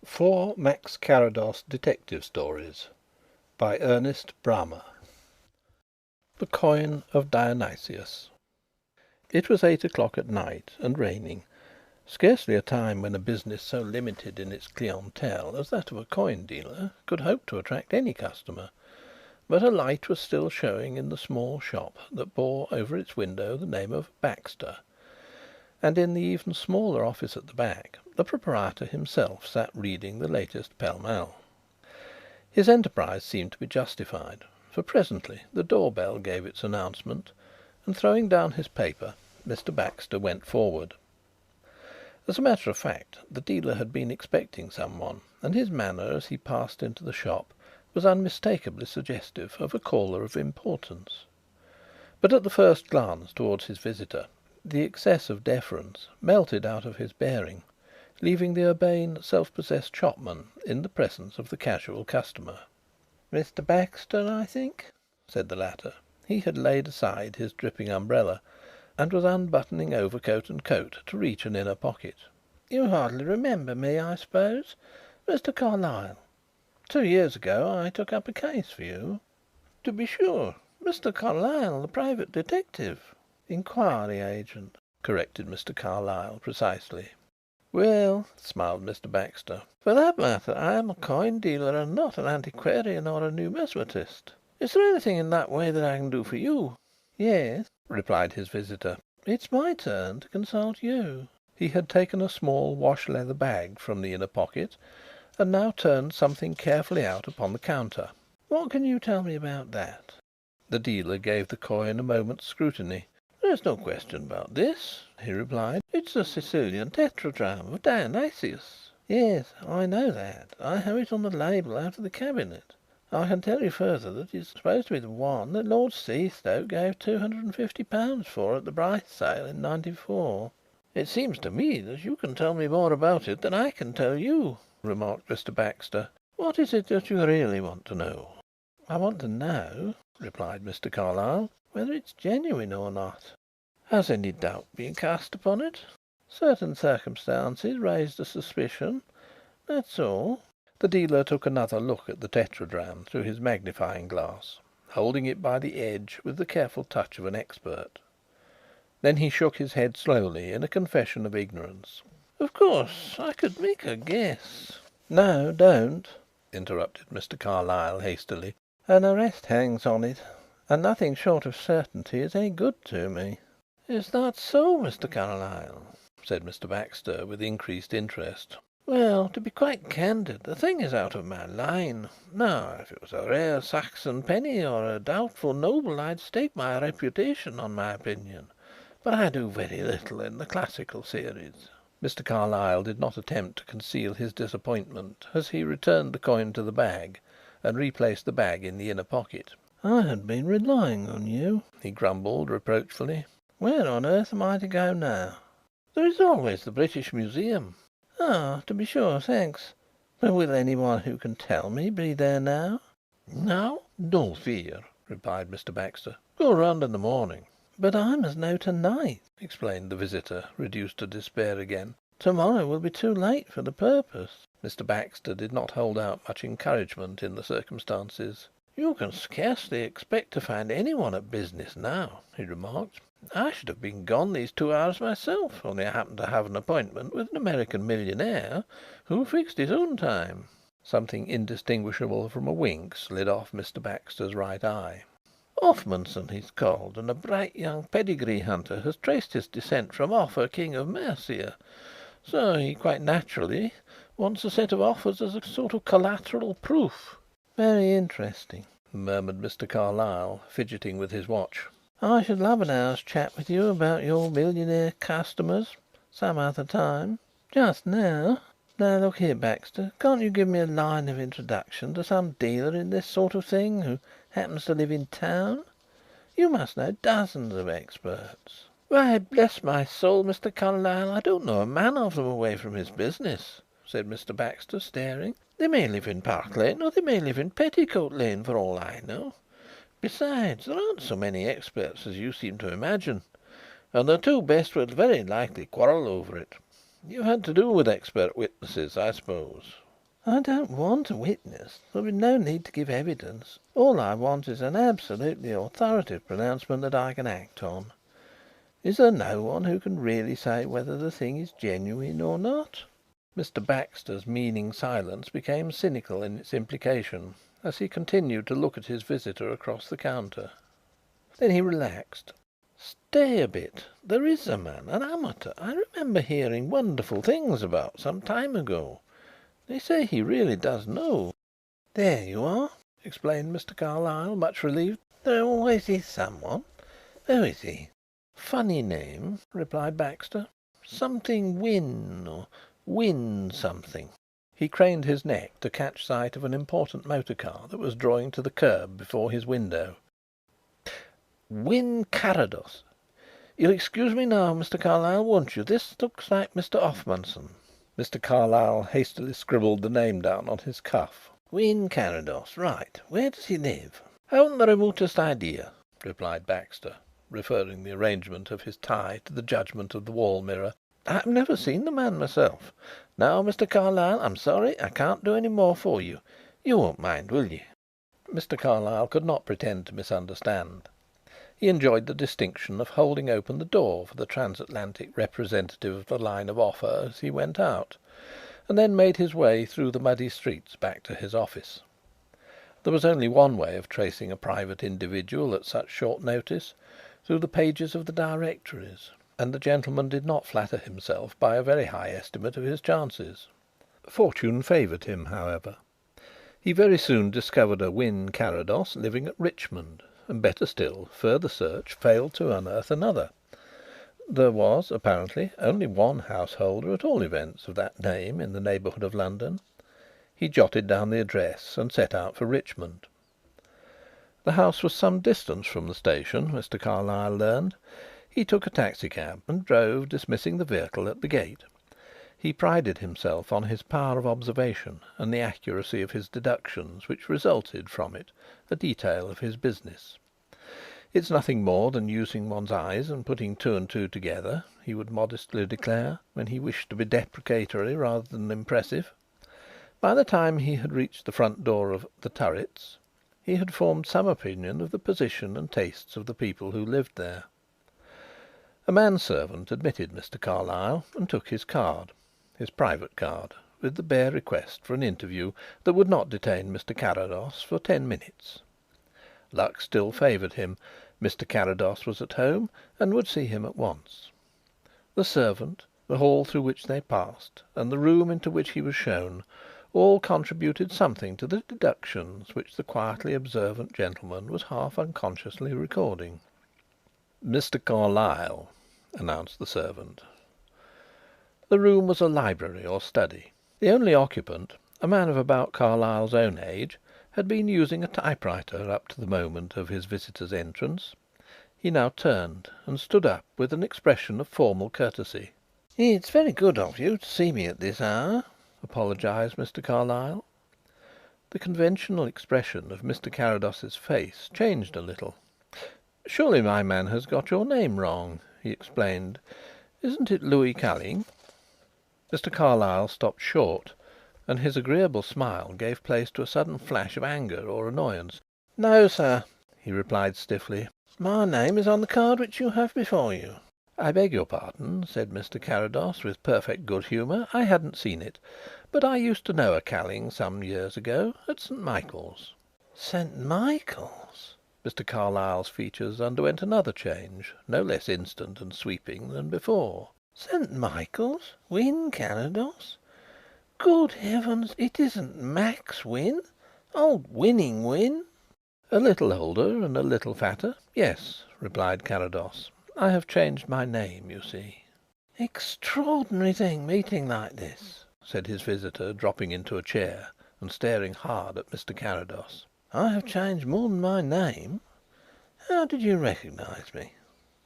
4 Max Carrados Detective Stories by Ernest Bramah. The Coin of Dionysius. It was 8 o'clock at night and raining, scarcely a time when a business so limited in its clientele as that of a coin dealer could hope to attract any customer, but a light was still showing in the small shop that bore over its window the name of Baxter, and in the even smaller office at the back the proprietor himself sat reading the latest Pall Mall. His enterprise seemed to be justified, for presently the door bell gave its announcement, and throwing down his paper, Mr. Baxter went forward. As a matter of fact, the dealer had been expecting someone, and his manner as he passed into the shop was unmistakably suggestive of a caller of importance. But at the first glance towards his visitor, the excess of deference melted out of his bearing, leaving the urbane, self-possessed shopman in the presence of the casual customer. "Mr. Baxter, I think?" said the latter. He had laid aside his dripping umbrella, and was unbuttoning overcoat and coat to reach an inner pocket. "You hardly remember me, I suppose? Mr. Carlyle. 2 years ago I took up a case for you." "To be sure. Mr. Carlyle, the private detective." "Inquiry agent," corrected Mr. Carlyle precisely. "Well," smiled Mr. Baxter, "for that matter I am a coin dealer and not an antiquarian or a numismatist. Is there anything in that way that I can do for you?" "Yes," replied his visitor. "It's my turn to consult you." He had taken a small wash leather bag from the inner pocket, and now turned something carefully out upon the counter. "What can you tell me about that?" The dealer gave the coin a moment's scrutiny. "There's no question about this," he replied. "It's the Sicilian tetradrachm of Dionysius." "Yes, I know that. I have it on the label out of the cabinet. I can tell you further that it's supposed to be the one that Lord Seastoke gave £250 for at the Bryce sale in '94. "It seems to me that you can tell me more about it than I can tell you," remarked Mr. Baxter. "What is it that you really want to know?" "I want to know," replied Mr. Carlyle, "whether it's genuine or not." "Has any doubt been cast upon it?" "Certain circumstances raised a suspicion. That's all." The dealer took another look at the tetradrachm through his magnifying glass, holding it by the edge with the careful touch of an expert. Then he shook his head slowly in a confession of ignorance. "Of course I could make a guess." "No, don't," interrupted Mr. Carlyle hastily. "An arrest hangs on it, and nothing short of certainty is any good to me." "Is that so, Mr. Carlyle?" said Mr. Baxter, with increased interest. "Well, to be quite candid, the thing is out of my line. Now, if it was a rare Saxon penny or a doubtful noble, I'd stake my reputation on my opinion. But I do very little in the classical series." Mr. Carlyle did not attempt to conceal his disappointment as he returned the coin to the bag and replaced the bag in the inner pocket. "I had been relying on you," he grumbled reproachfully. "Where on earth am I to go now?" "There is always the British Museum." "Ah, to be sure, thanks. But will anyone who can tell me be there now?" "Now? No fear," replied Mr. Baxter. "Go round in the morning." "But I must know to night," explained the visitor, reduced to despair again. "To morrow will be too late for the purpose." Mr. Baxter did not hold out much encouragement in the circumstances. "You can scarcely expect to find anyone at business now," he remarked. "I should have been gone these 2 hours myself, only I happened to have an appointment with an American millionaire who fixed his own time." Something indistinguishable from a wink slid off Mr. Baxter's right eye. "Offmunson he's called, and a bright young pedigree hunter has traced his descent from Offa, King of Mercia. So he quite naturally wants a set of offers as a sort of collateral proof." "Very interesting," murmured Mr. Carlyle, fidgeting with his watch. "I should love an hour's chat with you about your millionaire customers some other time. Just now look here, Baxter, can't you give me a line of introduction to some dealer in this sort of thing who happens to live in town? You must know dozens of experts." "Why, bless my soul, Mr. Carlyle, I don't know a man of them away from his business," said Mr. Baxter, staring. "They may live in Park Lane or they may live in Petticoat Lane for all I know. Besides, there aren't so many experts as you seem to imagine, and the two best will very likely quarrel over it. You've had to do with expert witnesses, I suppose?" "I don't want a witness. There is no need to give evidence. All I want is an absolutely authoritative pronouncement that I can act on. Is there no one who can really say whether the thing is genuine or not?" Mr. Baxter's meaning silence became cynical in its implication, as he continued to look at his visitor across the counter. Then he relaxed. "Stay a bit. There is a man, an amateur, I remember hearing wonderful things about some time ago. They say he really does know." "There you are," explained Mr. Carlyle, much relieved. "There always is someone. Who is he?" "Funny name," replied Baxter. "Something Wynn, or Wynn something." He craned his neck to catch sight of an important motor car that was drawing to the kerb before his window. "Wynn Carrados. You'll excuse me now, Mr. Carlyle, won't you? This looks like Mr. Offmunson." Mr. Carlyle hastily scribbled the name down on his cuff. "Wynn Carrados. Right. Where does he live?" "Haven't the remotest idea," replied Baxter, referring the arrangement of his tie to the judgment of the wall mirror. "I've never seen the man myself. Now, Mr. Carlyle, I'm sorry I can't do any more for you. You won't mind, will you?" Mr. Carlyle could not pretend to misunderstand. He enjoyed the distinction of holding open the door for the transatlantic representative of the line of offer as he went out, and then made his way through the muddy streets back to his office. There was only one way of tracing a private individual at such short notice, through the pages of the directories, and the gentleman did not flatter himself by a very high estimate of his chances. Fortune favoured him, however. He very soon discovered a Wynn Carrados living at Richmond, and, better still, further search failed to unearth another. There was, apparently, only one householder, at all events, of that name in the neighbourhood of London. He jotted down the address and set out for Richmond. The house was some distance from the station, Mr. Carlyle learned. He took a taxicab and drove, dismissing the vehicle at the gate. He prided himself on his power of observation and the accuracy of his deductions, which resulted from it, a detail of his business. "It's nothing more than using one's eyes and putting two and two together," he would modestly declare, when he wished to be deprecatory rather than impressive. By the time he had reached the front door of The Turrets, he had formed some opinion of the position and tastes of the people who lived there. A manservant admitted Mr. Carlyle and took his card, his private card, with the bare request for an interview that would not detain Mr. Carrados for 10 minutes. Luck still favoured him. Mr. Carrados was at home and would see him at once. The servant, the hall through which they passed, and the room into which he was shown, all contributed something to the deductions which the quietly observant gentleman was half unconsciously recording. "Mr. Carlyle," announced the servant. The room was a library or study. The only occupant, a man of about Carlyle's own age, had been using a typewriter up to the moment of his visitor's entrance. He now turned and stood up with an expression of formal courtesy. "It's very good of you to see me at this hour," apologised Mr. Carlyle. The conventional expression of Mr. Carrados's face changed a little. "Surely my man has got your name wrong," he explained. "Isn't it Louis Calling?" Mr. Carlyle stopped short, and his agreeable smile gave place to a sudden flash of anger or annoyance. "No, sir," he replied stiffly. "My name is on the card which you have before you." "I beg your pardon," said Mr. Carrados, with perfect good humour. "I hadn't seen it. But I used to know a Calling some years ago, at St. Michael's." "St. Michael's?" Mr. Carlyle's features underwent another change, no less instant and sweeping than before. "St. Michael's? Wynn Carrados? Good heavens, it isn't Max Wynn? Old Winning Wynn?" "A little older and a little fatter, yes," replied Carrados. "I have changed my name, you see." "Extraordinary thing, meeting like this," said his visitor, dropping into a chair and staring hard at Mr. Carrados. "I have changed more than my name. How did you recognise me?"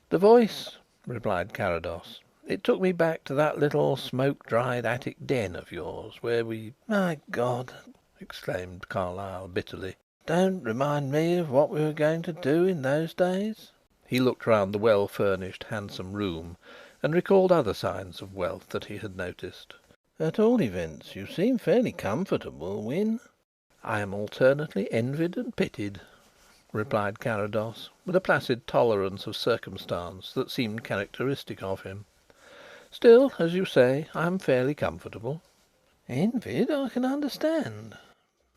"The voice," replied Carrados. "It took me back to that little smoke-dried attic den of yours where we..." "My God!" exclaimed Carlyle bitterly. "Don't remind me of what we were going to do in those days." He looked round the well-furnished, handsome room and recalled other signs of wealth that he had noticed. At all events, you seem fairly comfortable, Wynne." "I am alternately envied and pitied," replied Carrados, with a placid tolerance of circumstance that seemed characteristic of him. "Still, as you say, I am fairly comfortable." "Envied I can understand.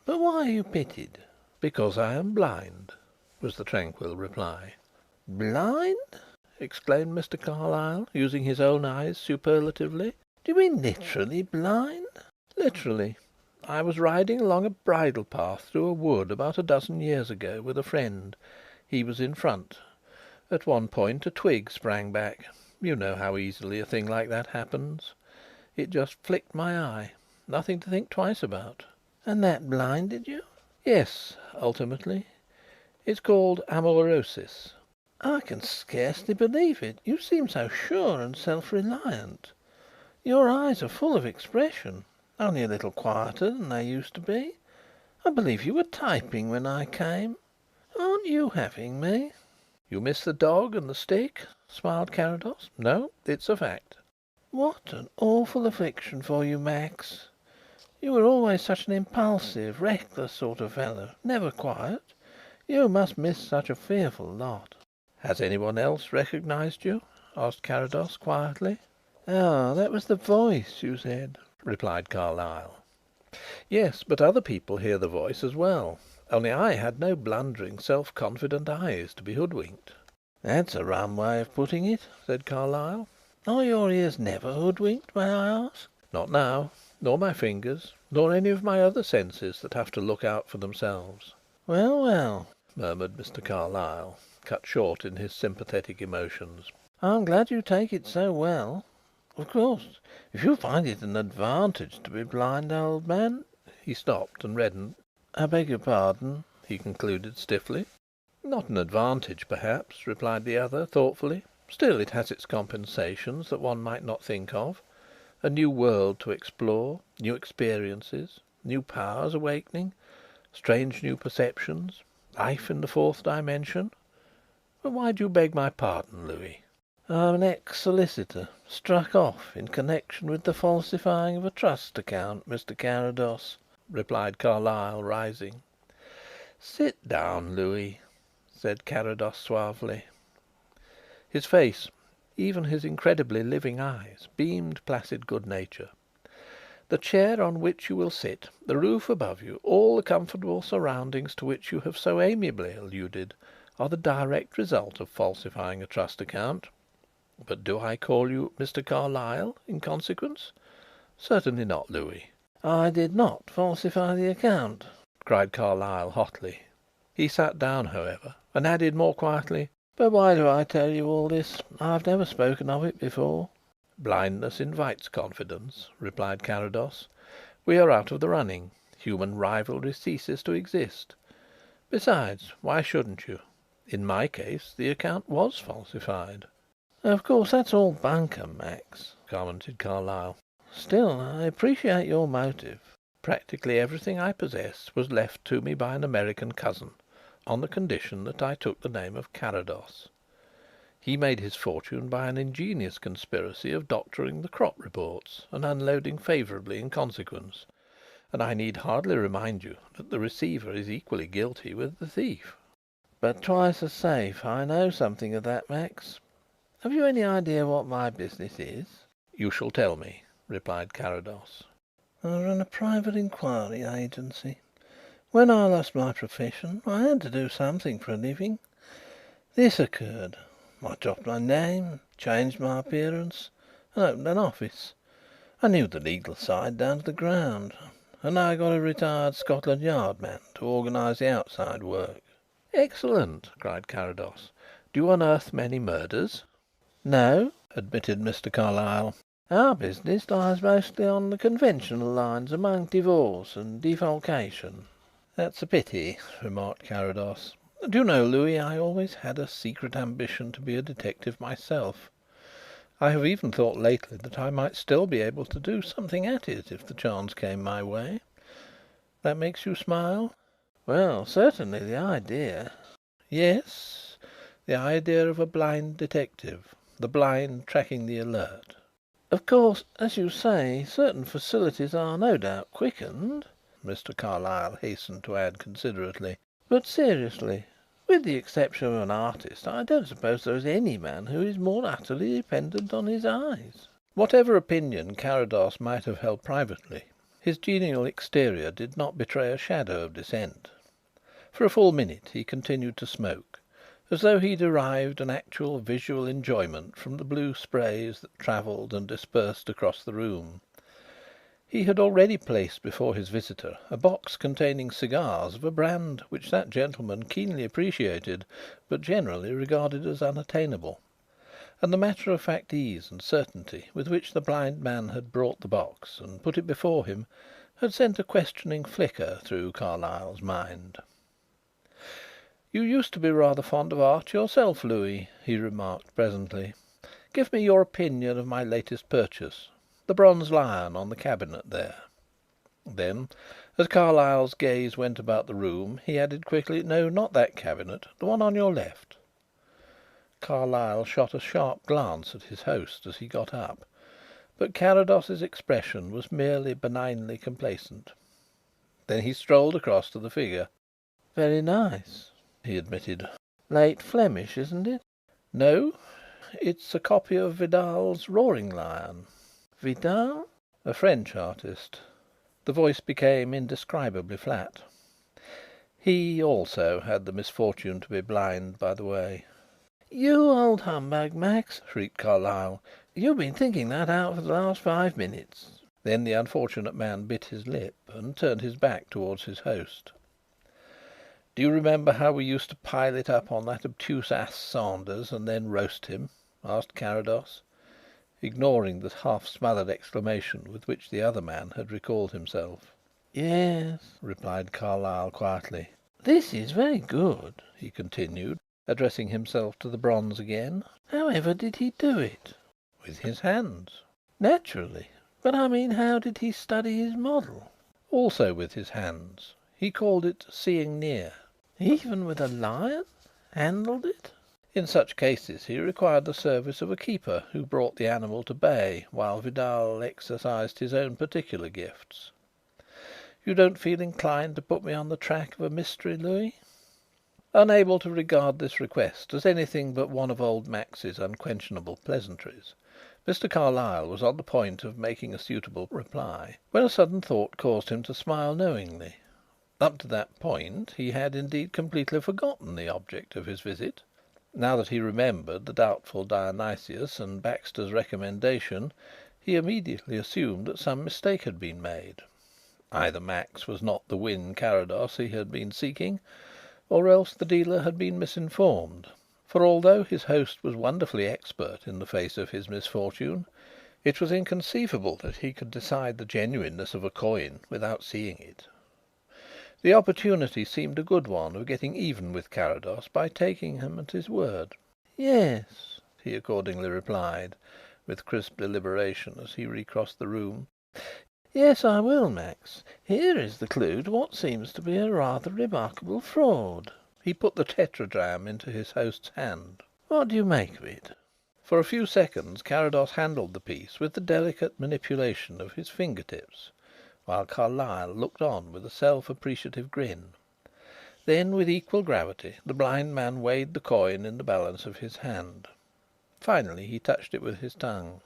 But why are you pitied?" "Because I am blind," was the tranquil reply. "Blind!" exclaimed Mr. Carlyle, using his own eyes superlatively. "Do you mean literally blind?" "Literally. I was riding along a bridle path through a wood about a dozen years ago with a friend. He was in front. At one point a twig sprang back. You know how easily a thing like that happens. It just flicked my eye. Nothing to think twice about." "And that blinded you?" "Yes, ultimately. It's called amaurosis." "I can scarcely believe it. You seem so sure and self reliant. Your eyes are full of expression, only a little quieter than they used to be. I believe you were typing when I came. Aren't you having me?" "You miss the dog and the stick?" smiled Carrados. "No, it's a fact." "What an awful affliction for you, Max. You were always such an impulsive, reckless sort of fellow, never quiet. You must miss such a fearful lot." "Has anyone else recognised you?" asked Carrados quietly. "Ah, that was the voice, you said," replied Carlyle. "Yes, but other people hear the voice as well. Only I had no blundering, self confident eyes to be hoodwinked." "That's a rum way of putting it," said Carlyle. "Are your ears never hoodwinked, may I ask?" "Not now. Nor my fingers. Nor any of my other senses that have to look out for themselves." "Well, well," murmured Mr. Carlyle, cut short in his sympathetic emotions. "I'm glad you take it so well. Of course, if you find it an advantage to be blind, old man—" He stopped and reddened. "I beg your pardon," he concluded stiffly. "Not an advantage, perhaps," replied the other thoughtfully. "Still, it has its compensations that one might not think of. A new world to explore, new experiences, new powers awakening, strange new perceptions, life in the fourth dimension. But why do you beg my pardon, Louis?" "I'm an ex solicitor, struck off in connection with the falsifying of a trust account, Mr. Carrados," replied Carlyle, rising. "Sit down, Louis," said Carrados suavely. His face, even his incredibly living eyes, beamed placid good nature. "The chair on which you will sit, the roof above you, all the comfortable surroundings to which you have so amiably alluded, are the direct result of falsifying a trust account. But do I call you Mr. Carlyle in consequence? Certainly not, Louis." "I did not falsify the account," cried Carlyle hotly. He sat down, however, and added more quietly: "But why do I tell you all this? I've never spoken of it before." "Blindness invites confidence," replied Carrados. "We are out of the running. Human rivalry ceases to exist. Besides, why shouldn't you? In my case the account was falsified." "Of course that's all bunkum, Max," commented Carlyle. "Still, I appreciate your motive." "Practically everything I possess was left to me by an American cousin, on the condition that I took the name of Carrados. He made his fortune by an ingenious conspiracy of doctoring the crop reports and unloading favourably in consequence, and I need hardly remind you that the receiver is equally guilty with the thief." "But twice as safe. I know something of that, Max. Have you any idea what my business is?" "You shall tell me," replied Carrados. "I run a private inquiry agency. When I lost my profession I had to do something for a living. This occurred. I dropped my name, changed my appearance, and opened an office. I knew the legal side down to the ground, and I got a retired Scotland Yard man to organise the outside work." "Excellent!" cried Carrados. "Do you unearth many murders?" "No," admitted Mr. Carlyle. "Our business lies mostly on the conventional lines among divorce and defalcation." "That's a pity," remarked Carrados. "Do you know, Louis, I always had a secret ambition to be a detective myself. I have even thought lately that I might still be able to do something at it if the chance came my way. That makes you smile?" "Well, certainly the idea—" "Yes, the idea of a blind detective, the blind tracking the alert." Of course, as you say, certain facilities are no doubt quickened," Mr. Carlyle hastened to add considerately, "but seriously, with the exception of an artist, I don't suppose there is any man who is more utterly dependent on his eyes." Whatever opinion Carrados might have held privately, his genial exterior did not betray a shadow of dissent. For a full minute he continued to smoke, as though he derived an actual visual enjoyment from the blue sprays that travelled and dispersed across the room. He had already placed before his visitor a box containing cigars of a brand which that gentleman keenly appreciated but generally regarded as unattainable, and the matter-of-fact ease and certainty with which the blind man had brought the box and put it before him had sent a questioning flicker through Carlyle's mind. "You used to be rather fond of art yourself, Louis," he remarked presently. "Give me your opinion of my latest purchase, the bronze lion on the cabinet there." Then, as Carlyle's gaze went about the room, he added quickly, "No, not that cabinet. The one on your left." Carlyle shot a sharp glance at his host as he got up, but Carrados's expression was merely benignly complacent. Then he strolled across to the figure. "Very nice," he admitted. "Late Flemish, isn't it?" "No, it's a copy of Vidal's Roaring Lion." "Vidal?" "A French artist." The voice became indescribably flat. "He, also, had the misfortune to be blind, by the way." "You old humbug, Max!" shrieked Carlyle. "You've been thinking that out for the last 5 minutes." Then the unfortunate man bit his lip and turned his back towards his host. "Do you remember how we used to pile it up on that obtuse ass Saunders and then roast him?" asked Carrados, ignoring the half-smothered exclamation with which the other man had recalled himself. "Yes," replied Carlyle quietly. "This is very good," he continued, addressing himself to the bronze again. "However did he do it?" "With his hands." "Naturally. But I mean, how did he study his model?" "Also with his hands. He called it seeing near." "Even with a lion? Handled it?" "In such cases he required the service of a keeper who brought the animal to bay while Vidal exercised his own particular gifts. You don't feel inclined to put me on the track of a mystery, Louis?" Unable to regard this request as anything but one of old Max's unquenchable pleasantries, Mr. Carlyle was on the point of making a suitable reply, when a sudden thought caused him to smile knowingly. Up to that point he had indeed completely forgotten the object of his visit. Now that he remembered the doubtful Dionysius and Baxter's recommendation, he immediately assumed that some mistake had been made. Either Max was not the Wynn Carrados he had been seeking, or else the dealer had been misinformed, for although his host was wonderfully expert in the face of his misfortune, it was inconceivable that he could decide the genuineness of a coin without seeing it. The opportunity seemed a good one of getting even with Carrados by taking him at his word. "Yes," he accordingly replied, with crisp deliberation, as he recrossed the room. "Yes, I will, Max. Here is the clue to what seems to be a rather remarkable fraud." He put the tetradrachm into his host's hand. "What do you make of it?" For a few seconds Carrados handled the piece with the delicate manipulation of his finger tips, while Carlyle looked on with a self-appreciative grin. Then, with equal gravity, the blind man weighed the coin in the balance of his hand. Finally he touched it with his tongue.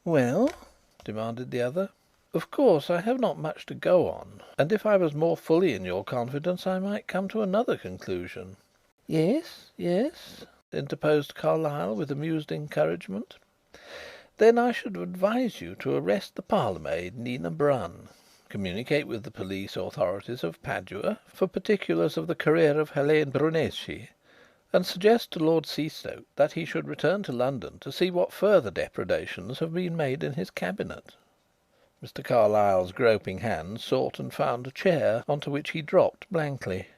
"Well?" demanded the other. "Of course I have not much to go on, and if I was more fully in your confidence I might come to another conclusion." "Yes, yes," interposed Carlyle, with amused encouragement. "Then I should advise you to arrest the parlour-maid, Nina Brun, communicate with the police authorities of Padua for particulars of the career of Helene Brunelleschi, and suggest to Lord Seastoke that he should return to London to see what further depredations have been made in his cabinet." Mr. Carlyle's groping hand sought and found a chair, on to which he dropped blankly.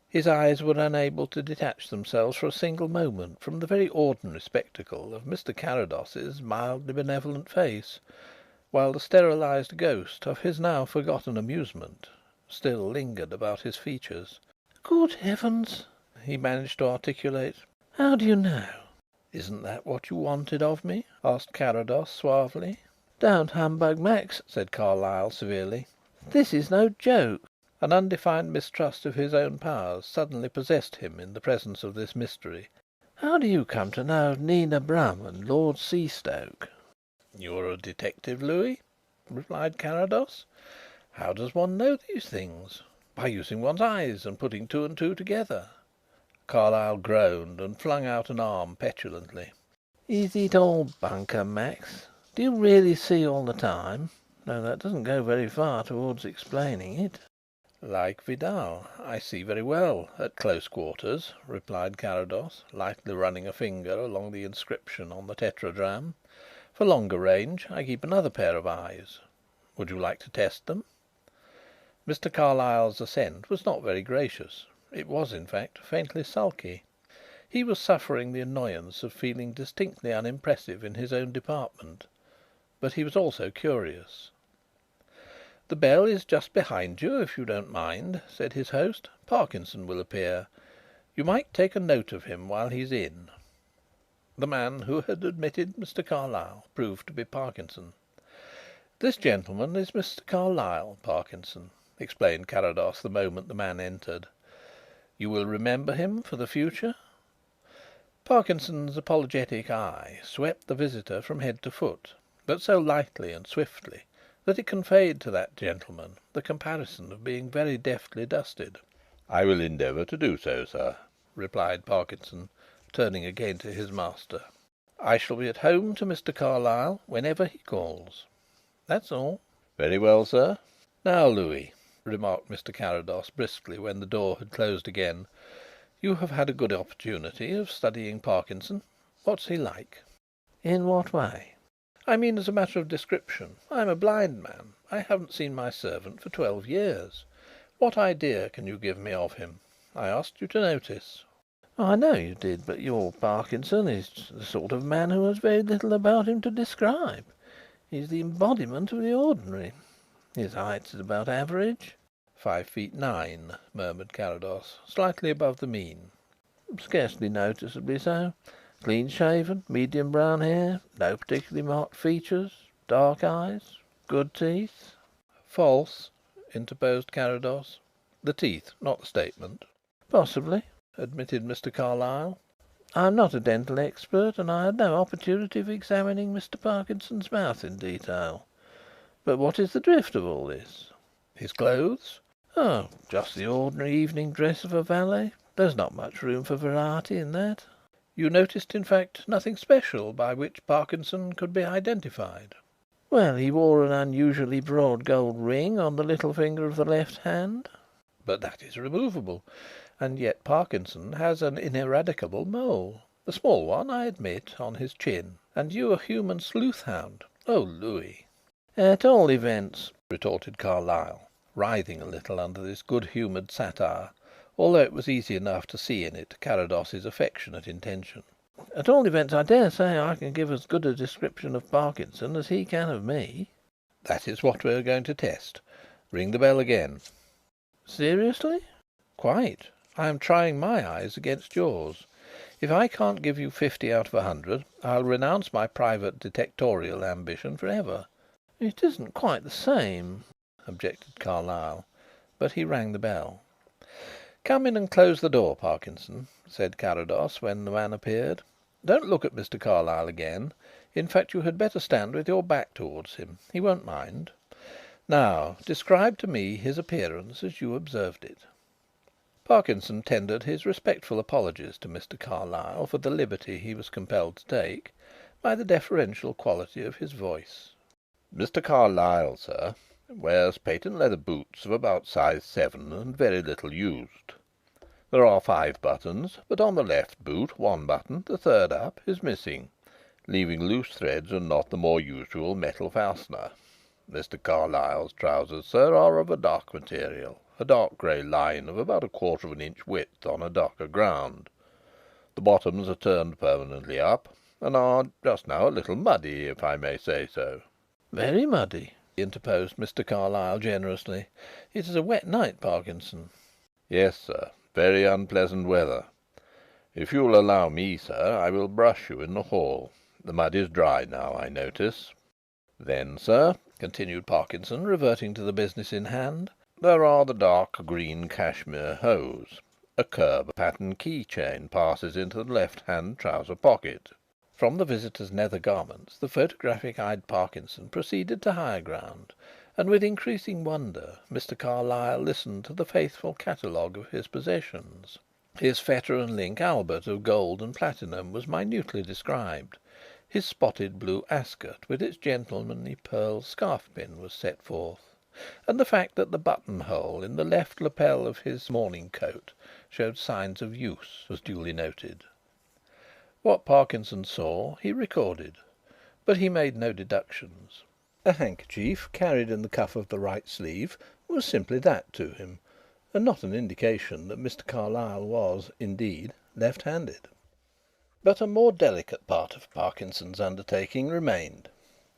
His eyes were unable to detach themselves for a single moment from the very ordinary spectacle of Mr. Carrados's mildly benevolent face, while the sterilised ghost of his now forgotten amusement still lingered about his features. "Good heavens!" he managed to articulate. "How do you know?" "Isn't that what you wanted of me?" asked Carrados suavely. "Don't humbug, Max," said Carlyle severely. "This is no joke." An undefined mistrust of his own powers suddenly possessed him in the presence of this mystery. "How do you come to know of Nina Brun and Lord Seastoke?" "You are a detective, Louis," replied Carrados. "How does one know these things? By using one's eyes and putting two and two together." Carlyle groaned and flung out an arm petulantly. "Is it all bunkum, Max? Do you really see all the time? No, that doesn't go very far towards explaining it." "Like Vidal, I see very well at close quarters," replied Carrados, lightly running a finger along the inscription on the tetradrachm. "For longer range I keep another pair of eyes. Would you like to test them?" Mr. Carlyle's assent was not very gracious. It was, in fact, faintly sulky. He was suffering the annoyance of feeling distinctly unimpressive in his own department. But he was also curious. "The bell is just behind you, if you don't mind," said his host. "Parkinson will appear. You might take a note of him while he's in." The man who had admitted Mr. Carlyle proved to be Parkinson. "This gentleman is Mr. Carlyle, Parkinson," explained Carrados the moment the man entered. "You will remember him for the future?" Parkinson's apologetic eye swept the visitor from head to foot, but so lightly and swiftly that it conveyed to that gentleman the comparison of being very deftly dusted. "I will endeavour to do so, sir," replied Parkinson, turning again to his master. "I shall be at home to Mr. Carlyle whenever he calls. That's all." "Very well, sir. Now, Louis," remarked Mr. Carrados briskly when the door had closed again, "you have had a good opportunity of studying Parkinson. What's he like?" "In what way?" "I mean as a matter of description. I'm a blind man. I haven't seen my servant for 12 years. What idea can you give me of him? I asked you to notice." "I know you did, but your Parkinson is the sort of man who has very little about him to describe. He's the embodiment of the ordinary. His height is about average." "5 feet 9", murmured Carrados, "slightly above the mean." "Scarcely noticeably so. Clean shaven, medium brown hair, no particularly marked features, dark eyes, good teeth." "False," interposed Carrados. "The teeth, not the statement." "Possibly," admitted Mr. Carlyle. "I am not a dental expert and I had no opportunity of examining Mr. Parkinson's mouth in detail. But what is the drift of all this?" "His clothes?" "Oh, just the ordinary evening dress of a valet. There's not much room for variety in that." "You noticed, in fact, nothing special by which Parkinson could be identified?" "Well, he wore an unusually broad gold ring on the little finger of the left hand." "But that is removable. And yet Parkinson has an ineradicable mole. A small one, I admit, on his chin. And you a human sleuth hound. Oh, Louis!" "At all events," retorted Carlyle, writhing a little under this good humoured satire, although it was easy enough to see in it Carrados's affectionate intention. "at all events, I dare say I can give as good a description of Parkinson as he can of me." "That is what we are going to test. Ring the bell again." "Seriously?" "Quite. I am trying my eyes against yours. If I can't give you 50 out of 100, I'll renounce my private detectorial ambition for ever." "It isn't quite the same," objected Carlyle, but he rang the bell. "Come in and close the door, Parkinson," said Carrados when the man appeared. "Don't look at Mr. Carlyle again. In fact, you had better stand with your back towards him. He won't mind. Now, describe to me his appearance as you observed it." Parkinson tendered his respectful apologies to Mr. Carlyle for the liberty he was compelled to take, by the deferential quality of his voice. "Mr. Carlyle, sir, wears patent leather boots of about size 7 and very little used. There are 5 buttons, but on the left boot one button, the third up, is missing, leaving loose threads and not the more usual metal fastener. Mr. Carlyle's trousers, sir, are of a dark material, a dark grey line of about 1/4 of an inch width on a darker ground. The bottoms are turned permanently up, and are just now a little muddy, if I may say so." "Very muddy," interposed Mr. Carlyle generously. "It is a wet night, Parkinson." "Yes, sir. Very unpleasant weather. If you'll allow me, sir, I will brush you in the hall. The mud is dry now, I notice. Then, sir," continued Parkinson, reverting to the business in hand, "there are the dark green cashmere hose. A curb pattern key chain passes into the left-hand trouser pocket." From the visitor's nether garments the photographic-eyed Parkinson proceeded to higher ground, and with increasing wonder Mr. Carlyle listened to the faithful catalogue of his possessions. His fetter and link albert of gold and platinum was minutely described. His spotted blue ascot with its gentlemanly pearl scarf-pin was set forth, and the fact that the button-hole in the left lapel of his morning coat showed signs of use was duly noted. What Parkinson saw he recorded, but he made no deductions. A handkerchief carried in the cuff of the right sleeve was simply that to him, and not an indication that Mr. Carlyle was, indeed, left-handed. But a more delicate part of Parkinson's undertaking remained.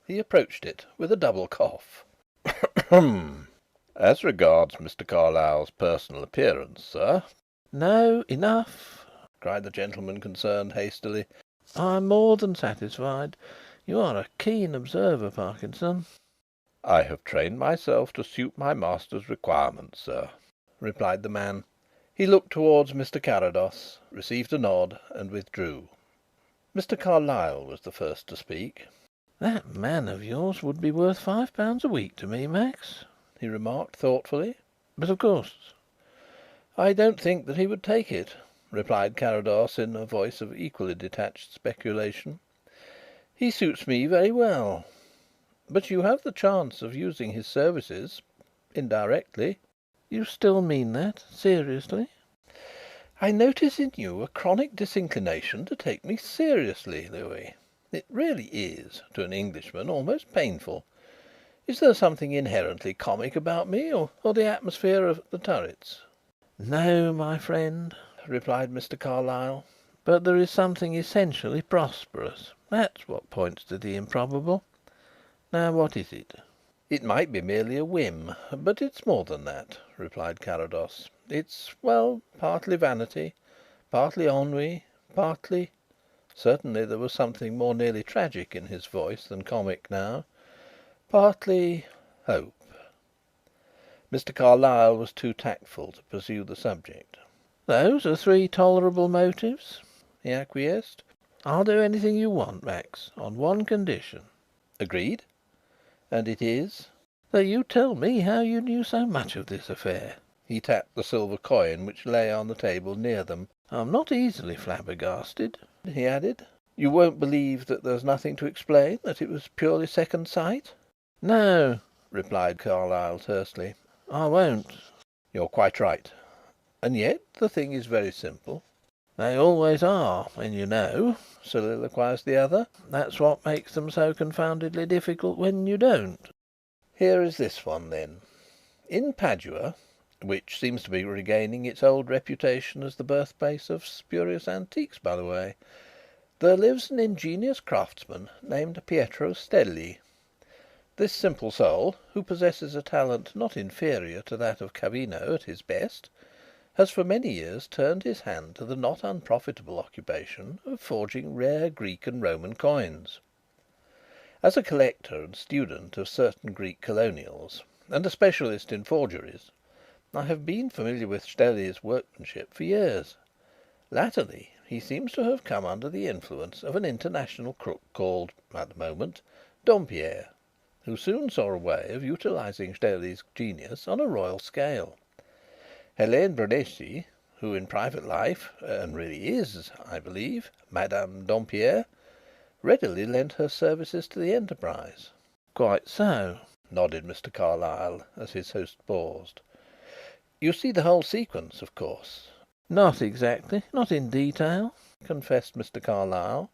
He approached it with a double cough. "As regards Mr. Carlyle's personal appearance, sir." "No, enough," cried the gentleman concerned hastily. "I'm more than satisfied. You are a keen observer, Parkinson." "I have trained myself to suit my master's requirements, sir," replied the man. He looked towards Mr. Carrados, received a nod, and withdrew. Mr. Carlyle was the first to speak. "That man of yours would be worth £5 a week to me, Max," he remarked thoughtfully. "But of course—" "I don't think that he would take it," replied Carrados in a voice of equally detached speculation. "He suits me very well. But you have the chance of using his services indirectly." "You still mean that? Seriously?" "I notice in you a chronic disinclination to take me seriously, Louis. It really is, to an Englishman, almost painful. Is there something inherently comic about me, or the atmosphere of the turrets?" "No, my friend," replied Mr. Carlyle. "but there is something essentially prosperous. That's what points to the improbable. Now, what is it?" "It might be merely a whim, but it's more than that," replied Carrados. "It's, well, partly vanity, partly ennui, partly—" Certainly there was something more nearly tragic in his voice than comic now. "Partly hope." Mr. Carlyle was too tactful to pursue the subject. "Those are three tolerable motives," he acquiesced. "I'll do anything you want, Max, on one condition." "Agreed. And it is?" "That you tell me how you knew so much of this affair." He tapped the silver coin which lay on the table near them. "I'm not easily flabbergasted," he added. "You won't believe that there's nothing to explain, that it was purely second sight?" "No," replied Carlyle tersely. "I won't." "You're quite right. And yet the thing is very simple." "They always are, when you know," soliloquised the other. "That's what makes them so confoundedly difficult when you don't." "Here is this one, then. In Padua, which seems to be regaining its old reputation as the birthplace of spurious antiques, by the way, there lives an ingenious craftsman named Pietro Stelli. This simple soul, who possesses a talent not inferior to that of Cavino at his best, has for many years turned his hand to the not unprofitable occupation of forging rare Greek and Roman coins. As a collector and student of certain Greek colonials, and a specialist in forgeries, I have been familiar with Stelli's workmanship for years. Latterly he seems to have come under the influence of an international crook called, at the moment, Dompierre, who soon saw a way of utilising Stelli's genius on a royal scale. Hélène Brunesi, who in private life, and really is, I believe, Madame Dompierre, readily lent her services to the enterprise." "Quite so," nodded Mr. Carlyle, as his host paused. "You see the whole sequence, of course?" "Not exactly. Not in detail," confessed Mr. Carlyle.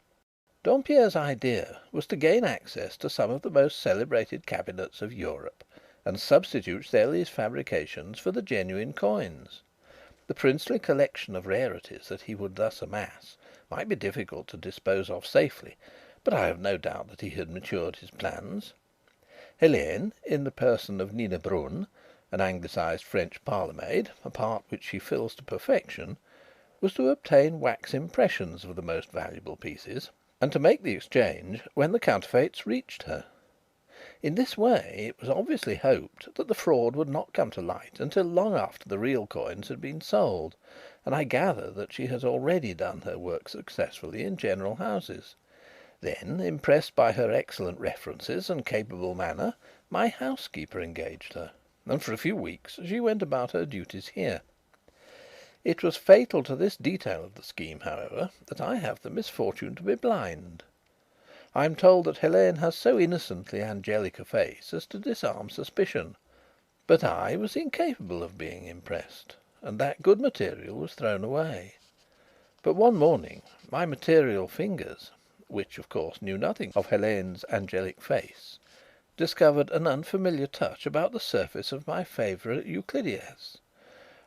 "Dompierre's idea was to gain access to some of the most celebrated cabinets of Europe, and substitute Stelli's fabrications for the genuine coins. The princely collection of rarities that he would thus amass might be difficult to dispose of safely, but I have no doubt that he had matured his plans. Hélène, in the person of Nina Brun, an anglicised French parlour maid, a part which she fills to perfection, was to obtain wax impressions of the most valuable pieces, and to make the exchange when the counterfeits reached her. In this way it was obviously hoped that the fraud would not come to light until long after the real coins had been sold, and I gather that she has already done her work successfully in general houses. Then, impressed by her excellent references and capable manner, my housekeeper engaged her, and for a few weeks she went about her duties here. It was fatal to this detail of the scheme, however, that I have the misfortune to be blind. I am told that Helene has so innocently angelic a face as to disarm suspicion, but I was incapable of being impressed, and that good material was thrown away. But one morning my material fingers, which of course knew nothing of Helene's angelic face, discovered an unfamiliar touch about the surface of my favourite Euclides,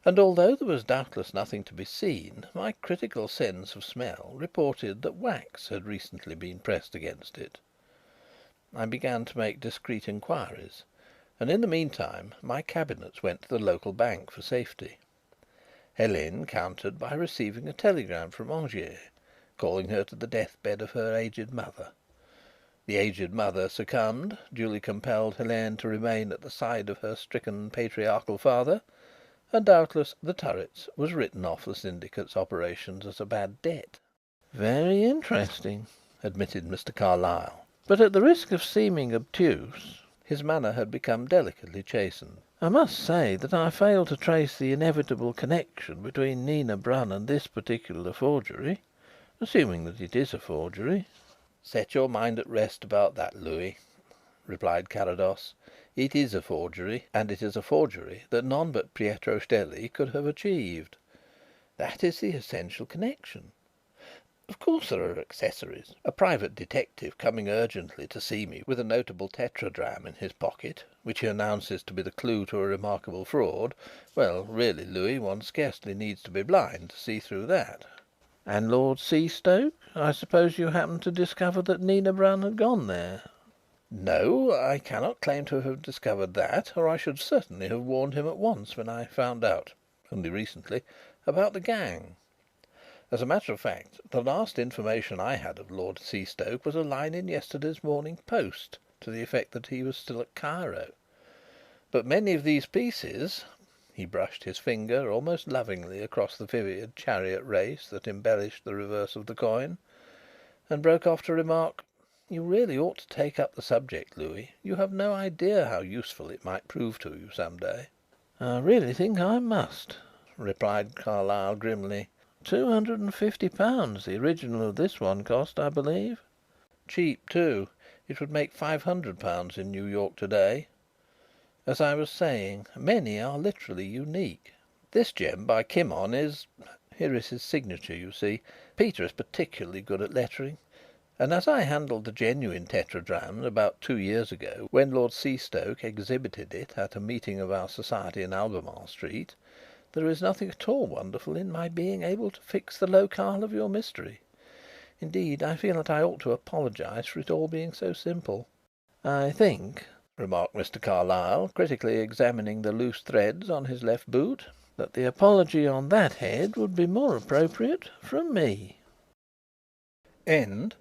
and although there was doubtless nothing to be seen, my critical sense of smell reported that wax had recently been pressed against it. I began to make discreet inquiries, and in the meantime my cabinets went to the local bank for safety. Helene countered by receiving a telegram from Angers, calling her to the deathbed of her aged mother. The aged mother succumbed, duly compelled Helene to remain at the side of her stricken patriarchal father, and doubtless The Turrets was written off the syndicate's operations as a bad debt." "Very interesting," admitted Mr. Carlyle. "But at the risk of seeming obtuse," his manner had become delicately chastened, "I must say that I fail to trace the inevitable connection between Nina Brun and this particular forgery, assuming that it is a forgery." "Set your mind at rest about that, Louis," replied Carrados. "It is a forgery, and it is a forgery that none but Pietro Stelli could have achieved. That is the essential connection. Of course there are accessories. A private detective coming urgently to see me with a notable tetradrachm in his pocket, which he announces to be the clue to a remarkable fraud well, really, Louis, one scarcely needs to be blind to see through that." "And Lord Seastoke? I suppose you happened to discover that Nina Brun had gone there?" "No, I cannot claim to have discovered that, or I should certainly have warned him at once when I found out, only recently, about the gang. As a matter of fact, the last information I had of Lord Seastoke was a line in yesterday's Morning Post to the effect that he was still at Cairo. But many of these pieces," he brushed his finger almost lovingly across the vivid chariot race that embellished the reverse of the coin, and broke off to remark: "You really ought to take up the subject, Louis. You have no idea how useful it might prove to you some day." "I really think I must," replied Carlyle grimly. £250 the original of this one cost, I believe." "Cheap, too. It would make £500 in New York to day. As I was saying, many are literally unique. This gem by Kimon is here is his signature, you see. Peter is particularly good at lettering, and as I handled the genuine tetradrachm about 2 years ago, when Lord Seastoke exhibited it at a meeting of our society in Albemarle Street, there is nothing at all wonderful in my being able to fix the locale of your mystery. Indeed, I feel that I ought to apologize for it all being so simple." "I think," remarked Mr. Carlyle, critically examining the loose threads on his left boot, "that the apology on that head would be more appropriate from me." End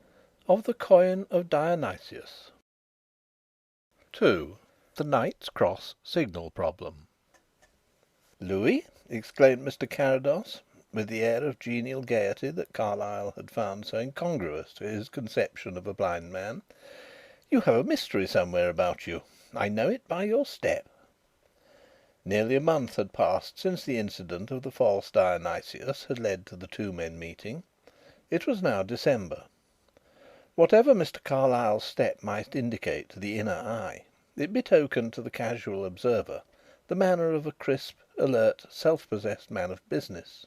of The Coin of Dionysius. 2. The Knight's Cross Signal Problem. "Louis," exclaimed Mr. Carrados, with the air of genial gaiety that Carlyle had found so incongruous to his conception of a blind man, "you have a mystery somewhere about you. I know it by your step." Nearly a month had passed since the incident of the false Dionysius had led to the two men meeting. It was now December. Whatever Mr. Carlyle's step might indicate to the inner eye, it betokened to the casual observer the manner of a crisp, alert, self-possessed man of business.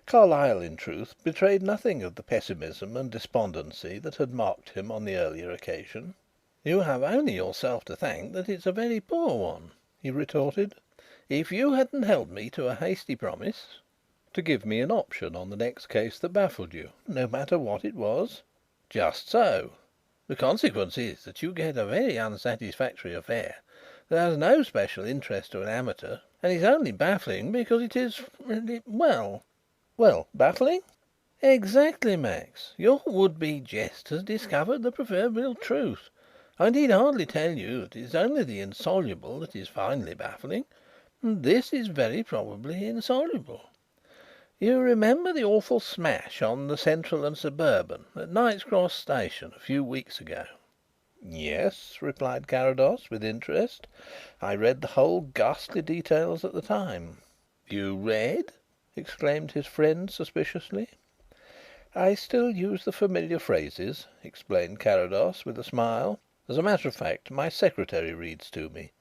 Carlyle, in truth, betrayed nothing of the pessimism and despondency that had marked him on the earlier occasion. "You have only yourself to thank that it's a very poor one," he retorted. "If you hadn't held me to a hasty promise—" "To give me an option on the next case that baffled you, no matter what it was?" "Just so. The consequence is that you get a very unsatisfactory affair that has no special interest to an amateur, and is only baffling because it is well, Well, baffling?" "Exactly, Max. Your would-be jest has discovered the proverbial truth. I need hardly tell you that it is only the insoluble that is finally baffling, and this is very probably insoluble. You remember the awful smash on the Central and Suburban at Knight's Cross Station a few weeks ago?" "Yes," replied Carrados, with interest. "I read the whole ghastly details at the time." "You read?" exclaimed his friend suspiciously. "I still use the familiar phrases," explained Carrados, with a smile. "As a matter of fact, my secretary reads to me.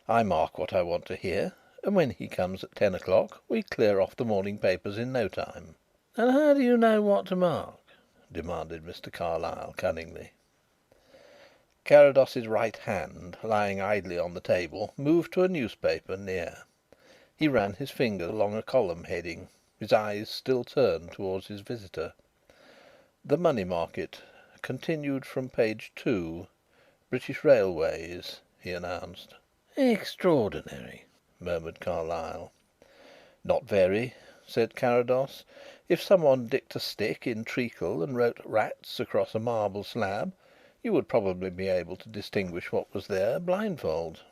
I mark what I want to hear, and when he comes at 10 o'clock we clear off the morning papers in no time." "And how do you know what to mark?" demanded Mr. Carlyle cunningly. Carrados's right hand, lying idly on the table, moved to a newspaper near. He ran his finger along a column heading, his eyes still turned towards his visitor. "The Money Market. Continued from page 2. British Railways," he announced. "Extraordinary," murmured Carlyle. "Not very," said Carrados. "If someone dipped a stick in treacle and wrote 'Rats' across a marble slab, you would probably be able to distinguish what was there blindfold."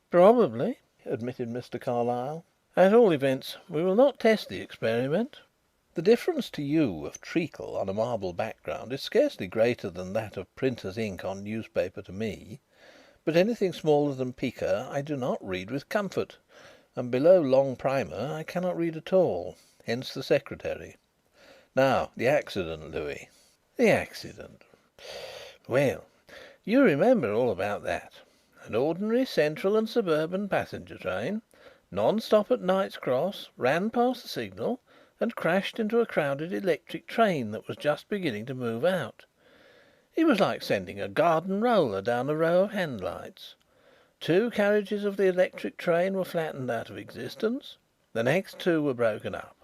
"Probably," admitted Mr. Carlyle. "At all events, we will not test the experiment." "The difference to you of treacle on a marble background is scarcely greater than that of printer's ink on newspaper to me. But anything smaller than pica I do not read with comfort, and below long primer I cannot read at all. Hence the secretary. Now the accident, Louis." "The accident. Well, you remember all about that. An ordinary Central and Suburban passenger train, non-stop at Knight's Cross, ran past the signal and crashed into a crowded electric train that was just beginning to move out. It was like sending a garden roller down a row of hand lights. 2 carriages of the electric train were flattened out of existence. The next 2 were broken up.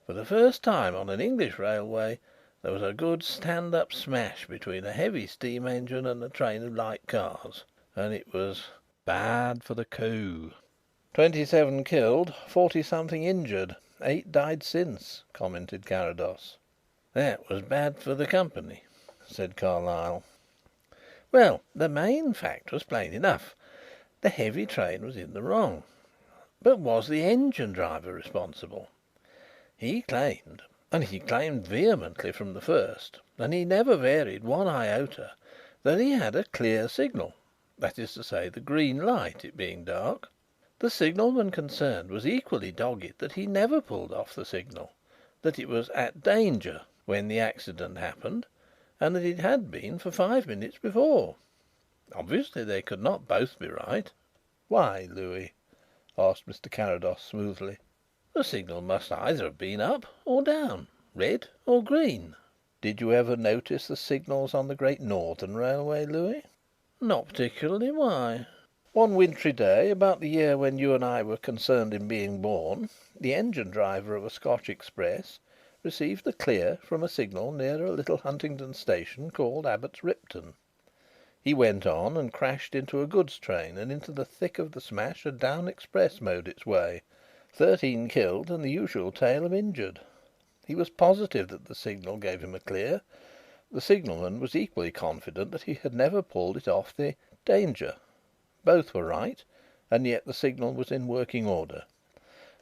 For the first time on an English railway there was a good stand-up smash between a heavy steam engine and a train of light cars, and it was bad for the coup." 27 killed, 40 something injured. 8 died since," commented Carrados. "That was bad for the company," said Carlyle. "Well, the main fact was plain enough. The heavy train was in the wrong. But was the engine driver responsible? He claimed, and he claimed vehemently from the first, and he never varied one iota, that he had a clear signal, that is to say the green light, it being dark. The signalman concerned was equally dogged that he never pulled off the signal, that it was 'at danger' when the accident happened, and that it had been for 5 minutes before. Obviously they could not both be right." "Why, Louis?" asked Mr. Carrados smoothly. "The signal must either have been up or down, red or green." "Did you ever notice the signals on the Great Northern Railway, Louis?" "Not particularly. Why?" "One wintry day, about the year when you and I were concerned in being born, the engine driver of a Scotch express received the 'clear' from a signal near a little Huntingdon station called Abbots Ripton. He went on and crashed into a goods train, and into the thick of the smash a down express mowed its way. 13 killed and the usual tale of injured. He was positive that the signal gave him a 'clear.' The signalman was equally confident that he had never pulled it off the 'danger.' Both were right, and yet the signal was in working order.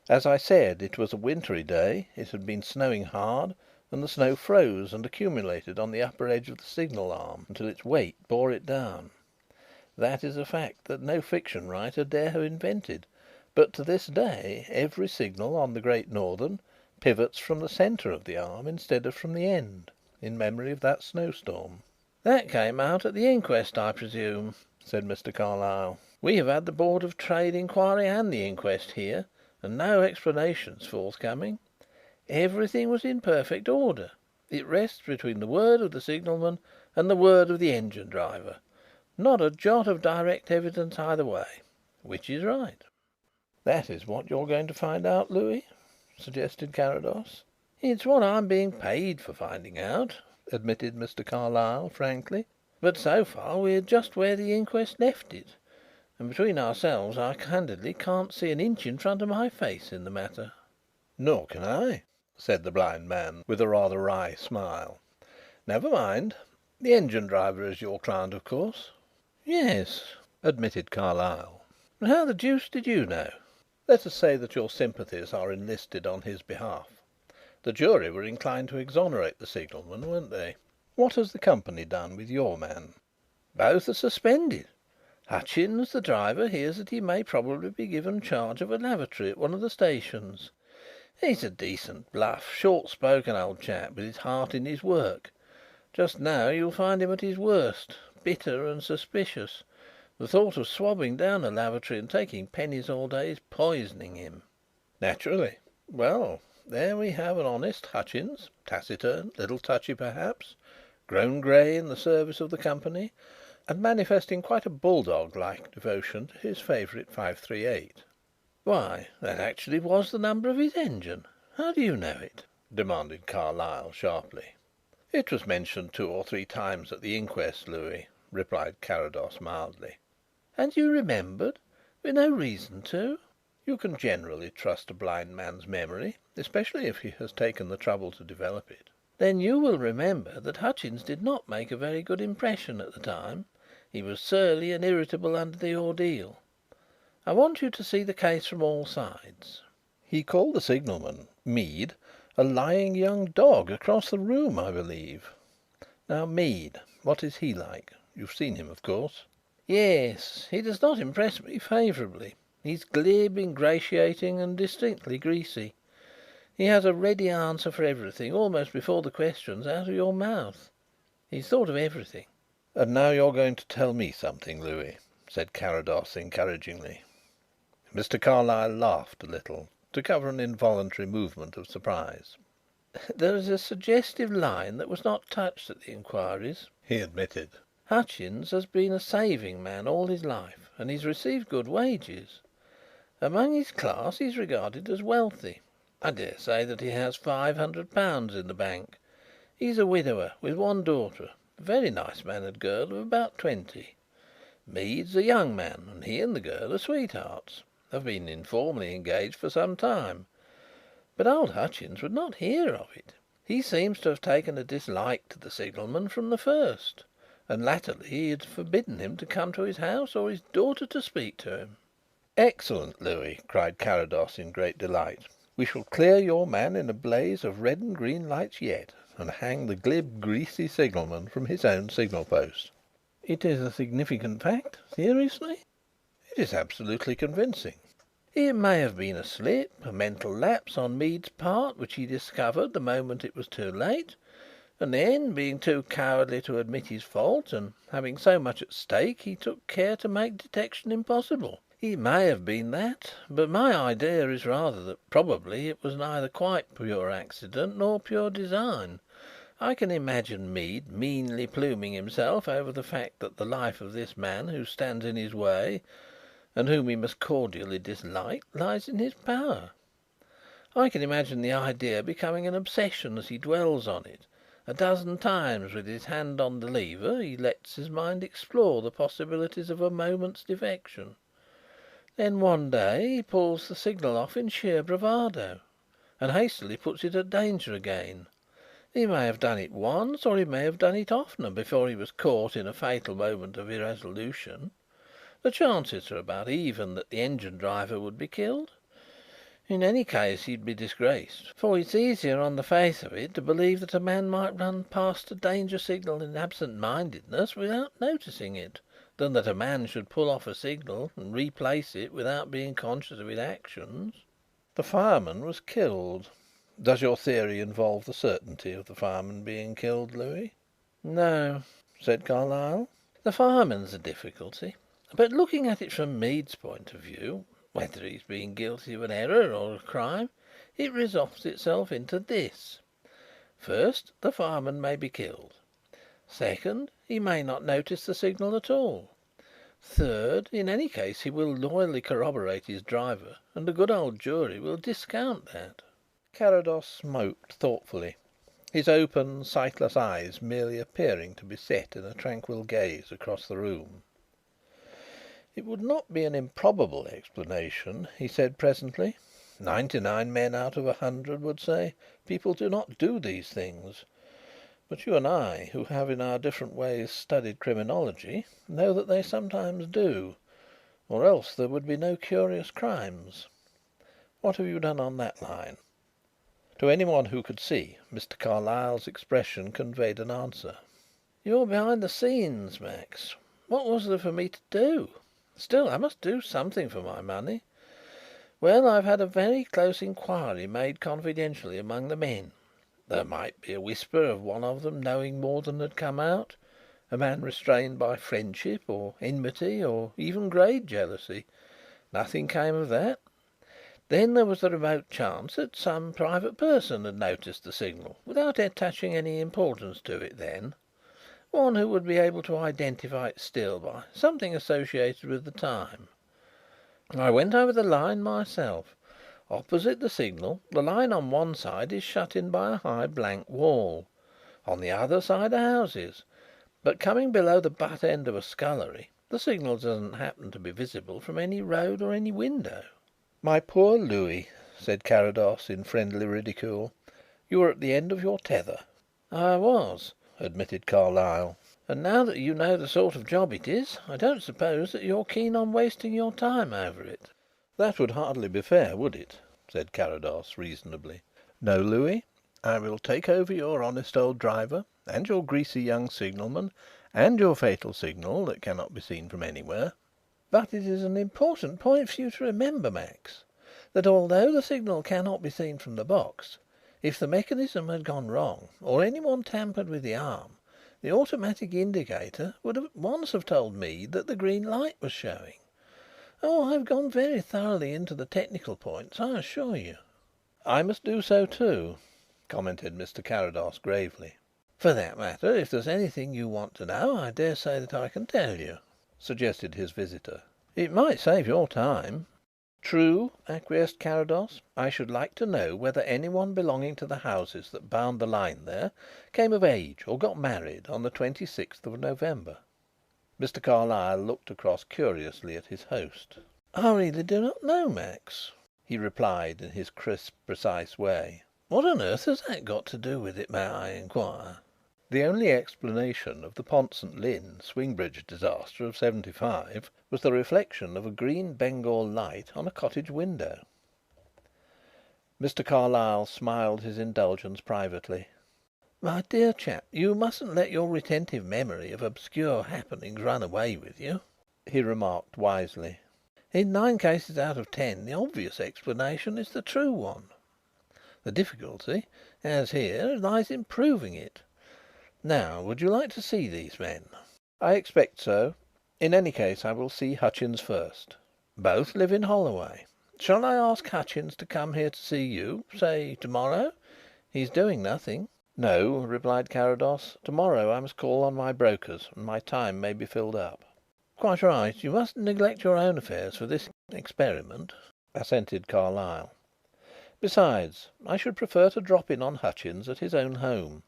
As I said, it was a wintry day, it had been snowing hard, and the snow froze and accumulated on the upper edge of the signal arm until its weight bore it down. That is a fact that no fiction writer dare have invented, but to this day every signal on the Great Northern pivots from the centre of the arm instead of from the end, in memory of that snowstorm." "That came out at the inquest, I presume?" said Mr. Carlyle. "We have had the Board of Trade inquiry and the inquest here, and no explanations forthcoming. Everything was in perfect order. It rests between the word of the signalman and the word of the engine driver. Not a jot of direct evidence either way. Which is right?" "That is what you are going to find out, Louis?" suggested Carrados. "It's what I'm being paid for finding out," admitted Mr. Carlyle frankly. "But so far we're just where the inquest left it, and between ourselves I candidly can't see an inch in front of my face in the matter." "Nor can I," said the blind man, with a rather wry smile. "Never mind. The engine driver is your client, of course?" "Yes," admitted Carlyle. "But how the deuce did you know?" "Let us say that your sympathies are enlisted on his behalf. The jury were inclined to exonerate the signalman, weren't they? What has the company done with your man?" "Both are suspended. Hutchins, the driver, hears that he may probably be given charge of a lavatory at one of the stations. He's a decent, bluff, short spoken old chap, with his heart in his work. Just now you'll find him at his worst, bitter and suspicious. The thought of swabbing down a lavatory and taking pennies all day is poisoning him." "Naturally. Well, there we have an honest Hutchins, taciturn, little touchy perhaps, grown grey in the service of the company, and manifesting quite a bulldog-like devotion to his favourite 538. "Why, that actually was the number of his engine. How do you know it?" demanded Carlyle sharply. "It was mentioned 2 or 3 times at the inquest, Louis," replied Carrados mildly. "And you remembered? With no reason to?" "You can generally trust a blind man's memory, especially if he has taken the trouble to develop it." "Then you will remember that Hutchins did not make a very good impression at the time. He was surly and irritable under the ordeal. I want you to see the case from all sides." "He called the signalman, Mead, a lying young dog across the room, I believe. Now, Mead, what is he like? You've seen him, of course?" "Yes. He does not impress me favourably. He's glib, ingratiating and distinctly greasy. He has a ready answer for everything almost before the question's out of your mouth. He's thought of everything." "And now you're going to tell me something, Louis," said Carrados encouragingly. Mr. Carlyle laughed a little to cover an involuntary movement of surprise. "There is a suggestive line that was not touched at the inquiries," he admitted. "Hutchins has been a saving man all his life and he's received good wages. Among his class he's regarded as wealthy. I dare say that he has £500 in the bank. He's a widower with one daughter, a very nice mannered girl of about 20. Mead's a young man and he and the girl are sweethearts. Have been informally engaged for some time. But old Hutchins would not hear of it. He seems to have taken a dislike to the signalman from the first, and latterly he had forbidden him to come to his house or his daughter to speak to him." "Excellent, Louis," cried Carrados in great delight. "We shall clear your man in a blaze of red and green lights yet, and hang the glib, greasy signalman from his own signal post." "It is a significant fact? Seriously?" "It is absolutely convincing." "It may have been a slip, a mental lapse on Mead's part which he discovered the moment it was too late, and then, being too cowardly to admit his fault, and having so much at stake, he took care to make detection impossible. It may have been that, but my idea is rather that probably it was neither quite pure accident nor pure design. I can imagine Mead meanly pluming himself over the fact that the life of this man who stands in his way and whom he must cordially dislike lies in his power. I can imagine the idea becoming an obsession as he dwells on it. A dozen times with his hand on the lever he lets his mind explore the possibilities of a moment's defection. Then one day he pulls the signal off in sheer bravado and hastily puts it at danger again. He may have done it once or he may have done it oftener before he was caught in a fatal moment of irresolution. The chances are about even that the engine driver would be killed. In any case he'd be disgraced, for it's easier on the face of it to believe that a man might run past a danger signal in absent-mindedness without noticing it, than that a man should pull off a signal and replace it without being conscious of his actions." "The fireman was killed. Does your theory involve the certainty of the fireman being killed, Louis?" "No," said Carlyle. "The fireman's a difficulty. But looking at it from Mead's point of view, whether he's been guilty of an error or a crime, it resolves itself into this. First, the fireman may be killed. Second, he may not notice the signal at all. Third, in any case he will loyally corroborate his driver, and a good old jury will discount that." Carrados smoked thoughtfully, his open, sightless eyes merely appearing to be set in a tranquil gaze across the room. "It would not be an improbable explanation," he said presently, 99 men out of 100 would say people do not do these things. But you and I, who have in our different ways studied criminology, know that they sometimes do, or else there would be no curious crimes. What have you done on that line?" To anyone who could see, Mr. Carlyle's expression conveyed an answer. "You're behind the scenes, Max. What was there for me to do? Still, I must do something for my money. Well, I've had a very close inquiry made confidentially among the men. There might be a whisper of one of them knowing more than had come out, a man restrained by friendship or enmity or even grade jealousy. Nothing came of that. Then there was the remote chance that some private person had noticed the signal without attaching any importance to it then. One who would be able to identify it still by something associated with the time. I went over the line myself. Opposite the signal, the line on one side is shut in by a high blank wall. On the other side are houses. But coming below the butt end of a scullery, the signal doesn't happen to be visible from any road or any window." "My poor Louis," said Carrados in friendly ridicule, "you were at the end of your tether." "I was," admitted Carlyle. "And now that you know the sort of job it is, I don't suppose that you're keen on wasting your time over it." "That would hardly be fair, would it?" said Carrados reasonably. "No, Louis, I will take over your honest old driver and your greasy young signalman and your fatal signal that cannot be seen from anywhere." "But it is an important point for you to remember, Max, that although the signal cannot be seen from the box, if the mechanism had gone wrong or anyone tampered with the arm, the automatic indicator would at once have told me that the green light was showing. Oh, I've gone very thoroughly into the technical points, I assure you." "I must do so too," commented Mr. Carrados gravely. "For that matter, if there's anything you want to know, I dare say that I can tell you," suggested his visitor. "It might save your time." "True," acquiesced Carrados. "I should like to know whether anyone belonging to the houses that bound the line there came of age or got married on the 26th of November." Mr. Carlyle looked across curiously at his host. "I really do not know, Max," he replied in his crisp, precise way. "What on earth has that got to do with it, may I inquire?" The only explanation of the Pont St. Lin swing bridge disaster of '75 was the reflection of a green Bengal light on a cottage window. Mr. Carlyle smiled his indulgence privately. "My dear chap, you mustn't let your retentive memory of obscure happenings run away with you," he remarked wisely. "In 9 cases out of 10 the obvious explanation is the true one. The difficulty, as here, lies in proving it. Now, would you like to see these men?" "I expect so. In any case I will see Hutchins first." "Both live in Holloway. Shall I ask Hutchins to come here to see you, say to morrow? He's doing nothing." "No," replied Carrados. "To morrow I must call on my brokers and my time may be filled up." "Quite right. You mustn't neglect your own affairs for this experiment," assented Carlyle. "Besides, I should prefer to drop in on Hutchins at his own home.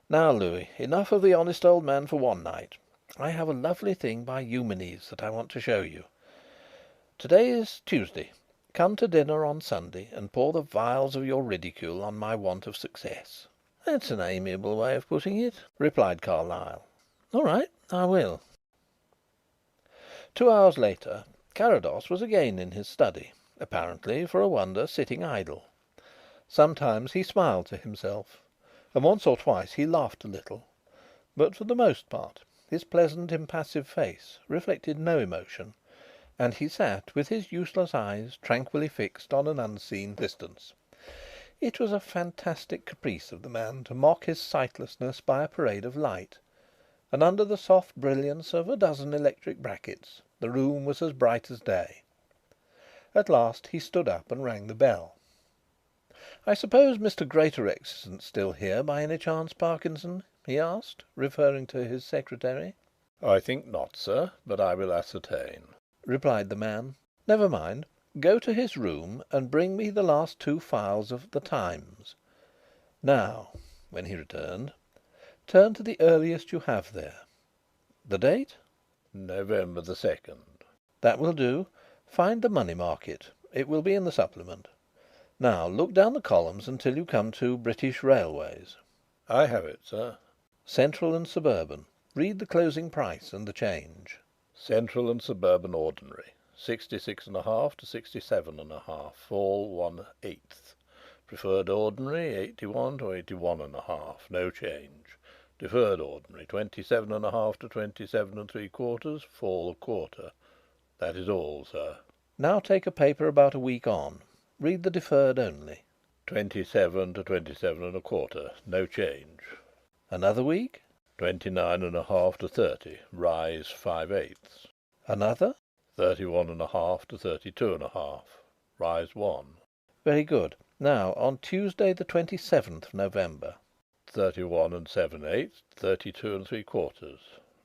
Now, Louis, enough of the honest old man for one night. I have a lovely thing by Eumenes that I want to show you. To day is Tuesday. Come to dinner on Sunday and pour the vials of your ridicule on my want of success." "That's an amiable way of putting it," replied Carlyle. "All right, I will." 2 hours later Carrados was again in his study, apparently, for a wonder, sitting idle. Sometimes he smiled to himself, and once or twice he laughed a little, but for the most part his pleasant impassive face reflected no emotion, and he sat with his useless eyes tranquilly fixed on an unseen distance. It was a fantastic caprice of the man to mock his sightlessness by a parade of light, and under the soft brilliance of a dozen electric brackets the room was as bright as day. At last he stood up and rang the bell. "I suppose Mr. Greatorex isn't still here by any chance, Parkinson?" he asked, referring to his secretary. "I think not, sir, but I will ascertain," replied the man. "Never mind. Go to his room and bring me the last 2 files of The Times. Now," when he returned, "turn to the earliest you have there. The date?" "November the 2nd." "That will do. Find the money market. It will be in the supplement. Now look down the columns until you come to British Railways. I have it, sir. Central and Suburban. Read the closing price and the change. Central and Suburban Ordinary, 66.5 to 67.5, fall 1/8. Preferred Ordinary, 81 to 81.5, no change. Deferred Ordinary, 27.5 to 27 3/4, fall 1/4. That is all, sir. Now take a paper about a week on. Read the deferred only. 27 to 27 1/4, no change. Another week? 29.5 to 30, rise 5/8. Another? 31.5 to 32.5, rise 1. Very good. Now, on Tuesday the 27th of November. 31 7/8, 32 3/4,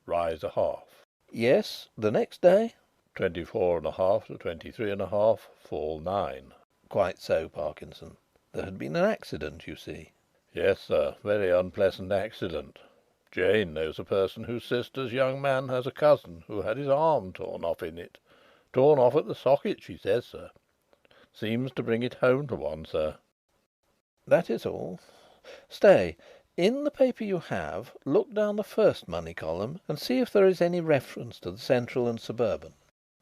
rise 1/2. Yes, the next day? 24.5 to 23.5, fall 9. Quite so, Parkinson. There had been an accident, you see. Yes, sir, very unpleasant accident. Jane knows a person whose sister's young man has a cousin who had his arm torn off in it. Torn off at the socket, she says, sir. Seems to bring it home to one, sir. That is all. Stay. In the paper you have, look down the first money column and see if there is any reference to the Central and Suburban.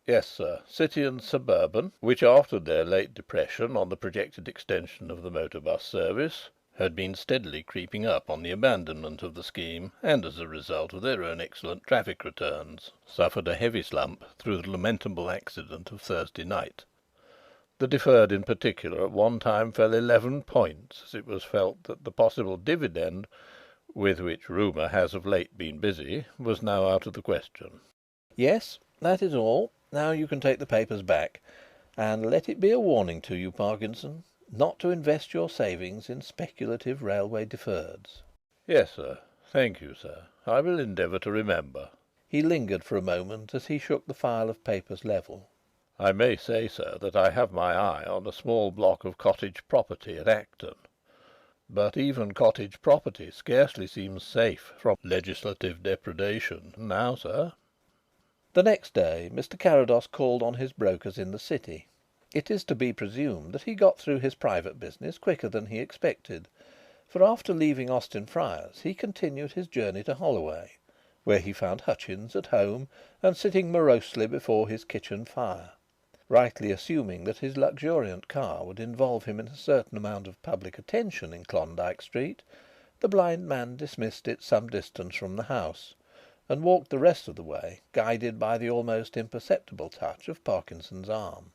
Yes, sir. City and Suburban, which after their late depression on the projected extension of the motor bus service, had been steadily creeping up on the abandonment of the scheme, and as a result of their own excellent traffic returns, suffered a heavy slump through the lamentable accident of Thursday night. The deferred in particular at one time fell 11 points, as it was felt that the possible dividend, with which rumour has of late been busy, was now out of the question. Yes, that is all. Now you can take the papers back. And let it be a warning to you, Parkinson, not to invest your savings in speculative railway deferreds. Yes, sir. Thank you, sir. I will endeavour to remember. He lingered for a moment as he shook the file of papers level. I may say, sir, that I have my eye on a small block of cottage property at Acton. But even cottage property scarcely seems safe from legislative depredation now, sir. The next day Mr. Carrados called on his brokers in the City. It is to be presumed that he got through his private business quicker than he expected, for after leaving Austin Friars he continued his journey to Holloway, where he found Hutchins at home and sitting morosely before his kitchen fire. Rightly assuming that his luxuriant car would involve him in a certain amount of public attention in Klondyke Street, the blind man dismissed it some distance from the house, and walked the rest of the way, guided by the almost imperceptible touch of Parkinson's arm.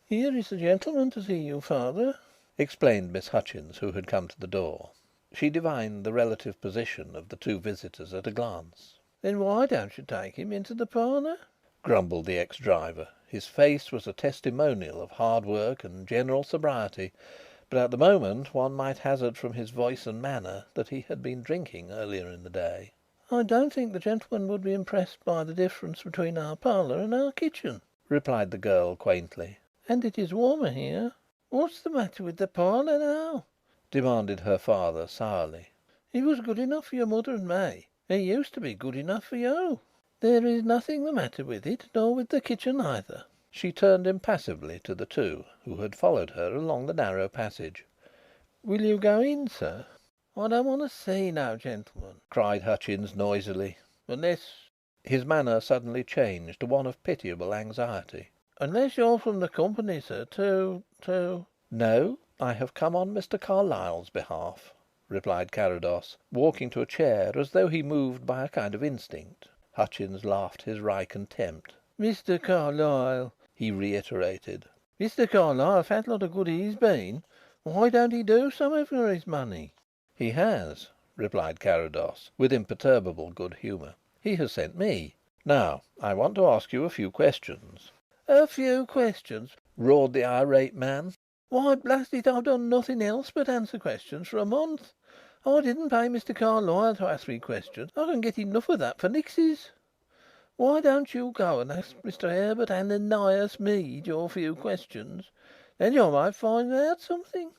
"Here is a gentleman to see you, father," explained Miss Hutchins, who had come to the door. She divined the relative position of the two visitors at a glance. "Then why don't you take him into the parlour?" grumbled the ex-driver. His face was a testimonial of hard work and general sobriety, but at the moment one might hazard from his voice and manner that he had been drinking earlier in the day. "I don't think the gentleman would be impressed by the difference between our parlour and our kitchen," replied the girl quaintly. "And it is warmer here." "What's the matter with the parlour now?" demanded her father sourly. "It was good enough for your mother and me. It used to be good enough for you. There is nothing the matter with it, nor with the kitchen either." She turned impassively to the two who had followed her along the narrow passage. "Will you go in, sir?" "I don't want to see no gentleman," cried Hutchins noisily, "unless—" His manner suddenly changed to one of pitiable anxiety. "Unless you're from the company, sir, to—" "No, I have come on Mr. Carlyle's behalf," replied Carrados, walking to a chair as though he moved by a kind of instinct. Hutchins laughed his wry contempt. "Mr. Carlyle," he reiterated. "Mr. Carlyle, a fat lot of good he's been. Why don't he do something for his money?" "He has," replied Carrados, with imperturbable good humour. "He has sent me. Now, I want to ask you a few questions." "A few questions!" roared the irate man. "Why, blast it, I've done nothing else but answer questions for a month. I didn't pay Mr. Carlyle to ask me questions. I can get enough of that for nixes. Why don't you go and ask Mr. Herbert Ananias Mead your few questions? Then you might find out something."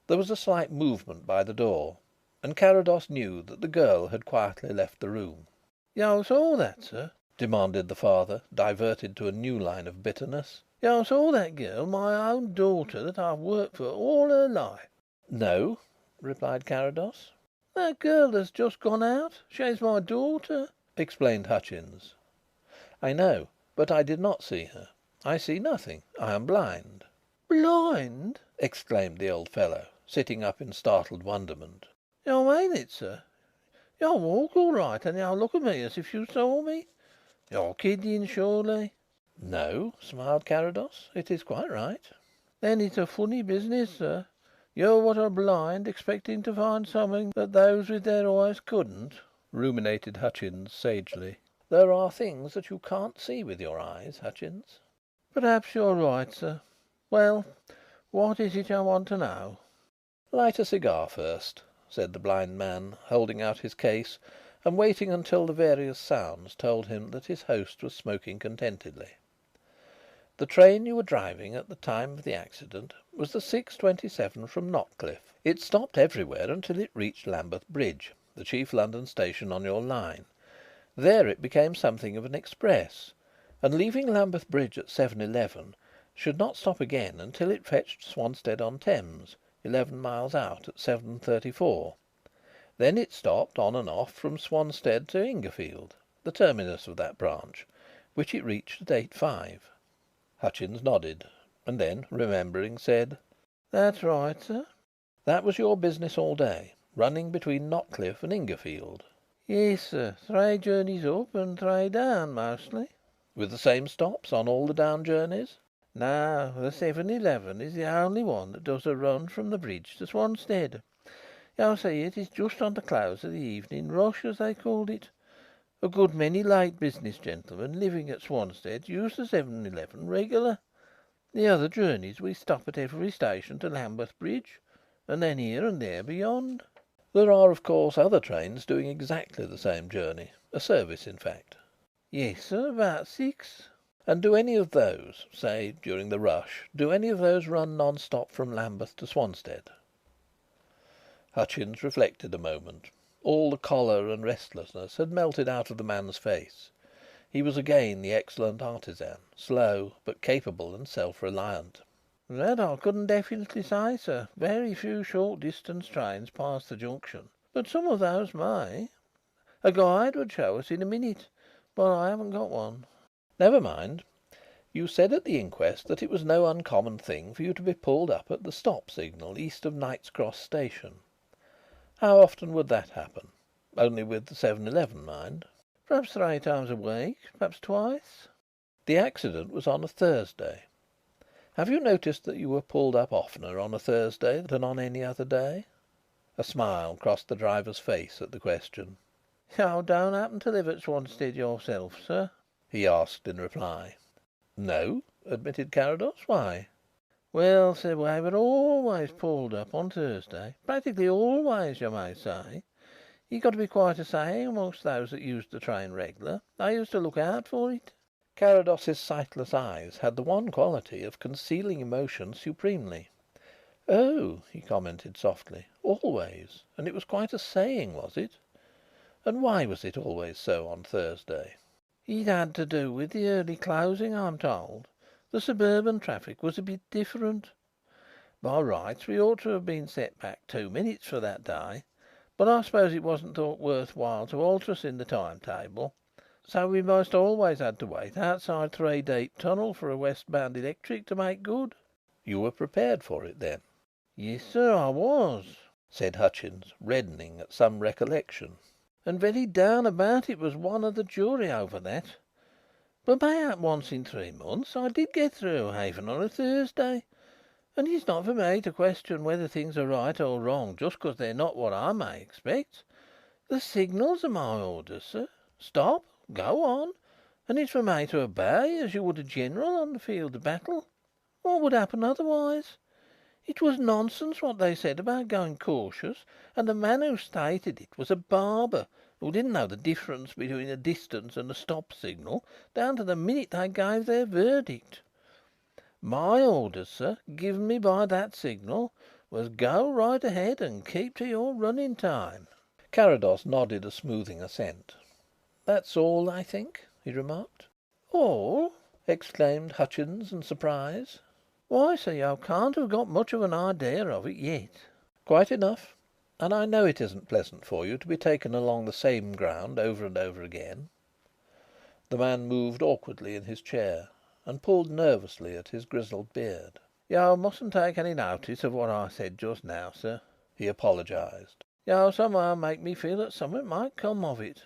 There was a slight movement by the door, and Carrados knew that the girl had quietly left the room. "You saw that, sir?" demanded the father, diverted to a new line of bitterness. You saw that girl, my own daughter, that I've worked for all her life?" "No," replied Carrados. "That girl that's just gone out. She's my daughter," explained Hutchins. "I know, but I did not see her. I see nothing. I am blind." "Blind!" exclaimed the old fellow, sitting up in startled wonderment. "You mean it, sir? You walk all right and you look at me as if you saw me. You're kidding, surely?" "No," smiled Carrados. "It is quite right." "Then it's a funny business, sir. You what are blind expecting to find something that those with their eyes couldn't," ruminated Hutchins sagely. "There are things that you can't see with your eyes, Hutchins." "Perhaps you're right, sir. Well, what is it you want to know?" "Light a cigar first," said the blind man, holding out his case and waiting until the various sounds told him that his host was smoking contentedly. "The train you were driving at the time of the accident was the 6:27 from Notcliff. It stopped everywhere until it reached Lambeth Bridge, the chief London station on your line. There it became something of an express, and leaving Lambeth Bridge at 7:11 should not stop again until it fetched Swanstead-on-Thames, 11 miles out, at 7:34. Then it stopped on and off from Swanstead to Ingerfield, the terminus of that branch, which it reached at 8:05. Hutchins nodded, and then, remembering, said: "That's right, sir." "That was your business all day, running between Notcliff and Ingerfield?" "Yes, sir. 3 journeys up and 3 down, mostly." "With the same stops on all the down journeys?" "No, the 7:11 is the only one that does a run from the bridge to Swanstead. You see, it is just on the close of the evening rush, as they called it. A good many late business gentlemen living at Swanstead use the 7:11 regular. The other journeys we stop at every station to Lambeth Bridge, and then here and there beyond." "There are, of course, other trains doing exactly the same journey a service, in fact?" "Yes, sir, about 6." "And do any of those, say during the rush, do any of those run non stop from Lambeth to Swanstead?" Hutchins reflected a moment. All the choler and restlessness had melted out of the man's face. He was again the excellent artisan, slow, but capable and self-reliant. "That I couldn't definitely say, sir. Very few short distance trains pass the junction, but some of those may. A guide would show us in a minute, but I haven't got one." "Never mind. You said at the inquest that it was no uncommon thing for you to be pulled up at the stop signal east of Knight's Cross Station. How often would that happen? Only with the 7:11, mind." "Perhaps 3 times a week. Perhaps twice." "The accident was on a Thursday. Have you noticed that you were pulled up oftener on a Thursday than on any other day?" A smile crossed the driver's face at the question. "You don't happen to live at Swanstead yourself, sir?" he asked in reply. "No," admitted Carrados. "Why?" "Well, sir, we were always pulled up on Thursday. Practically always, you may say. It got to be quite a saying amongst those that used the train regular. They used to look out for it." Carrados's sightless eyes had the one quality of concealing emotion supremely. "Oh," he commented softly. "Always. And it was quite a saying, was it? And why was it always so on Thursday?" "It had to do with the early closing, I'm told. The suburban traffic was a bit different. By rights we ought to have been set back 2 minutes for that day, but I suppose it wasn't thought worth while to alter us in the timetable, so we most always had to wait outside Three Deep Tunnel for a westbound electric to make good." "You were prepared for it, then?" "Yes, sir, I was," said Hutchins, reddening at some recollection. "And very down about it was one of the jury over that. But mayhap once in 3 months I did get through even on a Thursday, and it's not for me to question whether things are right or wrong just because they're not what I may expect. The signals are my orders, sir. Stop, go on, and it's for me to obey as you would a general on the field of battle. What would happen otherwise? It was nonsense what they said about going cautious, and the man who stated it was a barber who didn't know the difference between a distance and a stop signal down to the minute they gave their verdict. My orders, sir, given me by that signal, was go right ahead and keep to your running time." Carrados nodded a smoothing assent. "That's all, I think," he remarked. "All?" exclaimed Hutchins in surprise. "Why, sir, you can't have got much of an idea of it yet." "Quite enough. And I know it isn't pleasant for you to be taken along the same ground over and over again." The man moved awkwardly in his chair and pulled nervously at his grizzled beard. "You mustn't take any notice of what I said just now, sir," he apologised. "You somehow make me feel that something might come of it.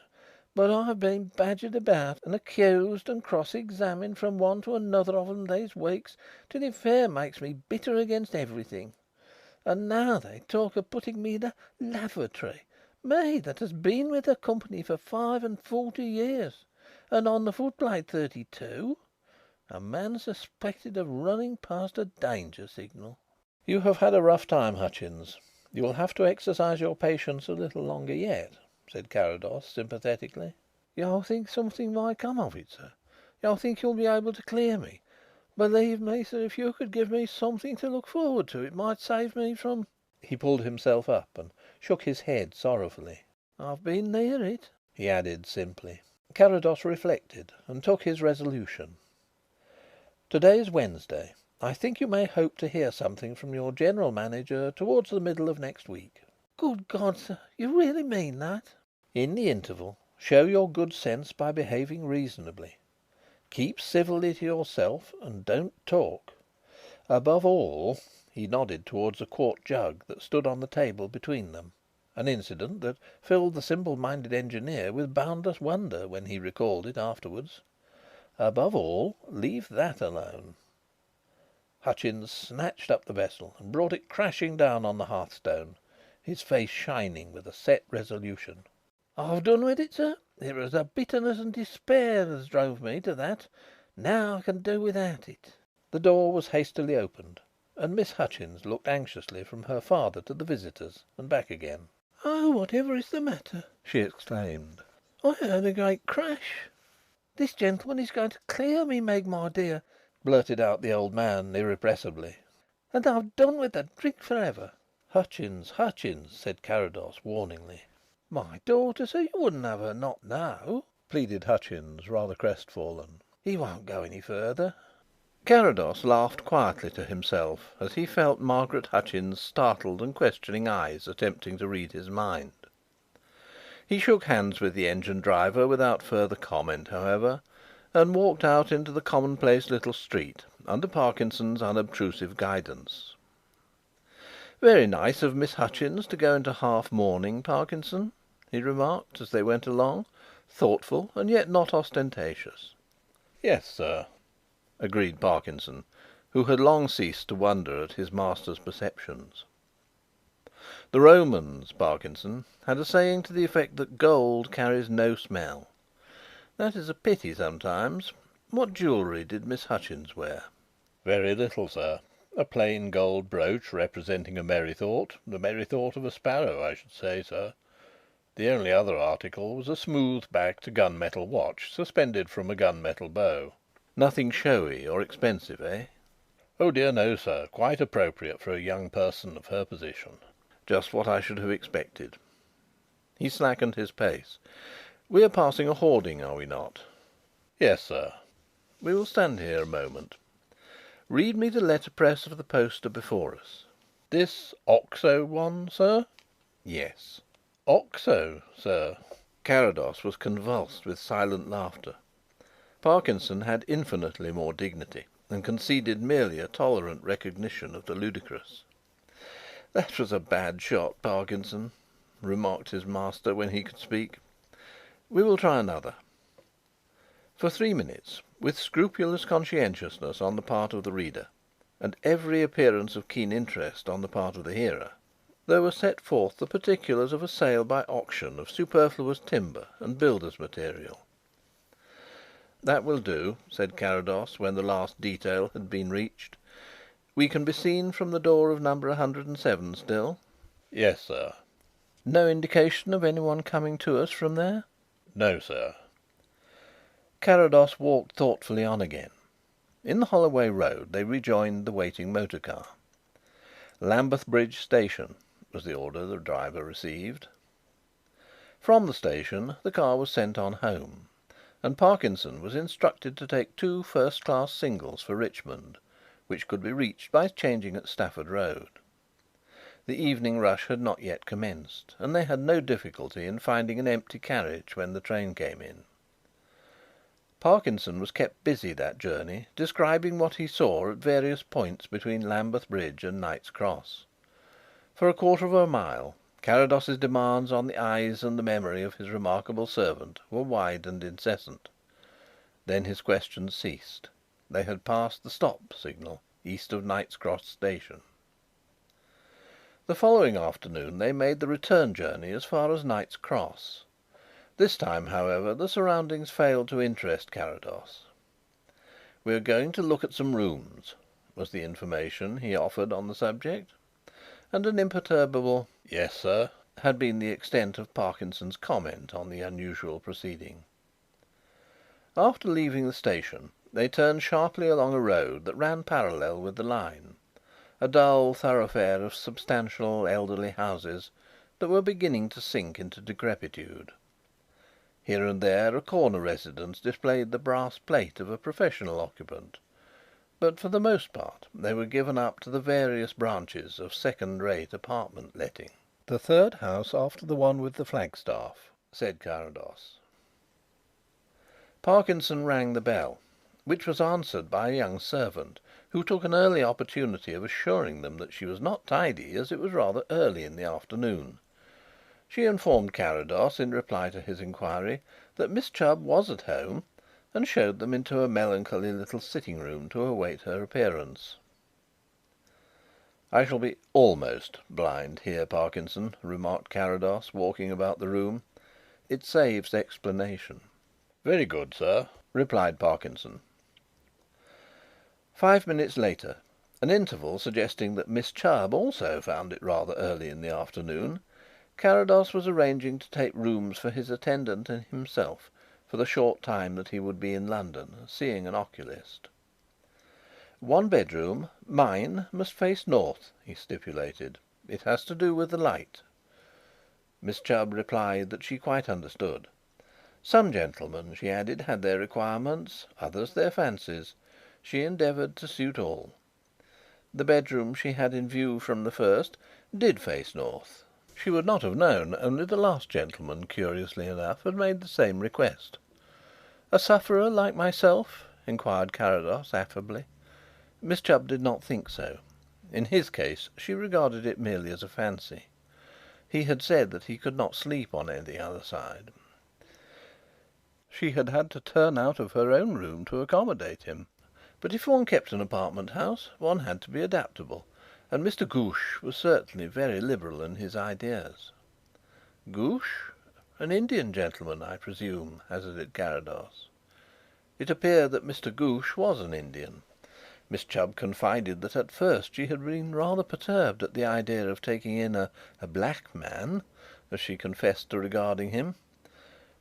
But I've been badgered about and accused and cross-examined from one to another of 'em these weeks till it fair makes me bitter against everything. And now they talk of putting me in a lavatory, me that has been with the company for 45 years, and on the footplate 32, a man suspected of running past a danger signal." "You have had a rough time, Hutchins. You will have to exercise your patience a little longer yet," said Carrados sympathetically. "You think something might come of it, sir? You think you'll be able to clear me? Believe me, sir, if you could give me something to look forward to, it might save me from—" He pulled himself up and shook his head sorrowfully. "I've been near it," he added simply. Carrados reflected and took his resolution. "To-day is Wednesday. I think you may hope to hear something from your general manager towards the middle of next week." "Good God, sir, you really mean that?" "In the interval, show your good sense by behaving reasonably. Keep civilly to yourself and don't talk. Above all," he nodded towards a quart jug that stood on the table between them, an incident that filled the simple-minded engineer with boundless wonder when he recalled it afterwards, "above all, leave that alone." Hutchins snatched up the vessel and brought it crashing down on the hearthstone, his face shining with a set resolution. "I've done with it, sir. It was the bitterness and despair as drove me to that. Now I can do without it." The door was hastily opened, and Miss Hutchins looked anxiously from her father to the visitors and back again. "Oh, whatever is the matter?" she exclaimed. "I heard a great crash." "This gentleman is going to clear me, Meg, my dear," blurted out the old man irrepressibly. "And I've done with the drink for ever." "Hutchins, Hutchins," said Carrados warningly. "My daughter, sir, you wouldn't have her not know," pleaded Hutchins, rather crestfallen. "He won't go any further." Carrados laughed quietly to himself as he felt Margaret Hutchins' startled and questioning eyes attempting to read his mind. He shook hands with the engine driver without further comment, however, and walked out into the commonplace little street under Parkinson's unobtrusive guidance. "Very nice of Miss Hutchins to go into half mourning, Parkinson," he remarked as they went along. "Thoughtful and yet not ostentatious." Yes, sir," agreed Parkinson, who had long ceased to wonder at his master's perceptions. "The Romans, Parkinson, had a saying to the effect that gold carries no smell. That is a pity sometimes. What jewellery did Miss Hutchins wear?" "Very little, sir. A plain gold brooch representing a merry thought, the merry thought of a sparrow, I should say, sir. The only other article was a smooth-backed gun-metal watch suspended from a gun-metal bow." "Nothing showy or expensive, eh?" "Oh dear no, sir. Quite appropriate for a young person of her position." "Just what I should have expected." He slackened his pace. "We are passing a hoarding, are we not?" "Yes, sir." "We will stand here a moment. Read me the letterpress of the poster before us." "This Oxo one, sir?" "Yes." "Oxo, sir?" Carrados was convulsed with silent laughter. Parkinson had infinitely more dignity, and conceded merely a tolerant recognition of the ludicrous. "That was a bad shot, Parkinson," remarked his master when he could speak. "We will try another." For 3 minutes, with scrupulous conscientiousness on the part of the reader, and every appearance of keen interest on the part of the hearer, there were set forth the particulars of a sale by auction of superfluous timber and builders' material. "That will do," said Carrados, when the last detail had been reached. "We can be seen from the door of number 107 still?" "Yes, sir." "No indication of anyone coming to us from there?" "No, sir." Carrados walked thoughtfully on again. In the Holloway Road they rejoined the waiting motor car. "Lambeth Bridge Station," was the order the driver received. From the station the car was sent on home, and Parkinson was instructed to take 2 first-class singles for Richmond, which could be reached by changing at Stafford Road. The evening rush had not yet commenced, and they had no difficulty in finding an empty carriage when the train came in. Parkinson was kept busy that journey describing what he saw at various points between Lambeth Bridge and Knight's Cross. For a quarter of a mile, Carrados's demands on the eyes and the memory of his remarkable servant were wide and incessant. Then his questions ceased. They had passed the stop signal east of Knight's Cross Station. The following afternoon they made the return journey as far as Knight's Cross. This time, however, the surroundings failed to interest Carrados. "We are going to look at some rooms," was the information he offered on the subject, and an imperturbable "Yes, sir," had been the extent of Parkinson's comment on the unusual proceeding. After leaving the station they turned sharply along a road that ran parallel with the line, a dull thoroughfare of substantial elderly houses that were beginning to sink into decrepitude. Here and there a corner residence displayed the brass plate of a professional occupant, but for the most part they were given up to the various branches of second-rate apartment letting. "The third house after the one with the flagstaff," said Carrados. Parkinson rang the bell, which was answered by a young servant, who took an early opportunity of assuring them that she was not tidy, as it was rather early in the afternoon. She informed Carrados, in reply to his inquiry, that Miss Chubb was at home, and showed them into a melancholy little sitting-room to await her appearance. "I shall be almost blind here, Parkinson," remarked Carrados, walking about the room. "It saves explanation." "Very good, sir," replied Parkinson. 5 minutes later, an interval suggesting that Miss Chubb also found it rather early in the afternoon, Carrados was arranging to take rooms for his attendant and himself for the short time that he would be in London, seeing an oculist. "One bedroom, mine, must face north," he stipulated. "It has to do with the light." Miss Chubb replied that she quite understood. Some gentlemen, she added, had their requirements, others their fancies. She endeavoured to suit all. The bedroom she had in view from the first did face north. She would not have known, only the last gentleman, curiously enough, had made the same request. "A sufferer like myself?" inquired Carrados affably. Miss Chubb did not think so. In his case she regarded it merely as a fancy. He had said that he could not sleep on any other side. She had had to turn out of her own room to accommodate him. But if one kept an apartment house, one had to be adaptable, and Mr. Gooch was certainly very liberal in his ideas. "Gooch? An Indian gentleman, I presume?" hazarded Carrados. It appeared that Mr. Gooch was an Indian. Miss Chubb confided that at first she had been rather perturbed at the idea of taking in a black man, as she confessed to regarding him.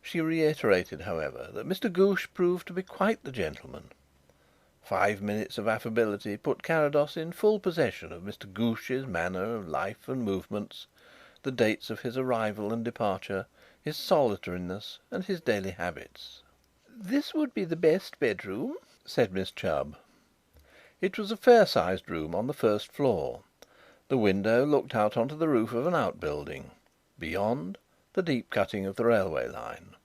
She reiterated, however, that Mr. Gooch proved to be quite the gentleman. 5 minutes of affability put Carrados in full possession of Mr. Gooch's manner of life and movements, the dates of his arrival and departure, his solitariness, and his daily habits. "This would be the best bedroom," said Miss Chubb. It was a fair-sized room on the first floor. The window looked out on to the roof of an outbuilding. Beyond, the deep cutting of the railway line.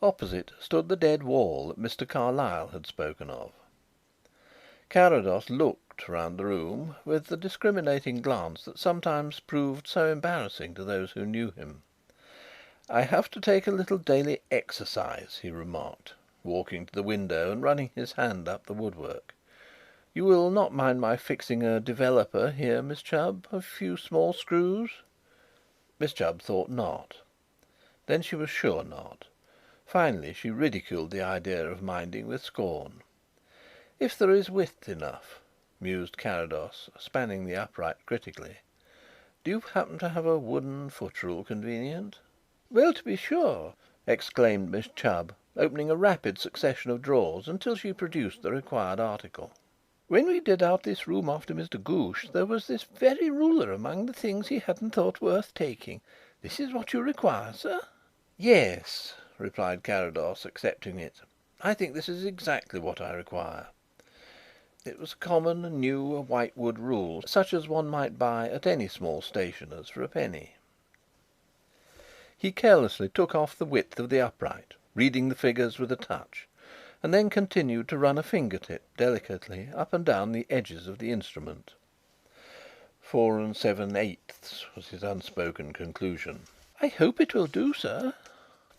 Opposite stood the dead wall that Mr. Carlyle had spoken of. Carrados looked round the room with the discriminating glance that sometimes proved so embarrassing to those who knew him. "I have to take a little daily exercise," he remarked, walking to the window and running his hand up the woodwork. "You will not mind my fixing a developer here, Miss Chubb? A few small screws?" Miss Chubb thought not. Then she was sure not. Finally she ridiculed the idea of minding with scorn. "If there is width enough," mused Carrados, spanning the upright critically. "Do you happen to have a wooden footrule convenient?" "Well, to be sure!" exclaimed Miss Chubb, opening a rapid succession of drawers until she produced the required article. "When we did out this room after Mr. Gooch, there was this very ruler among the things he hadn't thought worth taking. This is what you require, sir?" "Yes," replied Carrados, accepting it. "I think this is exactly what I require." It was a common, new whitewood rule, such as one might buy at any small stationer's for a penny. He carelessly took off the width of the upright, reading the figures with a touch, and then continued to run a finger tip delicately up and down the edges of the instrument. 4 7/8 was his unspoken conclusion. "I hope it will do, sir."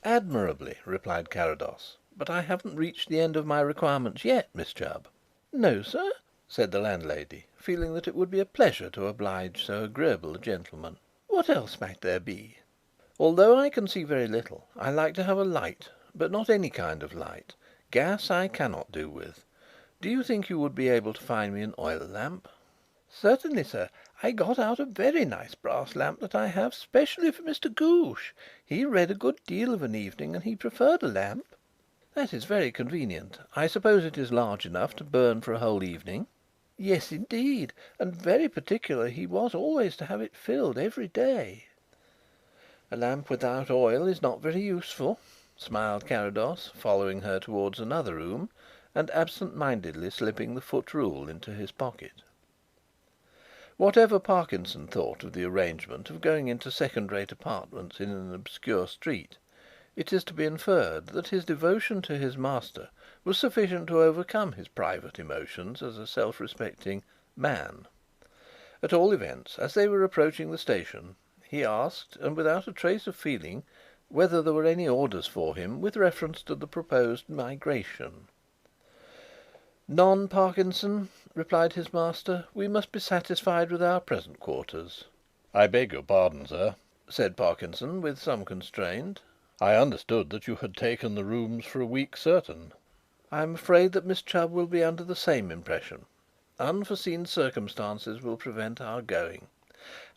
"Admirably," replied Carrados. "But I haven't reached the end of my requirements yet, Miss Chubb." "No, sir?" said the landlady, feeling that it would be a pleasure to oblige so agreeable a gentleman. "What else might there be?" "Although I can see very little, I like to have a light, but not any kind of light. Gas I cannot do with. Do you think you would be able to find me an oil lamp?" "Certainly, sir. I got out a very nice brass lamp that I have specially for Mr. Gooch. He read a good deal of an evening and he preferred a lamp." "That is very convenient. I suppose it is large enough to burn for a whole evening?" "Yes, indeed. And very particular he was always to have it filled every day." "A lamp without oil is not very useful," smiled Carrados, following her towards another room and absent-mindedly slipping the foot rule into his pocket. Whatever Parkinson thought of the arrangement of going into second-rate apartments in an obscure street, it is to be inferred that his devotion to his master was sufficient to overcome his private emotions as a self-respecting man. At all events, as they were approaching the station, he asked, and without a trace of feeling, whether there were any orders for him with reference to the proposed migration. "None, Parkinson," replied his master. "We must be satisfied with our present quarters." "I beg your pardon, sir," said Parkinson, with some constraint. "I understood that you had taken the rooms for a week certain." "I am afraid that Miss Chubb will be under the same impression. Unforeseen circumstances will prevent our going.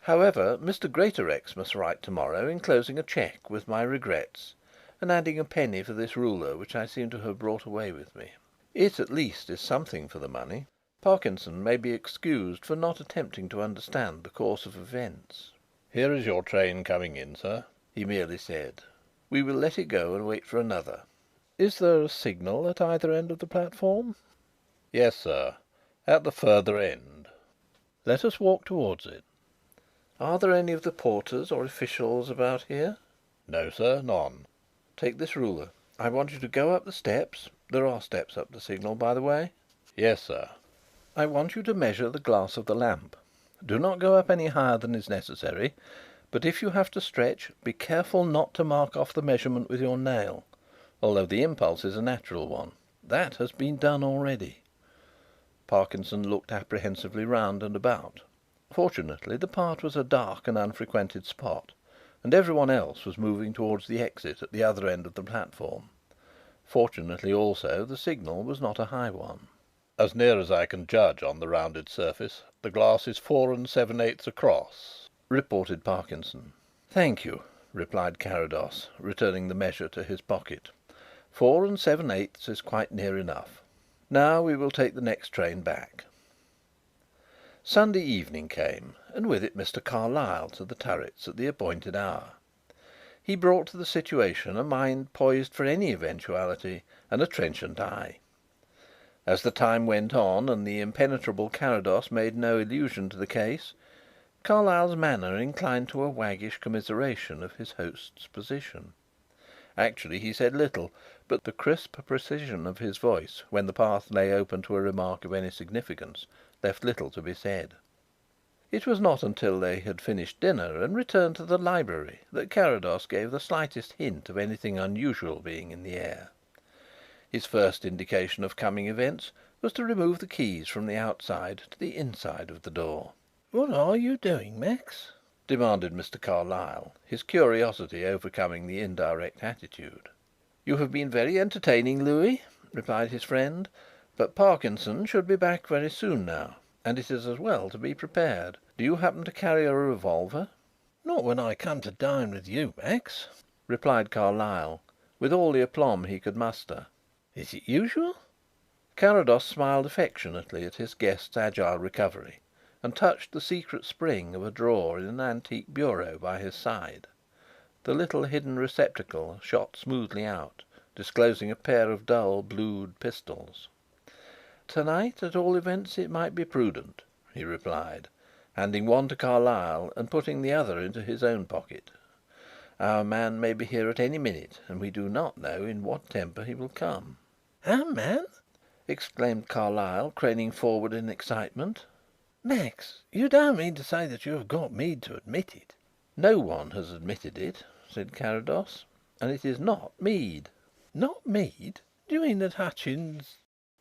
However, Mr. Greatorex must write to-morrow enclosing a cheque with my regrets and adding a penny for this ruler which I seem to have brought away with me. It, at least, is something for the money. Parkinson may be excused for not attempting to understand the course of events." "Here is your train coming in, sir," he merely said. "We will let it go and wait for another." Is there a signal at either end of the platform? "Yes, sir, at the further end." Let us walk towards it. "Are there any of the porters or officials about here?" "No, sir, none." "Take this ruler. I want you to go up the steps. There are steps up the signal, by the way." "Yes, sir." I want you to measure the glass of the lamp. Do not go up any higher than is necessary, but if you have to stretch, be careful not to mark off the measurement with your nail, although the impulse is a natural one. That has been done already." Parkinson looked apprehensively round and about. Fortunately, the part was a dark and unfrequented spot, and everyone else was moving towards the exit at the other end of the platform. Fortunately, also, the signal was not a high one. "As near as I can judge on the rounded surface, the glass is 4 7/8 across," reported Parkinson. "Thank you," replied Carrados, returning the measure to his pocket. 4 7/8 is quite near enough. Now we will take the next train back." Sunday evening came, and with it Mr. Carlyle to the turrets at the appointed hour. He brought to the situation a mind poised for any eventuality and a trenchant eye. As the time went on and the impenetrable Carrados made no allusion to the case, Carlyle's manner inclined to a waggish commiseration of his host's position. Actually he said little, but the crisp precision of his voice, when the path lay open to a remark of any significance, left little to be said. It was not until they had finished dinner and returned to the library that Carrados gave the slightest hint of anything unusual being in the air. His first indication of coming events was to remove the keys from the outside to the inside of the door. "What are you doing, Max?" demanded Mr. Carlyle, his curiosity overcoming the indirect attitude. "You have been very entertaining, Louis," replied his friend, "but Parkinson should be back very soon now, and it is as well to be prepared. Do you happen to carry a revolver?" "Not when I come to dine with you, Max," replied Carlyle, with all the aplomb he could muster. "Is it usual?" Carrados smiled affectionately at his guest's agile recovery, and touched the secret spring of a drawer in an antique bureau by his side. The little hidden receptacle shot smoothly out, disclosing a pair of dull blued pistols. "To-night, at all events, it might be prudent," he replied, handing one to Carlyle and putting the other into his own pocket. "Our man may be here at any minute, and we do not know in what temper he will come." "Our man!" exclaimed Carlyle, craning forward in excitement. "Max, you don't mean to say that you have got Mead to admit it?" "No one has admitted it," said Carrados, "and it is not Mead." "Not Mead? Do you mean that Hutchins?"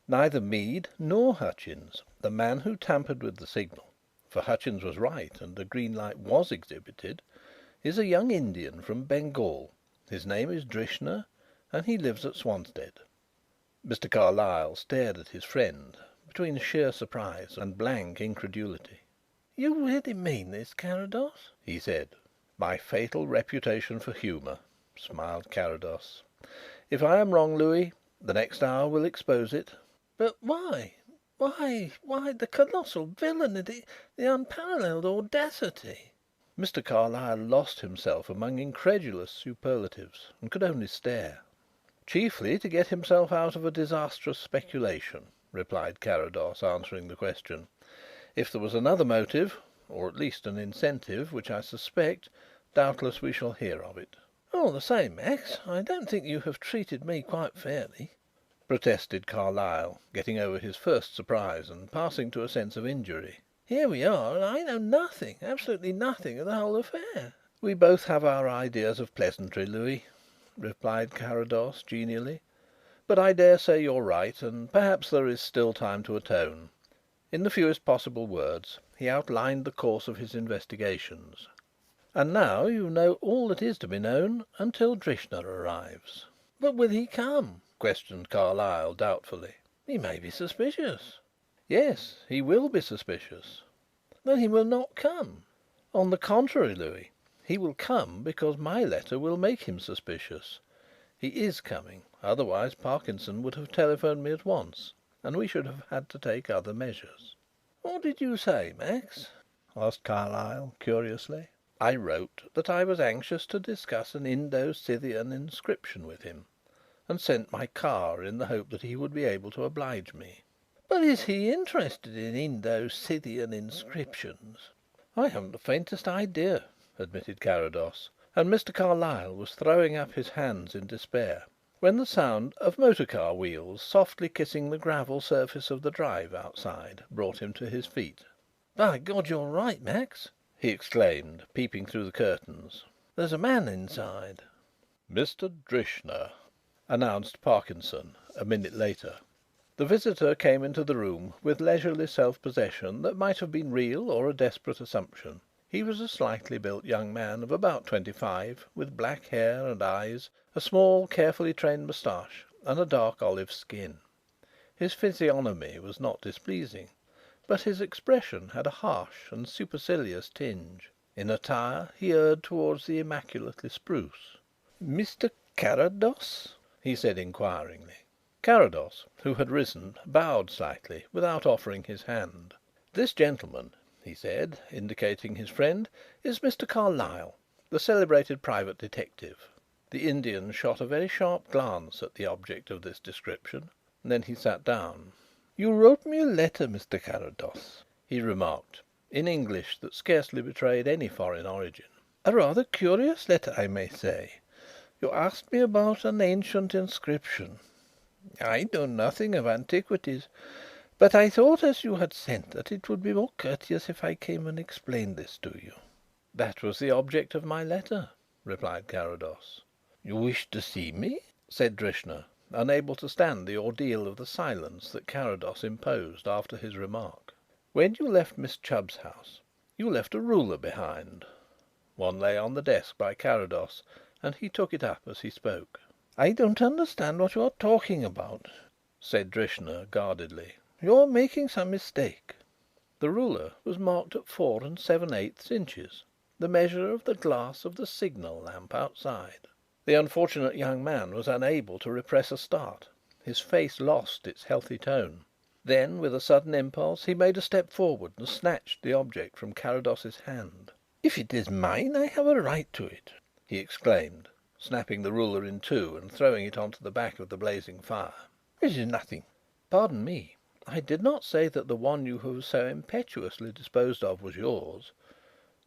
Neither Mead nor Hutchins, the man who tampered with the signal, for Hutchins was right and a green light was exhibited, is a young Indian from Bengal. His name is Drishna and he lives at Swanstead." Mr. Carlyle stared at his friend between sheer surprise and blank incredulity. "You really mean this, Carrados?" he said. "My fatal reputation for humour," smiled Carrados. "If I am wrong, Louis, the next hour will expose it." "But why? Why the colossal villainy, the unparalleled audacity?" Mr. Carlyle lost himself among incredulous superlatives and could only stare. "Chiefly to get himself out of a disastrous speculation," replied Carrados, answering the question. "If there was another motive, or at least an incentive, which I suspect, doubtless we shall hear of it." "All the same, Max, I don't think you have treated me quite fairly," protested Carlyle, getting over his first surprise and passing to a sense of injury. "Here we are and I know nothing, absolutely nothing, of the whole affair." "We both have our ideas of pleasantry, Louis," replied Carrados genially. "But I dare say you're right, and perhaps there is still time to atone." In the fewest possible words he outlined the course of his investigations. "And now you know all that is to be known until Drishna arrives." "But will he come?" questioned Carlyle doubtfully. "He may be suspicious." "Yes, he will be suspicious." "Then he will not come." "On the contrary, Louis, he will come because my letter will make him suspicious. He is coming, otherwise Parkinson would have telephoned me at once, and we should have had to take other measures." "What did you say, Max?" asked Carlyle curiously. "I wrote that I was anxious to discuss an Indo-Scythian inscription with him, and sent my car in the hope that he would be able to oblige me." "But is he interested in Indo-Scythian inscriptions?" "I haven't the faintest idea," admitted Carrados, and Mr. Carlyle was throwing up his hands in despair when the sound of motor car wheels softly kissing the gravel surface of the drive outside brought him to his feet. "By God, you're right, Max," he exclaimed, peeping through the curtains. "There's a man inside." "Mr. Drishna," announced Parkinson a minute later. The visitor came into the room with leisurely self-possession that might have been real or a desperate assumption. He was a slightly built young man of about 25, with black hair and eyes, a small, carefully trained moustache, and a dark olive skin. His physiognomy was not displeasing, but his expression had a harsh and supercilious tinge. In attire he erred towards the immaculately spruce. "Mr. Carrados?" he said inquiringly. Carrados, who had risen, bowed slightly without offering his hand. "This gentleman," he said, indicating his friend, "is Mr. Carlyle, the celebrated private detective." The Indian shot a very sharp glance at the object of this description. Then he sat down. "You wrote me a letter, Mr. Carrados," he remarked, in English that scarcely betrayed any foreign origin. "A rather curious letter, I may say. You asked me about an ancient inscription. I know nothing of antiquities, but I thought, as you had sent, that it would be more courteous if I came and explained this to you." "That was the object of my letter," replied Carrados. "You wished to see me?" said Drishna, unable to stand the ordeal of the silence that Carrados imposed after his remark. "When you left Miss Chubb's house you left a ruler behind." One lay on the desk by Carrados, and he took it up as he spoke. "I don't understand what you are talking about," said Drishna guardedly. "You are making some mistake." The ruler was marked at 4 7/8 inches, the measure of the glass of the signal lamp outside. The unfortunate young man was unable to repress a start. His face lost its healthy tone. Then, with a sudden impulse, he made a step forward and snatched the object from Carrados's hand. "If it is mine, I have a right to it." he exclaimed, snapping the ruler in two and throwing it on to the back of the blazing fire. "It is nothing." "Pardon me. I did not say that the one you have so impetuously disposed of was yours.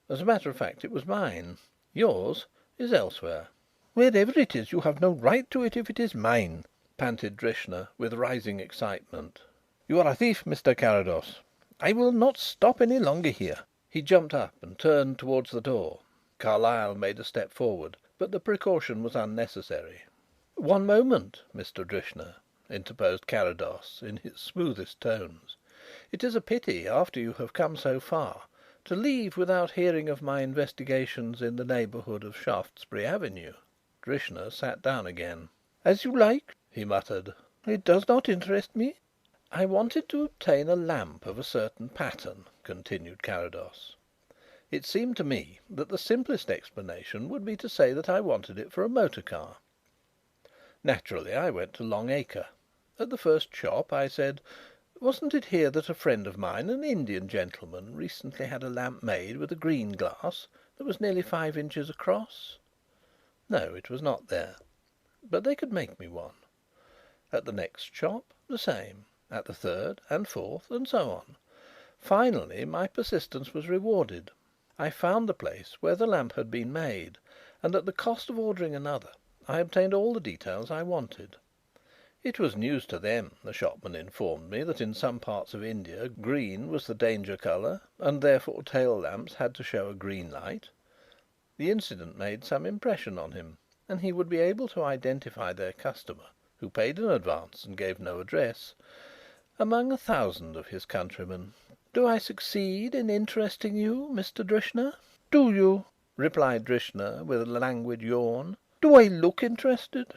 As a matter of fact, it was mine. Yours is elsewhere." "Wherever it is, you have no right to it if it is mine," panted Drishna, with rising excitement. "You are a thief, Mr. Carrados. I will not stop any longer here." He jumped up and turned towards the door. Carlyle made a step forward, but the precaution was unnecessary. "One moment, Mr. Drishna," interposed Carrados, in his smoothest tones. "It is a pity, after you have come so far, to leave without hearing of my investigations in the neighbourhood of Shaftesbury Avenue." Drishna sat down again. "As you like," he muttered. "It does not interest me." "I wanted to obtain a lamp of a certain pattern," continued Carrados. "It seemed to me that the simplest explanation would be to say that I wanted it for a motor car. Naturally, I went to Long Acre. At the first shop I said, 'Wasn't it here that a friend of mine, an Indian gentleman, recently had a lamp made with a green glass that was nearly 5 inches across?' No, it was not there. But they could make me one. At the next shop, the same. At the third and fourth, and so on. Finally my persistence was rewarded. I found the place where the lamp had been made, and at the cost of ordering another I obtained all the details I wanted. It was news to them, the shopman informed me, that in some parts of India green was the danger colour, and therefore tail lamps had to show a green light. The incident made some impression on him, and he would be able to identify their customer, who paid in advance and gave no address, among 1,000 of his countrymen. Do I succeed in interesting you, Mr. Drishna?" "Do you?" replied Drishna, with a languid yawn. "Do I look interested?"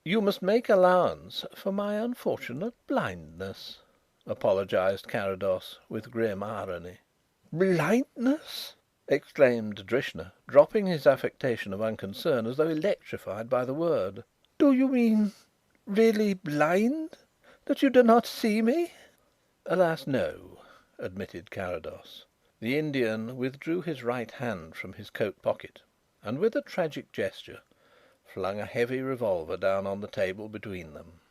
"You must make allowance for my unfortunate blindness," apologized Carrados, with grim irony. "Blindness!" exclaimed Drishna, dropping his affectation of unconcern as though electrified by the word. "Do you mean really blind? That you do not see me?" "Alas, no," admitted Carrados. The Indian withdrew his right hand from his coat pocket and, with a tragic gesture, flung a heavy revolver down on the table between them.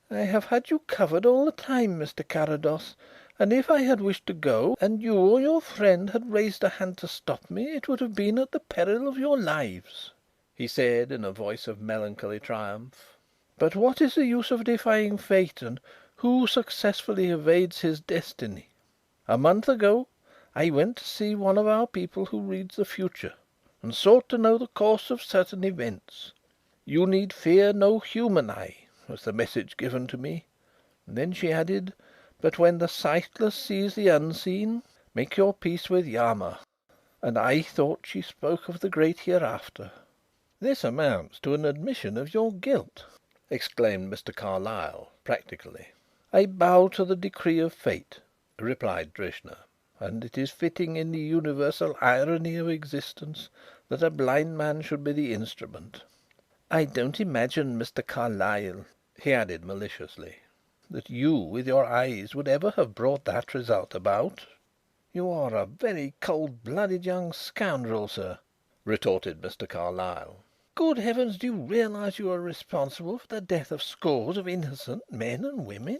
"I have had you covered all the time, Mr. Carrados, and if I had wished to go, and you or your friend had raised a hand to stop me, it would have been at the peril of your lives," he said in a voice of melancholy triumph. "But what is the use of defying fate, and who successfully evades his destiny? A month ago I went to see one of our people who reads the future, and sought to know the course of certain events. 'You need fear no human eye,' was the message given to me. And then she added, 'But when the sightless sees the unseen, make your peace with Yama.' And I thought she spoke of the great hereafter." "This amounts to an admission of your guilt," exclaimed Mr. Carlyle practically. "I bow to the decree of fate," replied Drishna. "and it is fitting in the universal irony of existence that a blind man should be the instrument. I don't imagine, Mr. Carlyle," he added maliciously, "that you with your eyes would ever have brought that result about." "You are a very cold-blooded young scoundrel, sir," retorted Mr. Carlyle. "Good heavens, do you realise you are responsible for the death of scores of innocent men and women?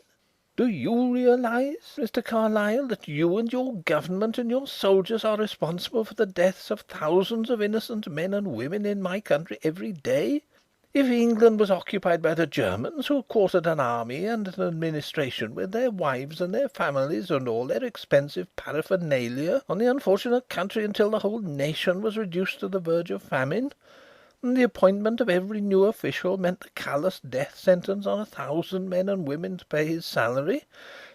Do you realise, Mr. Carlyle, that you and your Government and your soldiers are responsible for the deaths of thousands of innocent men and women in my country every day? If England was occupied by the Germans, who quartered an army and an administration with their wives and their families and all their expensive paraphernalia on the unfortunate country until the whole nation was reduced to the verge of famine, and the appointment of every new official meant the callous death sentence on 1,000 men and women to pay his salary,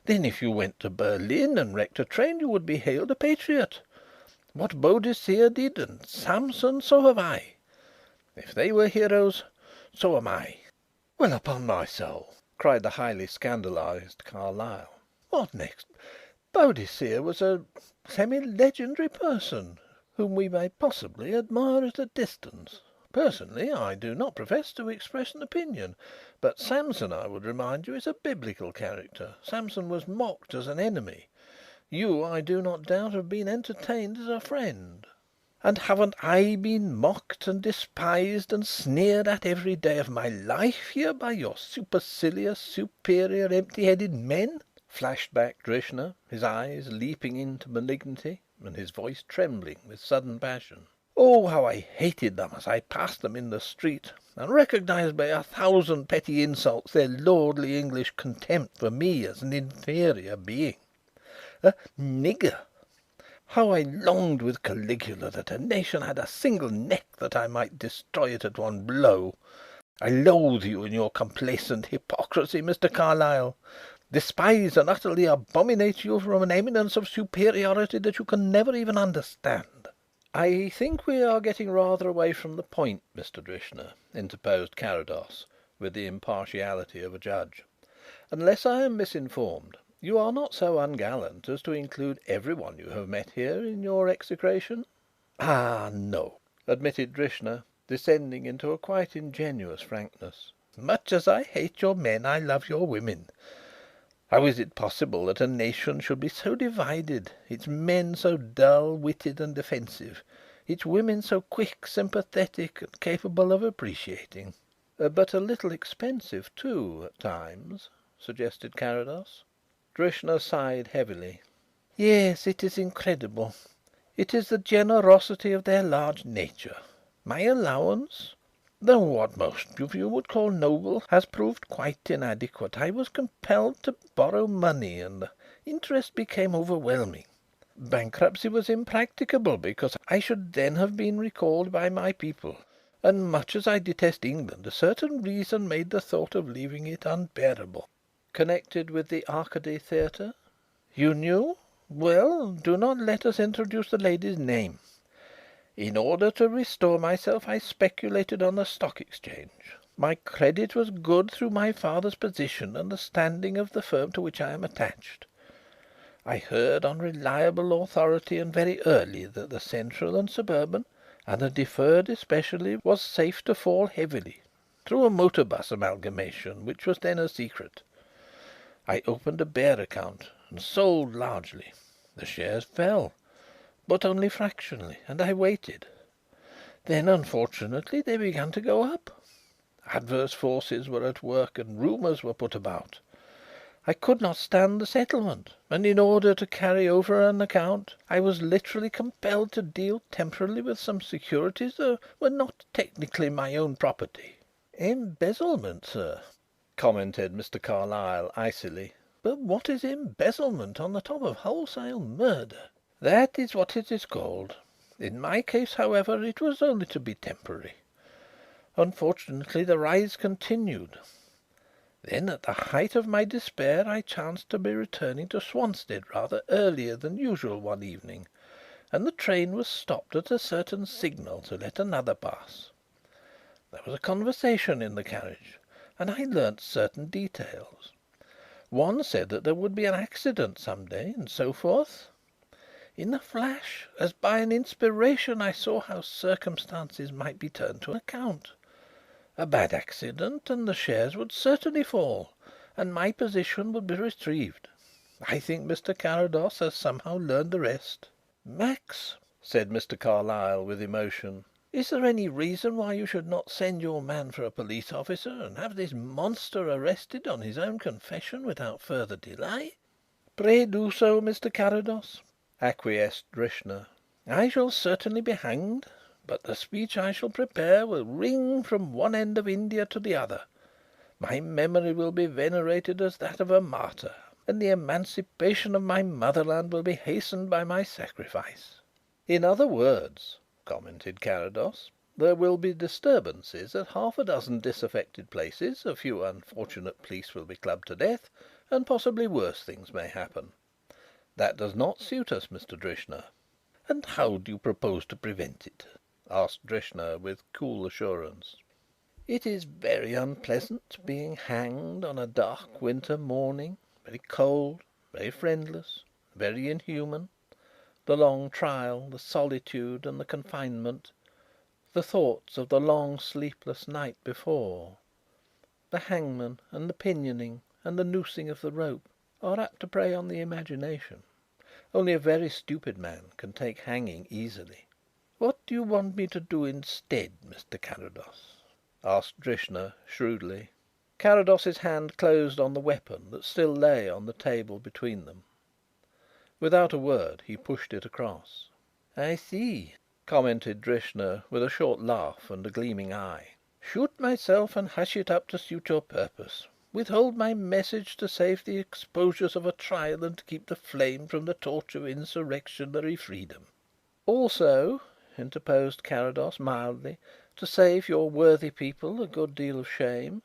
then if you went to Berlin and wrecked a train you would be hailed a patriot. What Boadicea did and Samson, so have I. If they were heroes, so am I." "Well, upon my soul!" cried the highly scandalised Carlyle. "What next? Boadicea was a semi-legendary person whom we may possibly admire at a distance. Personally, I do not profess to express an opinion. But Samson, I would remind you, is a biblical character. Samson was mocked as an enemy. You, I do not doubt, have been entertained as a friend." And haven't I been mocked and despised and sneered at every day of my life here by your supercilious, superior, empty-headed men?" flashed back Drishna, his eyes leaping into malignity and his voice trembling with sudden passion. "Oh, how I hated them as I passed them in the street, and recognised by 1,000 petty insults their lordly English contempt for me as an inferior being. A nigger! How I longed with Caligula that a nation had a single neck, that I might destroy it at one blow. I loathe you in your complacent hypocrisy, Mr. Carlyle. Despise and utterly abominate you from an eminence of superiority that you can never even understand." "I think we are getting rather away from the point, Mr. Drishna," interposed Carrados, with the impartiality of a judge. "Unless I am misinformed, you are not so ungallant as to include everyone you have met here in your execration?" "Ah, no," admitted Drishna, descending into a quite ingenuous frankness. "Much as I hate your men, I love your women. How is it possible that a nation should be so divided, its men so dull-witted and defensive, its women so quick, sympathetic, and capable of appreciating?" "But a little expensive too, at times," suggested Carrados. Drishna sighed heavily. "Yes, it is incredible. It is the generosity of their large nature. My allowance, though what most of you would call noble, has proved quite inadequate. I was compelled to borrow money, and the interest became overwhelming. Bankruptcy was impracticable, because I should then have been recalled by my people, and much as I detest England, a certain reason made the thought of leaving it unbearable." "Connected with the Arcady Theatre?" "You knew? Well, do not let us introduce the lady's name. In order to restore myself, I speculated on the Stock Exchange. My credit was good through my father's position and the standing of the firm to which I am attached. I heard on reliable authority and very early that the Central and Suburban, and the Deferred especially, was safe to fall heavily, through a motor bus amalgamation which was then a secret. I opened a bear account and sold largely. The shares fell, but only fractionally, and I waited. Then, unfortunately, they began to go up. Adverse forces were at work and rumours were put about. I could not stand the settlement, and in order to carry over an account I was literally compelled to deal temporarily with some securities that were not technically my own property." "Embezzlement, sir," commented Mr. Carlyle icily. "But what is embezzlement on the top of wholesale murder?" "That is what it is called. In my case, however, it was only to be temporary. Unfortunately, the rise continued. Then, at the height of my despair, I chanced to be returning to Swanstead rather earlier than usual one evening, and the train was stopped at a certain signal to let another pass. There was a conversation in the carriage, and I learnt certain details. One said that there would be an accident some day, and so forth. In a flash, as by an inspiration, I saw how circumstances might be turned to account. A bad accident and the shares would certainly fall, and my position would be retrieved. I think Mr. Carrados has somehow learned the rest." "Max," said Mr. Carlyle with emotion, "is there any reason why you should not send your man for a police officer and have this monster arrested on his own confession without further delay?" "Pray do so, Mr. Carrados," acquiesced Drishna. "I shall certainly be hanged, but the speech I shall prepare will ring from one end of India to the other. My memory will be venerated as that of a martyr, and the emancipation of my motherland will be hastened by my sacrifice." "In other words," commented Carrados, "there will be disturbances at half a dozen disaffected places, a few unfortunate police will be clubbed to death, and possibly worse things may happen. That does not suit us, Mr. Drishna." "And how do you propose to prevent it?" asked Drishna with cool assurance. "It is very unpleasant being hanged on a dark winter morning, very cold, very friendless, very inhuman. The long trial, the solitude and the confinement, the thoughts of the long sleepless night before, the hangman and the pinioning and the noosing of the rope, are apt to prey on the imagination. Only a very stupid man can take hanging easily." What do you want me to do instead, Mr. Carrados?" asked Drishna shrewdly. Carrados's hand closed on the weapon that still lay on the table between them. Without a word he pushed it across. "I see," commented Drishna, with a short laugh and a gleaming eye. "Shoot myself and hush it up to suit your purpose. Withhold my message to save the exposures of a trial and to keep the flame from the torch of insurrectionary freedom." "Also," interposed Carrados mildly, "to save your worthy people a good deal of shame,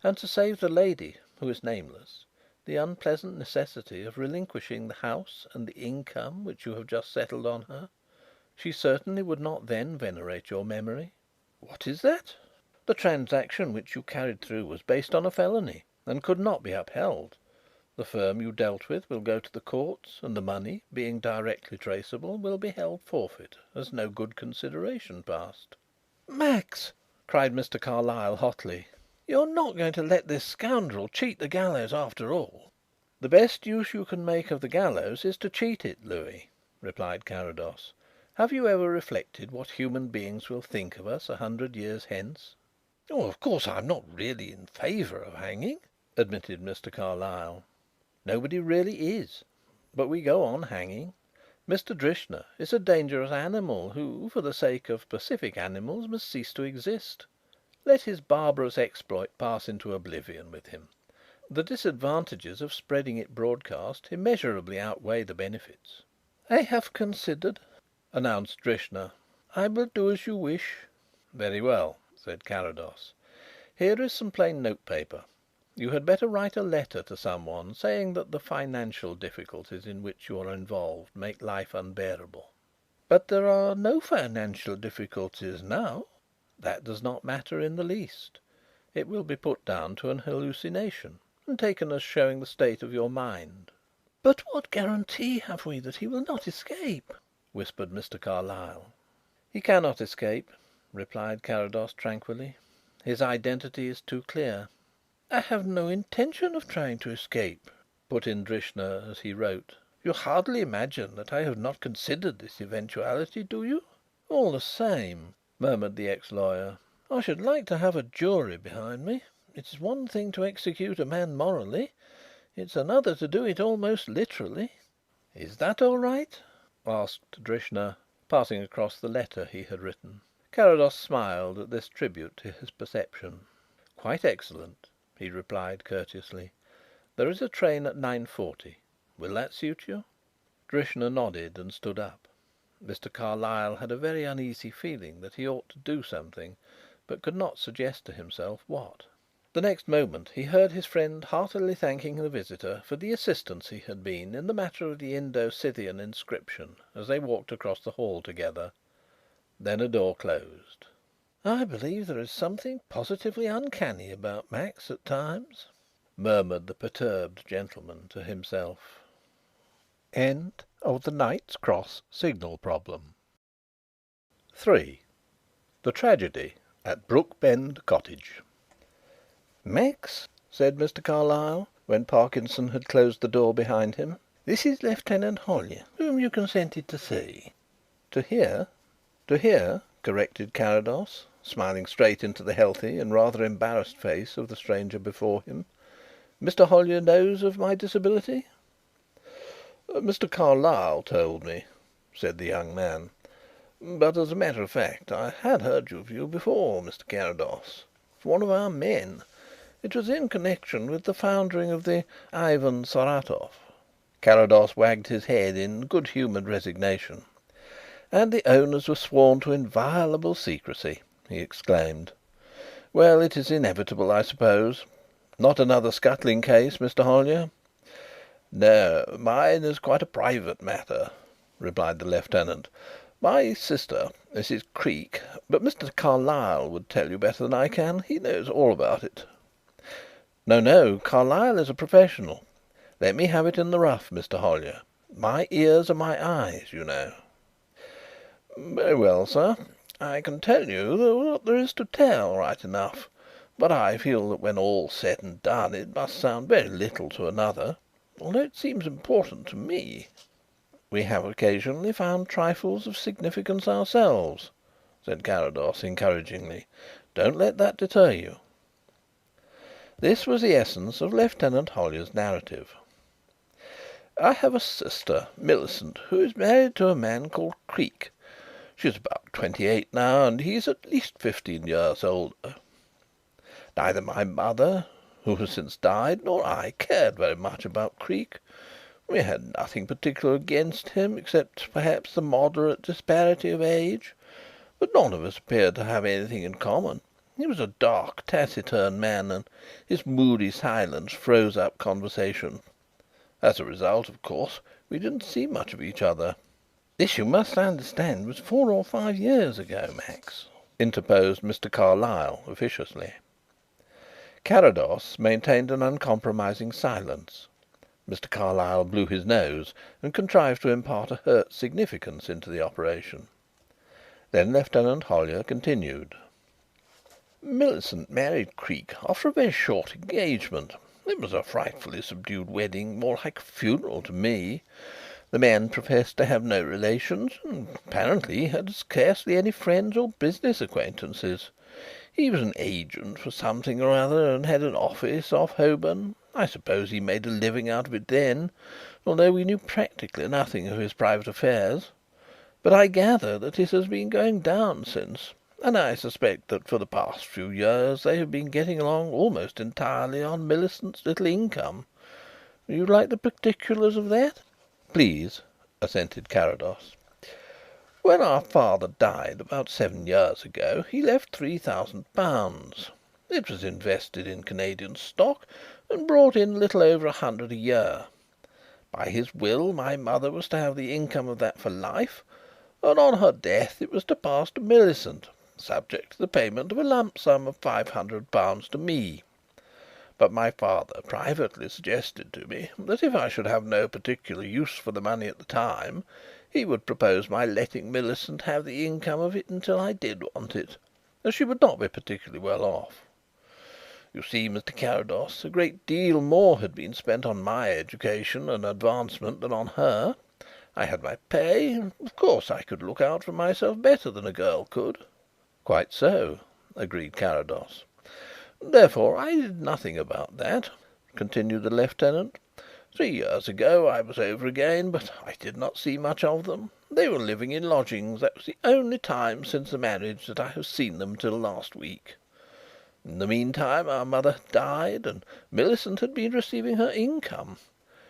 and to save the lady, who is nameless, the unpleasant necessity of relinquishing the house and the income which you have just settled on her. She certainly would not then venerate your memory." "What is that?" "The transaction which you carried through was based on a felony, and could not be upheld. The firm you dealt with will go to the courts, and the money, being directly traceable, will be held forfeit, as no good consideration passed." "Max!" cried Mr. Carlyle hotly. "You're not going to let this scoundrel cheat the gallows after all?" "The best use you can make of the gallows is to cheat it, Louis," replied Carrados. "Have you ever reflected what human beings will think of us 100 years hence?" "Oh, of course I'm not really in favour of hanging," admitted Mr. Carlyle. "Nobody really is. But we go on hanging. Mr. Drishna is a dangerous animal who, for the sake of pacific animals, must cease to exist. Let his barbarous exploit pass into oblivion with him. The disadvantages of spreading it broadcast immeasurably outweigh the benefits." "I have considered," announced Drishna. "I will do as you wish." "Very well," said Carrados. "Here is some plain notepaper. You had better write a letter to someone saying that the financial difficulties in which you are involved make life unbearable." "But there are no financial difficulties now." "That does not matter in the least. It will be put down to an hallucination, and taken as showing the state of your mind." "But what guarantee have we that he will not escape?" whispered Mr. Carlyle. "He cannot escape," replied Carrados tranquilly. "His identity is too clear." "I have no intention of trying to escape," put in Drishna as he wrote. "You hardly imagine that I have not considered this eventuality, do you?" "All the same," murmured the ex lawyer, "I should like to have a jury behind me. It is one thing to execute a man morally, it's another to do it almost literally." "Is that all right?" asked Drishna, passing across the letter he had written. Carrados smiled at this tribute to his perception. "Quite excellent," he replied courteously. "There is a train at 9:40. Will that suit you?" Drishna nodded and stood up. Mr. Carlyle had a very uneasy feeling that he ought to do something, but could not suggest to himself what. The next moment he heard his friend heartily thanking the visitor for the assistance he had been in the matter of the Indo-Scythian inscription as they walked across the hall together. Then a door closed. "I believe there is something positively uncanny about Max at times," murmured the perturbed gentleman to himself. End of the Knight's Cross signal problem. 3. The Tragedy at Brookbend Cottage. "Max," said Mr. Carlyle, when Parkinson had closed the door behind him, "This is Lieutenant Hollyer, whom you consented to see." "To hear?" "To hear," corrected Carrados, smiling straight into the healthy and rather embarrassed face of the stranger before him. "Mr. Hollyer knows of my disability?" "Mr. Carlyle told me," said the young man. "But as a matter of fact I had heard of you before, Mr. Carrados, from one of our men. It was in connection with the foundering of the Ivan Saratov." Carrados wagged his head in good humoured resignation. "And the owners were sworn to inviolable secrecy," he exclaimed. "Well, it is inevitable, I suppose. Not another scuttling case, Mr. Hollyer?" "No, mine is quite a private matter," replied the lieutenant. "My sister, Mrs. Creake but Mr. Carlyle would tell you better than I can. He knows all about it." "No, no. Carlyle is a professional. Let me have it in the rough, Mr. Hollyer. My ears are my eyes, you know." "Very well, sir. I can tell you what there is to tell, right enough. But I feel that when all's said and done it must sound very little to another, although it seems important to me." "We have occasionally found trifles of significance ourselves," said Carrados encouragingly. "Don't let that deter you." This was the essence of Lieutenant Hollyer's narrative. "I have a sister, Millicent, who is married to a man called Creake. She's about 28 now, and he's at least 15 years older. Neither my mother, who has since died, nor I cared very much about Creake. We had nothing particular against him, except perhaps the moderate disparity of age, but none of us appeared to have anything in common. He was a dark, taciturn man, and his moody silence froze up conversation. As a result, of course, we didn't see much of each other." "This, you must understand, was 4 or 5 years ago, Max," interposed Mr. Carlyle officiously. Carrados maintained an uncompromising silence. Mr. Carlyle blew his nose and contrived to impart a hurt significance into the operation. Then Lieutenant Hollyer continued. "Millicent married Creake after a very short engagement. It was a frightfully subdued wedding, more like a funeral to me. The man professed to have no relations, and apparently had scarcely any friends or business acquaintances. He was an agent for something or other, and had an office off Holborn. I suppose he made a living out of it then, although we knew practically nothing of his private affairs. But I gather that it has been going down since, and I suspect that for the past few years they have been getting along almost entirely on Millicent's little income. Would you like the particulars of that?" "Please," assented Carrados. "When our father died about 7 years ago he left £3,000. It was invested in Canadian stock and brought in a little over 100 a year. By his will my mother was to have the income of that for life, and on her death it was to pass to Millicent, subject to the payment of a lump sum of £500 to me. But my father privately suggested to me that if I should have no particular use for the money at the time, he would propose my letting Millicent have the income of it until I did want it, as she would not be particularly well off. You see, Mr. Carrados, a great deal more had been spent on my education and advancement than on her. I had my pay, and of course I could look out for myself better than a girl could." "Quite so," agreed Carrados. "Therefore I did nothing about that," continued the lieutenant. 3 years ago I was over again, but I did not see much of them. They were living in lodgings. That was the only time since the marriage that I have seen them till last week. In the meantime our mother had died, and Millicent had been receiving her income.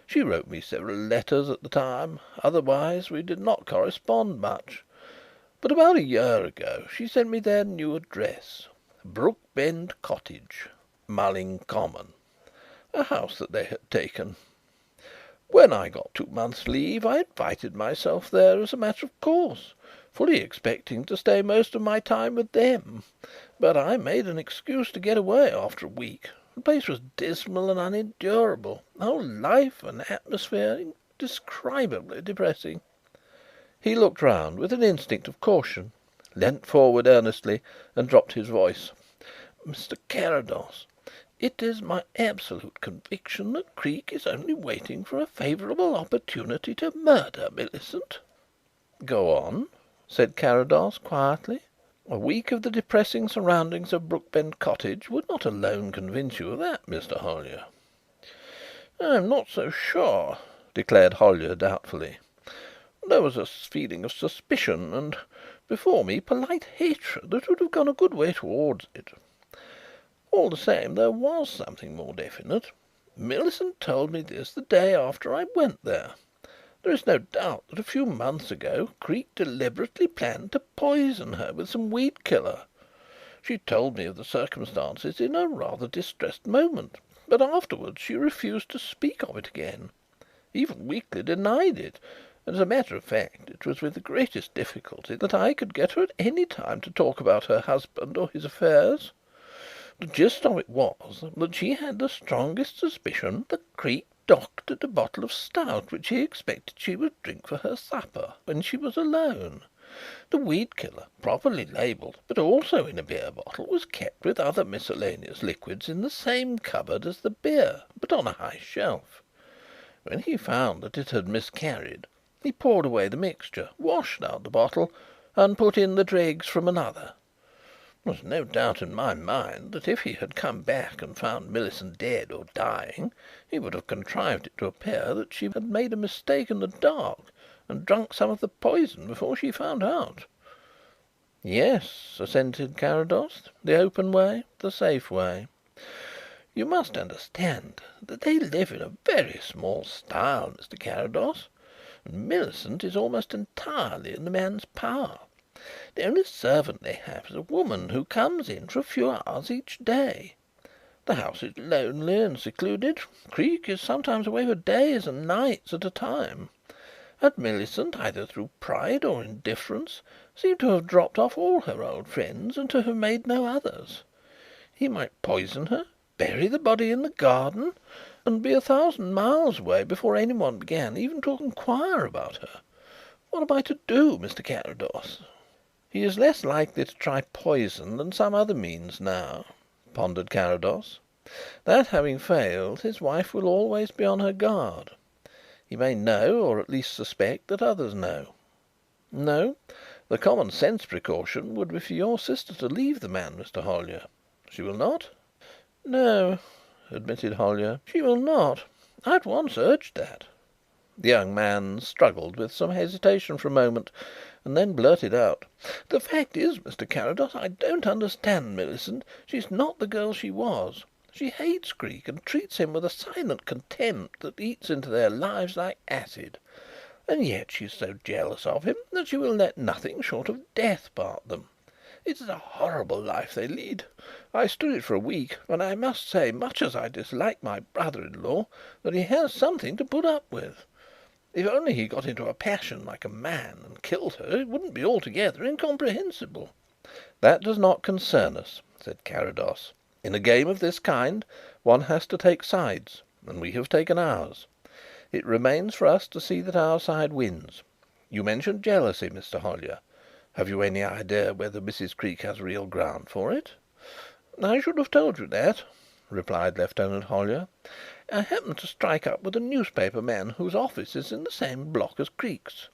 She wrote me several letters at the time. Otherwise we did not correspond much. But about a year ago she sent me their new address, Brookbend Cottage, Mulling Common, a house that they had taken. When I got 2 months' leave I invited myself there as a matter of course, fully expecting to stay most of my time with them. But I made an excuse to get away after a week. The place was dismal and unendurable, the whole life and atmosphere indescribably depressing." He looked round with an instinct of caution, leant forward earnestly and dropped his voice. "Mr. Carrados, it is my absolute conviction that Creake is only waiting for a favourable opportunity to murder Millicent." "Go on," said Carrados quietly. "A week of the depressing surroundings of Brookbend Cottage would not alone convince you of that, Mr. Hollyer." "I am not so sure," declared Hollyer doubtfully. "There was a feeling of suspicion and, before me, polite hatred that would have gone a good way towards it. All the same, there was something more definite. Millicent told me this the day after I went there. There is no doubt that a few months ago Creake deliberately planned to poison her with some weed killer. She told me of the circumstances in a rather distressed moment, but afterwards she refused to speak of it again, even weakly denied it, and as a matter of fact it was with the greatest difficulty that I could get her at any time to talk about her husband or his affairs. The gist of it was that she had the strongest suspicion that Creake doctored a bottle of stout which he expected she would drink for her supper when she was alone. The weed killer, properly labelled, but also in a beer bottle, was kept with other miscellaneous liquids in the same cupboard as the beer, but on a high shelf. When he found that it had miscarried, He poured away the mixture, washed out the bottle, and put in the dregs from another. There was no doubt in my mind that if he had come back and found Millicent dead or dying, he would have contrived it to appear that she had made a mistake in the dark and drunk some of the poison before she found out." "Yes," assented Carrados. "The open way, the safe way." "You must understand that they live in a very small style, Mr. Carrados, and Millicent is almost entirely in the man's power. The only servant they have is a woman who comes in for a few hours each day. The house is lonely and secluded. Creake is sometimes away for days and nights at a time. And Millicent, either through pride or indifference, seemed to have dropped off all her old friends and to have made no others. He might poison her, bury the body in the garden, and be 1,000 miles away before anyone began even to inquire about her. What am I to do, Mr. Carrados?" "He is less likely to try poison than some other means now," pondered Carrados. "That having failed, his wife will always be on her guard. He may know, or at least suspect, that others know. No, the common sense precaution would be for your sister to leave the man, Mr. Hollyer. She will not?" "No," admitted Hollyer, "she will not. I at once urged that." The young man struggled with some hesitation for a moment, and then blurted out: "The fact is, Mr. Carrados, I don't understand Millicent. She's not the girl she was. She hates Creake and treats him with a silent contempt that eats into their lives like acid. And yet she is so jealous of him that she will let nothing short of death part them. It is a horrible life they lead. I stood it for a week, and I must say, much as I dislike my brother-in-law, that he has something to put up with. If only he got into a passion like a man and killed her, it wouldn't be altogether incomprehensible." "That does not concern us," said Carrados. "In a game of this kind one has to take sides, and we have taken ours. It remains for us to see that our side wins. You mentioned jealousy, Mr. Hollyer. Have you any idea whether Mrs. Creake has real ground for it?" "I should have told you that," replied Lieutenant Hollyer. "I happened to strike up with a newspaper man whose office is in the same block as Creake's.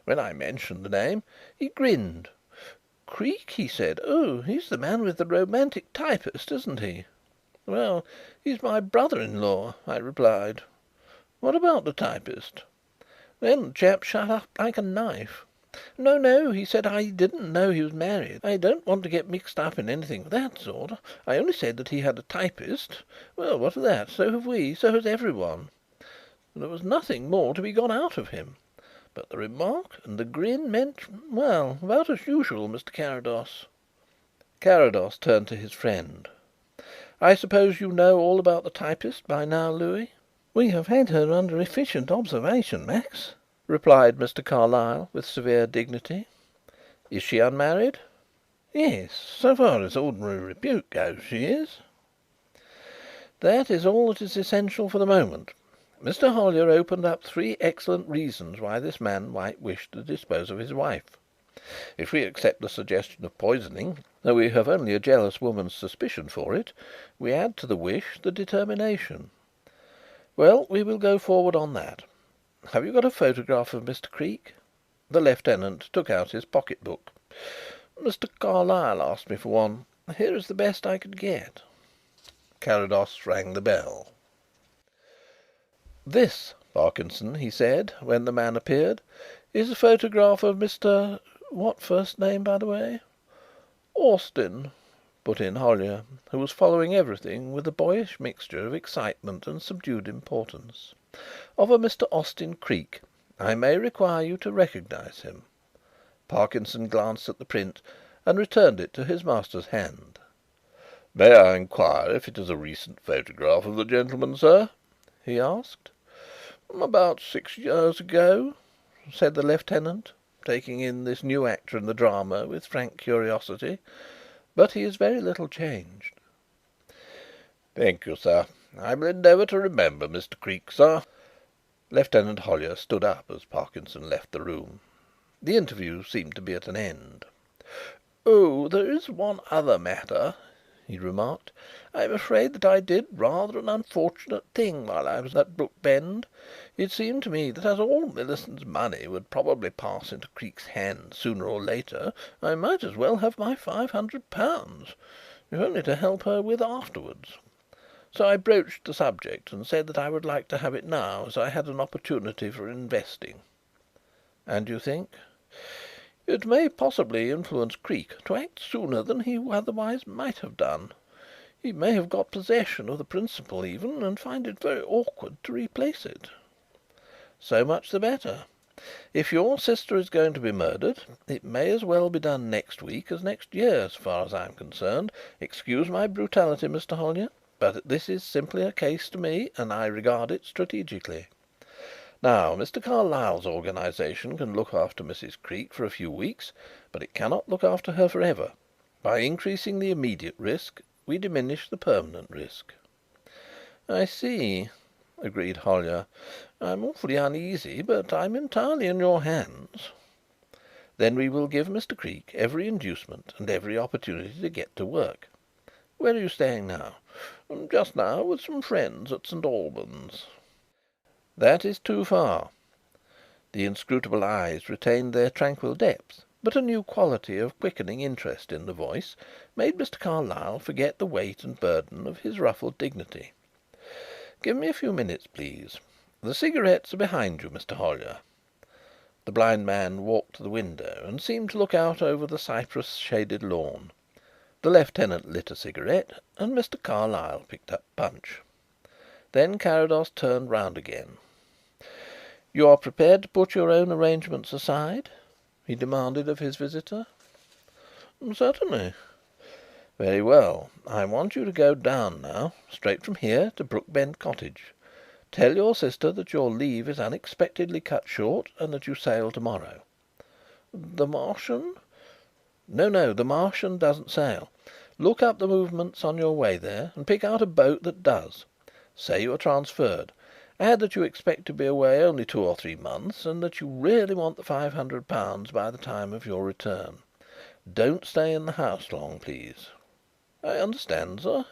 When I mentioned the name he grinned. 'Creake,' he said. 'Oh, he's the man with the romantic typist, isn't he?' 'Well, he's my brother-in-law,' I replied. 'What about the typist?' Then the chap shut up like a knife. 'No, no,' he said, 'I didn't know he was married. I don't want to get mixed up in anything of that sort. I only said that he had a typist. Well, what of that? So have we. So has everyone.' There was nothing more to be got out of him. But the remark and the grin meant, well, about as usual, Mr. Carrados." Carrados turned to his friend. "I suppose you know all about the typist by now, Louis?" "We have had her under efficient observation, Max," replied Mr. Carlyle with severe dignity. "Is she unmarried?" "Yes, so far as ordinary repute goes, she is." "That is all that is essential for the moment. Mr. Hollyer opened up 3 excellent reasons why this man might wish to dispose of his wife. If we accept the suggestion of poisoning, though we have only a jealous woman's suspicion for it, we add to the wish the determination. Well, we will go forward on that. Have you got a photograph of Mr. Creake?" The lieutenant took out his pocket book. "Mr. Carlyle asked me for one. Here is the best I could get." Carrados rang the bell. "This, Parkinson," he said, when the man appeared, "is a photograph of Mr. What first name, by the way?" "Austin," put in Hollyer, who was following everything with a boyish mixture of excitement and subdued importance. "Of a Mr. Austin Creake. I may require you to recognize him." Parkinson glanced at the print and returned it to his master's hand. "May I inquire if it is a recent photograph of the gentleman, sir?" he asked. "About 6 years ago," said the lieutenant, taking in this new actor in the drama with frank curiosity. "But he is very little changed." "Thank you, sir. I will endeavour to remember Mr. Creake, sir." Lieutenant Hollyer stood up as Parkinson left the room. The interview seemed to be at an end. "Oh, there is one other matter," he remarked. "I am afraid that I did rather an unfortunate thing while I was at Brookbend. It seemed to me that as all Millicent's money would probably pass into Creake's hands sooner or later, I might as well have my £500, if only to help her with afterwards. So I broached the subject and said that I would like to have it now, as I had an opportunity for investing." "And you think?" "It may possibly influence Creake to act sooner than he otherwise might have done. He may have got possession of the principal even, and find it very awkward to replace it." "So much the better. If your sister is going to be murdered, it may as well be done next week as next year, as far as I am concerned. Excuse my brutality, Mr. Hollyer, but this is simply a case to me, and I regard it strategically. Now, Mr. Carlyle's organisation can look after Mrs. Creake for a few weeks, but it cannot look after her for ever. By increasing the immediate risk, we diminish the permanent risk." "I see," agreed Hollyer. "I'm awfully uneasy, but I'm entirely in your hands." "Then we will give Mr. Creake every inducement and every opportunity to get to work. Where are you staying now?" "Just now with some friends at St. Albans." "That is too far." The inscrutable eyes retained their tranquil depth, but a new quality of quickening interest in the voice made Mr. Carlyle forget the weight and burden of his ruffled dignity. "Give me a few minutes, please. The cigarettes are behind you, Mr. Hollyer." The blind man walked to the window and seemed to look out over the cypress-shaded lawn. The lieutenant lit a cigarette, and Mr. Carlyle picked up Punch. Then Carrados turned round again. "You are prepared to put your own arrangements aside?" he demanded of his visitor. "Certainly." "Very well. I want you to go down now, straight from here to Brookbend Cottage. Tell your sister that your leave is unexpectedly cut short and that you sail to morrow." "The Martian?" No, the Martian doesn't sail. Look up the movements on your way there and pick out a boat that does. Say you are transferred. Add that you expect to be away only 2 or 3 months, and that you really want the £500 by the time of your return. Don't stay in the house long, please." "I understand, sir."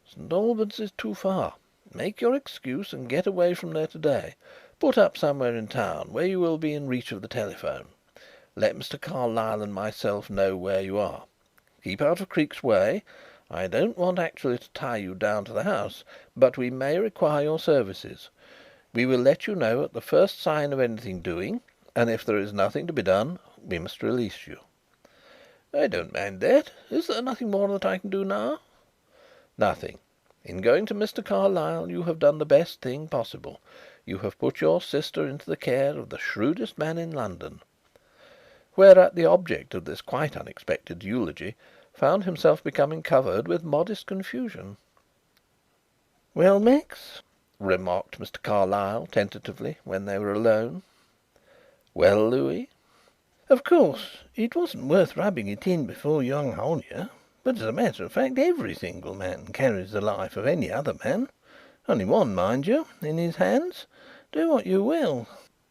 "St. Albans is too far. Make your excuse and get away from there today. Put up somewhere in town where you will be in reach of the telephone. Let Mr. Carlyle and myself know where you are. Keep out of Creake's way. I don't want actually to tie you down to the house, but we may require your services. We will let you know at the first sign of anything doing, and if there is nothing to be done, we must release you." "I don't mind that. Is there nothing more that I can do now?" "Nothing. In going to Mr. Carlyle you have done the best thing possible. You have put your sister into the care of the shrewdest man in London." Whereat the object of this quite unexpected eulogy found himself becoming covered with modest confusion. "Well, Max?" remarked Mr. Carlyle tentatively, when they were alone. "Well, Louis?" "Of course, it wasn't worth rubbing it in before young Hollyer, but as a matter of fact every single man carries the life of any other man. Only one, mind you, in his hands. Do what you will."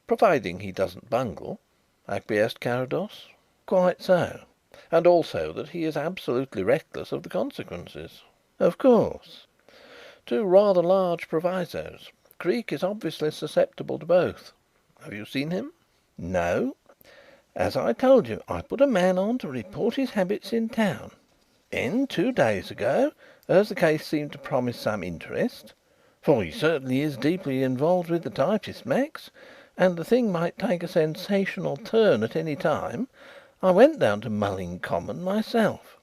"Providing he doesn't bungle," acquiesced Carrados. "Quite so." "And also that he is absolutely reckless of the consequences." "Of course." "Two rather large provisos. Creake is obviously susceptible to both. Have you seen him?" "No. As I told you, I put a man on to report his habits in town. Then 2 days ago, as the case seemed to promise some interest for he certainly is deeply involved with the typist, Max, and the thing might take a sensational turn at any time, I went down to Mulling Common myself.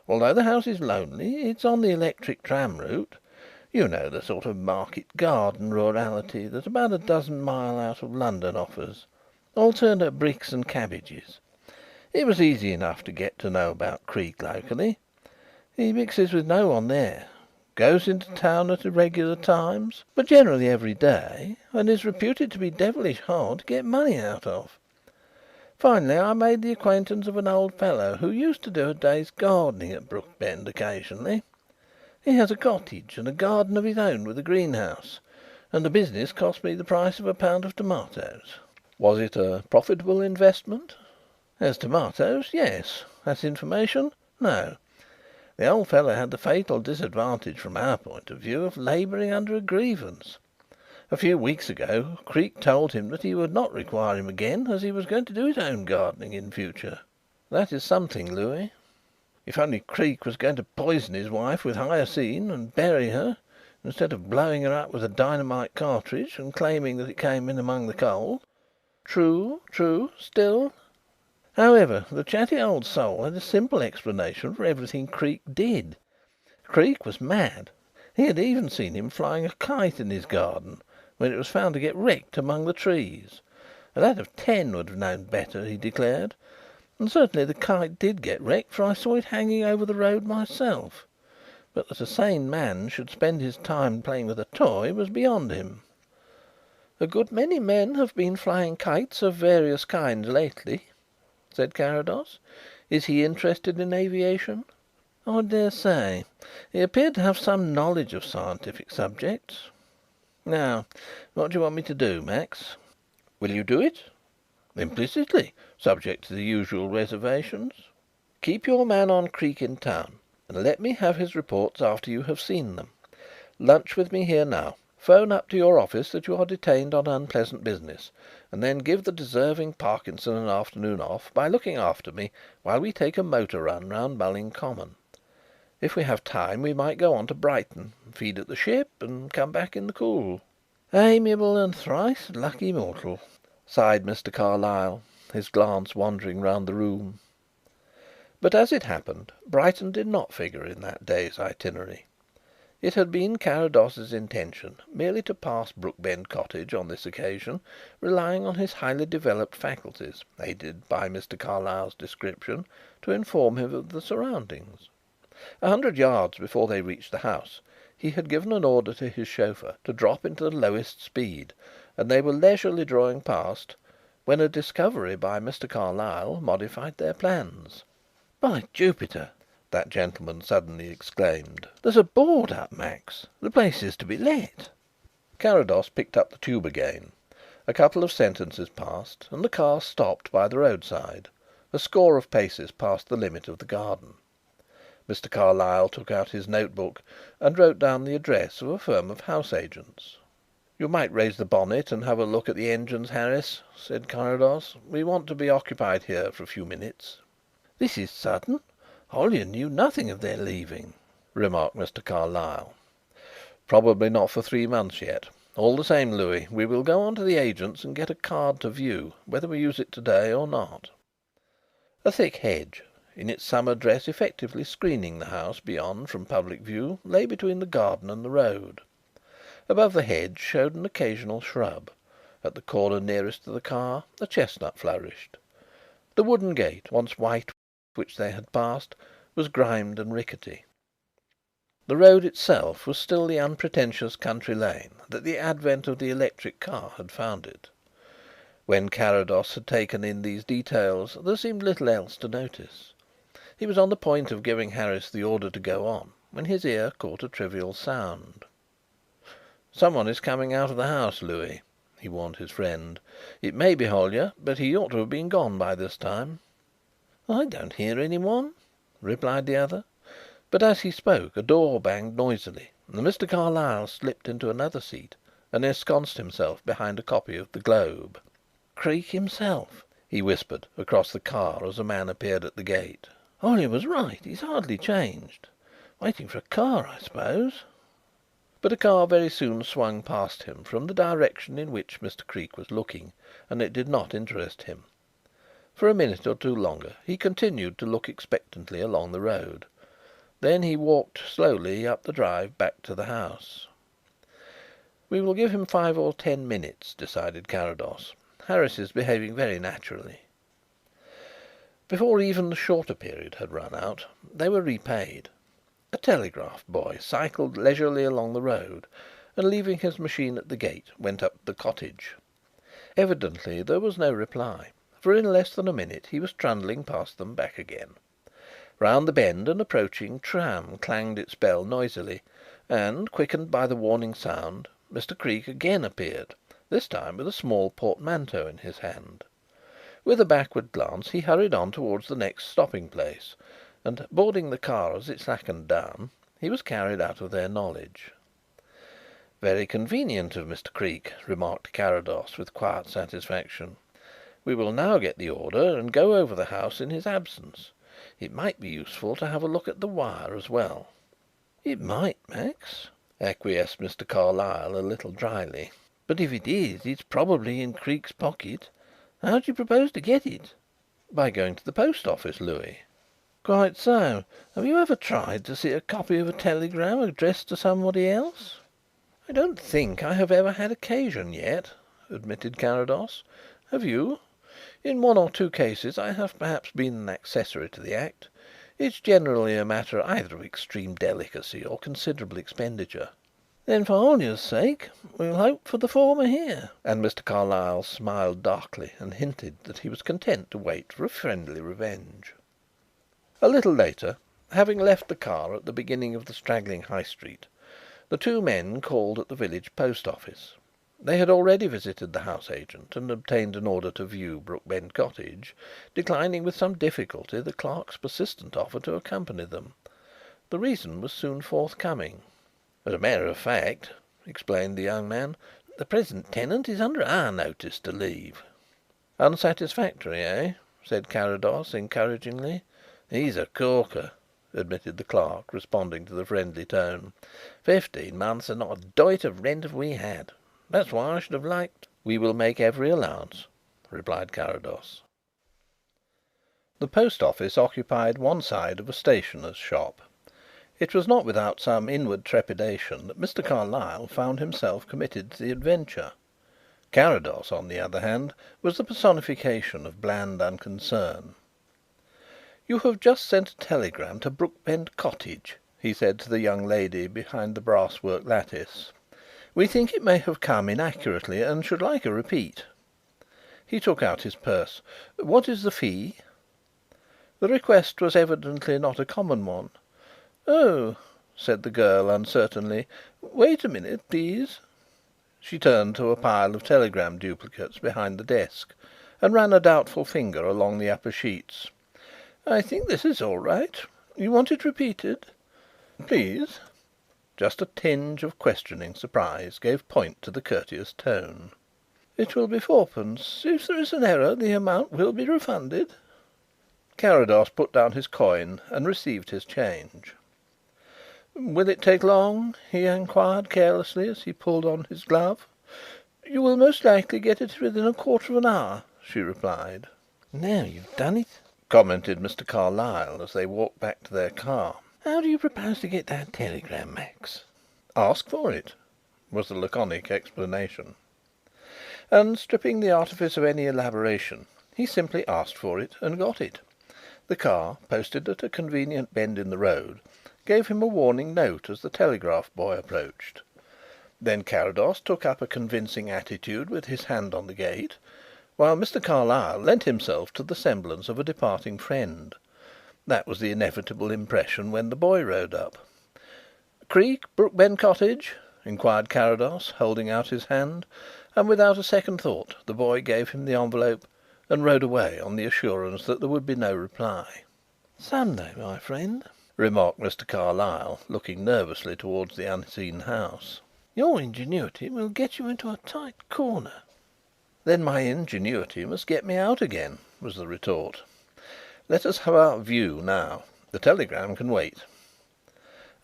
Although the house is lonely, it's on the electric tram route. You know, the sort of market garden rurality that about 12 miles out of London offers, all turned up bricks and cabbages. It was easy enough to get to know about Creake locally. He mixes with no one there, goes into town at irregular times, but generally every day, and is reputed to be devilish hard to get money out of. Finally I made the acquaintance of an old fellow who used to do a day's gardening at Brookbend occasionally. He has a cottage and a garden of his own with a greenhouse, and the business cost me the price of a pound of tomatoes." "Was it a profitable investment?" "As tomatoes, yes. As information, no. The old fellow had the fatal disadvantage from our point of view of labouring under a grievance. A few weeks ago Creake told him that he would not require him again, as he was going to do his own gardening in future. That is something, Louis. If only Creake was going to poison his wife with hyoscine and bury her, instead of blowing her up with a dynamite cartridge and claiming that it came in among the coal." "True, true. Still..." "However, the chatty old soul had a simple explanation for everything Creake did. Creake was mad. He had even seen him flying a kite in his garden, when it was found to get wrecked among the trees. A lad of 10 would have known better, he declared. And certainly the kite did get wrecked, for I saw it hanging over the road myself. But that a sane man should spend his time playing with a toy was beyond him." "A good many men have been flying kites of various kinds lately," said Carrados. "Is he interested in aviation?" "I dare say. He appeared to have some knowledge of scientific subjects. Now, what do you want me to do, Max?" "Will you do it?" "Implicitly, subject to the usual reservations." "Keep your man on Creake in town, and let me have his reports after you have seen them. Lunch with me here now. 'Phone up to your office that you are detained on unpleasant business, and then give the deserving Parkinson an afternoon off by looking after me while we take a motor run round Mulling Common. If we have time we might go on to Brighton, feed at the Ship, and come back in the cool." "Amiable and thrice lucky mortal," sighed Mr. Carlyle, his glance wandering round the room. But as it happened, Brighton did not figure in that day's itinerary. It had been Carrados's intention merely to pass Brookbend Cottage on this occasion, relying on his highly developed faculties, aided by Mr. Carlyle's description, to inform him of the surroundings. 100 yards before they reached the house he had given an order to his chauffeur to drop into the lowest speed, and they were leisurely drawing past when a discovery by Mr. Carlyle modified their plans. "By Jupiter!" that gentleman suddenly exclaimed. "There's a board up, Max. The place is to be let." Carrados picked up the tube again. A couple of sentences passed and the car stopped by the roadside, a score of paces past the limit of the garden. Mr. Carlyle took out his notebook and wrote down the address of a firm of house agents. "You might raise the bonnet and have a look at the engines, Harris," said Carrados. "We want to be occupied here for a few minutes." "This is sudden. Hollyer knew nothing of their leaving," remarked Mr. Carlyle. "Probably not for 3 months yet. All the same, Louis, we will go on to the agents and get a card to view, whether we use it to day or not." A thick hedge, in its summer dress effectively screening the house beyond from public view, lay between the garden and the road. Above the hedge showed an occasional shrub. At the corner nearest to the car a chestnut flourished. The wooden gate, once white, which they had passed, was grimed and rickety. The road itself was still the unpretentious country lane that the advent of the electric car had found it. When Carrados had taken in these details there seemed little else to notice. He was on the point of giving Harris the order to go on when his ear caught a trivial sound. "Someone is coming out of the house, Louis," he warned his friend. "It may be Hollyer, but he ought to have been gone by this time." "I don't hear anyone," replied the other. But as he spoke a door banged noisily and Mr. Carlyle slipped into another seat and ensconced himself behind a copy of the Globe. "Creake himself," he whispered across the car as a man appeared at the gate. "Hollyer was right. He's hardly changed. Waiting for a car, I suppose." But a car very soon swung past him from the direction in which Mr. Creake was looking, and it did not interest him. For a minute or two longer he continued to look expectantly along the road. Then he walked slowly up the drive back to the house. "We will give him 5 or 10 minutes," decided Carrados. "Harris is behaving very naturally." Before even the shorter period had run out they were repaid. A telegraph boy cycled leisurely along the road and, leaving his machine at the gate, went up to the cottage. Evidently there was no reply, for in less than a minute he was trundling past them back again. Round the bend an approaching tram clanged its bell noisily and, quickened by the warning sound, Mr. Creake again appeared, this time with a small portmanteau in his hand. With a backward glance he hurried on towards the next stopping place, and boarding the car as it slackened down, he was carried out of their knowledge. "Very convenient of Mr. Creake," remarked Carrados with quiet satisfaction. "We will now get the order and go over the house in his absence. It might be useful to have a look at the wire as well." "It might, Max," acquiesced Mr. Carlyle a little dryly. "But if it is, it's probably in Creake's pocket. How do you propose to get it?" "By going to the post office, Louis." "Quite so. Have you ever tried to see a copy of a telegram addressed to somebody else?" "I don't think I have ever had occasion yet," admitted Carrados. "Have you?" "In one or two cases I have perhaps been an accessory to the act. It's generally a matter either of extreme delicacy or considerable expenditure." "Then for Olia's sake we'll hope for the former here," and Mr. Carlyle smiled darkly and hinted that he was content to wait for a friendly revenge. A little later, having left the car at the beginning of the straggling High Street, the two men called at the village post office. They had already visited the house agent and obtained an order to view Brookbend Cottage, declining with some difficulty the clerk's persistent offer to accompany them. The reason was soon forthcoming. "As a matter of fact," explained the young man, "the present tenant is under our notice to leave." "Unsatisfactory, eh?" said Carrados encouragingly. "He's a corker," admitted the clerk, responding to the friendly tone. 15 months and not a doit of rent have we had. That's why I should have liked—" "We will make every allowance," replied Carrados. The post office occupied one side of a stationer's shop. It was not without some inward trepidation that Mr. Carlyle found himself committed to the adventure. Carrados, on the other hand, was the personification of bland unconcern. "You have just sent a telegram to Brookbend Cottage," he said to the young lady behind the brasswork lattice. "We think it may have come inaccurately and should like a repeat." He took out his purse. "What is the fee?" The request was evidently not a common one. "Oh," said the girl uncertainly. "Wait a minute, please." She turned to a pile of telegram duplicates behind the desk and ran a doubtful finger along the upper sheets. "I think this is all right. You want it repeated?" "Please." Just a tinge of questioning surprise gave point to the courteous tone. "It will be 4d. If there is an error the amount will be refunded." Carrados put down his coin and received his change. "Will it take long?" he inquired carelessly as he pulled on his glove. "You will most likely get it within a quarter of an hour," she replied. "Now you've done it," commented Mr. Carlyle as they walked back to their car. "How do you propose to get that telegram, Max?" "Ask for it," was the laconic explanation. And, stripping the artifice of any elaboration, he simply asked for it and got it. The car, posted at a convenient bend in the road, gave him a warning note as the telegraph boy approached. Then Carrados took up a convincing attitude with his hand on the gate, while Mr. Carlyle lent himself to the semblance of a departing friend. That was the inevitable impression when the boy rode up. "Creake, Brookbend Cottage?" inquired Carrados, holding out his hand, and without a second thought the boy gave him the envelope and rode away on the assurance that there would be no reply. "Some day, my friend," remarked Mr. Carlyle, looking nervously towards the unseen house, "your ingenuity will get you into a tight corner." "Then my ingenuity must get me out again," was the retort. "Let us have our view now. The telegram can wait."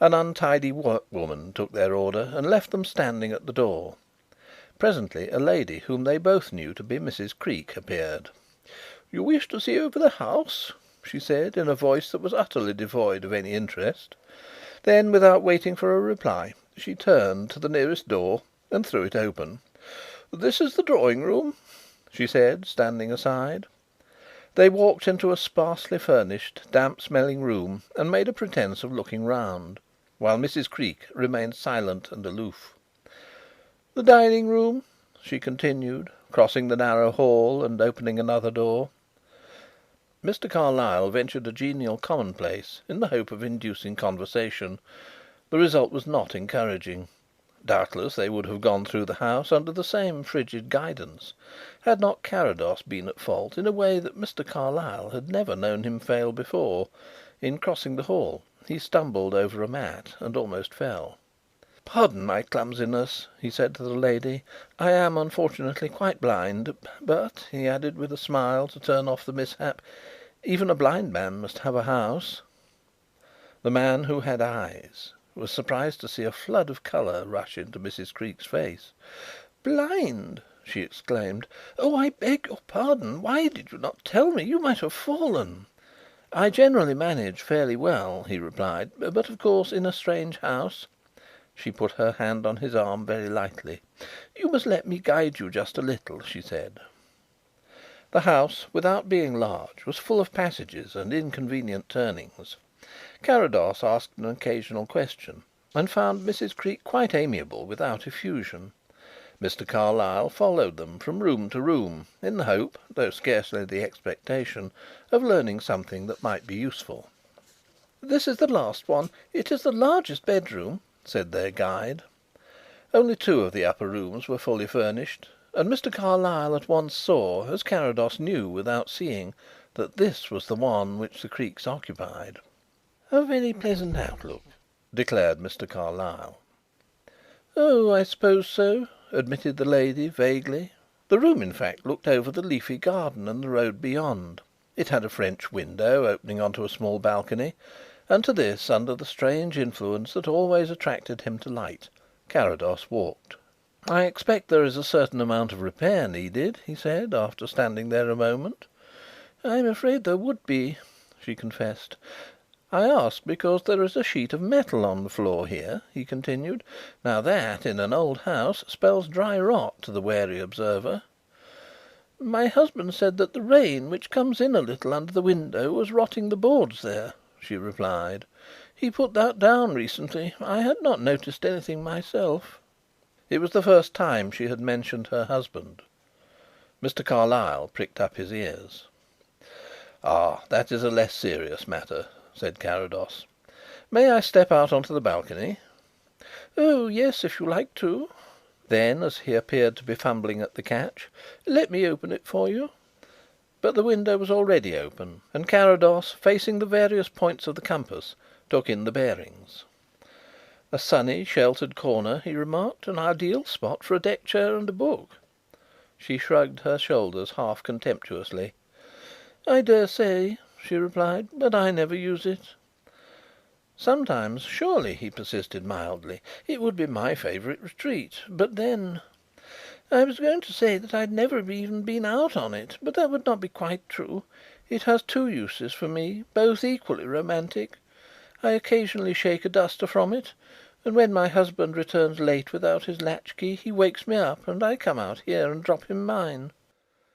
An untidy workwoman took their order and left them standing at the door. Presently a lady whom they both knew to be Mrs. Creake appeared. "You wish to see over the house?" she said, in a voice that was utterly devoid of any interest. Then, without waiting for a reply, she turned to the nearest door and threw it open. "This is the drawing room," she said, standing aside. They walked into a sparsely furnished, damp-smelling room and made a pretence of looking round, while Mrs. Creake remained silent and aloof. "The dining room," she continued, crossing the narrow hall and opening another door. Mr. Carlyle ventured a genial commonplace in the hope of inducing conversation. The result was not encouraging. Doubtless they would have gone through the house under the same frigid guidance, had not Carrados been at fault in a way that Mr. Carlyle had never known him fail before, In crossing the hall he stumbled over a mat and almost fell. "Pardon my clumsiness," he said to the lady. "I am unfortunately quite blind. But," he added with a smile to turn off the mishap, "even a blind man must have a house." The man who had eyes was surprised to see a flood of colour rush into Mrs. Creake's face. "Blind!" she exclaimed. "Oh, I beg your pardon. Why did you not tell me? You might have fallen." "I generally manage fairly well," he replied, "but of course in a strange house." She put her hand on his arm very lightly. "You must let me guide you just a little," she said. The house, without being large, was full of passages and inconvenient turnings. Carrados asked an occasional question, and found Mrs. Creake quite amiable without effusion. Mr. Carlyle followed them from room to room, in the hope, though scarcely the expectation, of learning something that might be useful. "This is the last one. It is the largest bedroom," said their guide. Only two of the upper rooms were fully furnished, and Mr. Carlyle at once saw, as Carrados knew without seeing, that this was the one which the Creakes occupied. "A very pleasant outlook," declared Mr. Carlyle. "Oh, I suppose so," admitted the lady vaguely. The room, in fact, looked over the leafy garden and the road beyond. It had a French window opening on to a small balcony, and to this, under the strange influence that always attracted him to light, Carrados walked. "I expect there is a certain amount of repair needed," he said, after standing there a moment. "I'm afraid there would be," she confessed. "I ask because there is a sheet of metal on the floor here," he continued. "Now that, in an old house, spells dry rot to the wary observer." "My husband said that the rain, which comes in a little under the window, was rotting the boards there," she replied. "He put that down recently. I had not noticed anything myself." It was the first time she had mentioned her husband. Mr. Carlyle pricked up his ears. "Ah, that is a less serious matter," said Carrados. "May I step out on to the balcony?" "Oh yes, if you like to." Then, as he appeared to be fumbling at the catch, "Let me open it for you." But the window was already open, and Carrados, facing the various points of the compass, took in the bearings. "A sunny, sheltered corner," he remarked. "An ideal spot for a deck chair and a book." She shrugged her shoulders half contemptuously. "I dare say," she replied, "but I never use it." "Sometimes, surely," he persisted mildly, "it would be my favourite retreat. But then I was going to say that I'd never even been out on it, but that would not be quite true. It has two uses for me, both equally romantic. I occasionally shake a duster from it, and when my husband returns late without his latchkey he wakes me up and I come out here and drop him mine."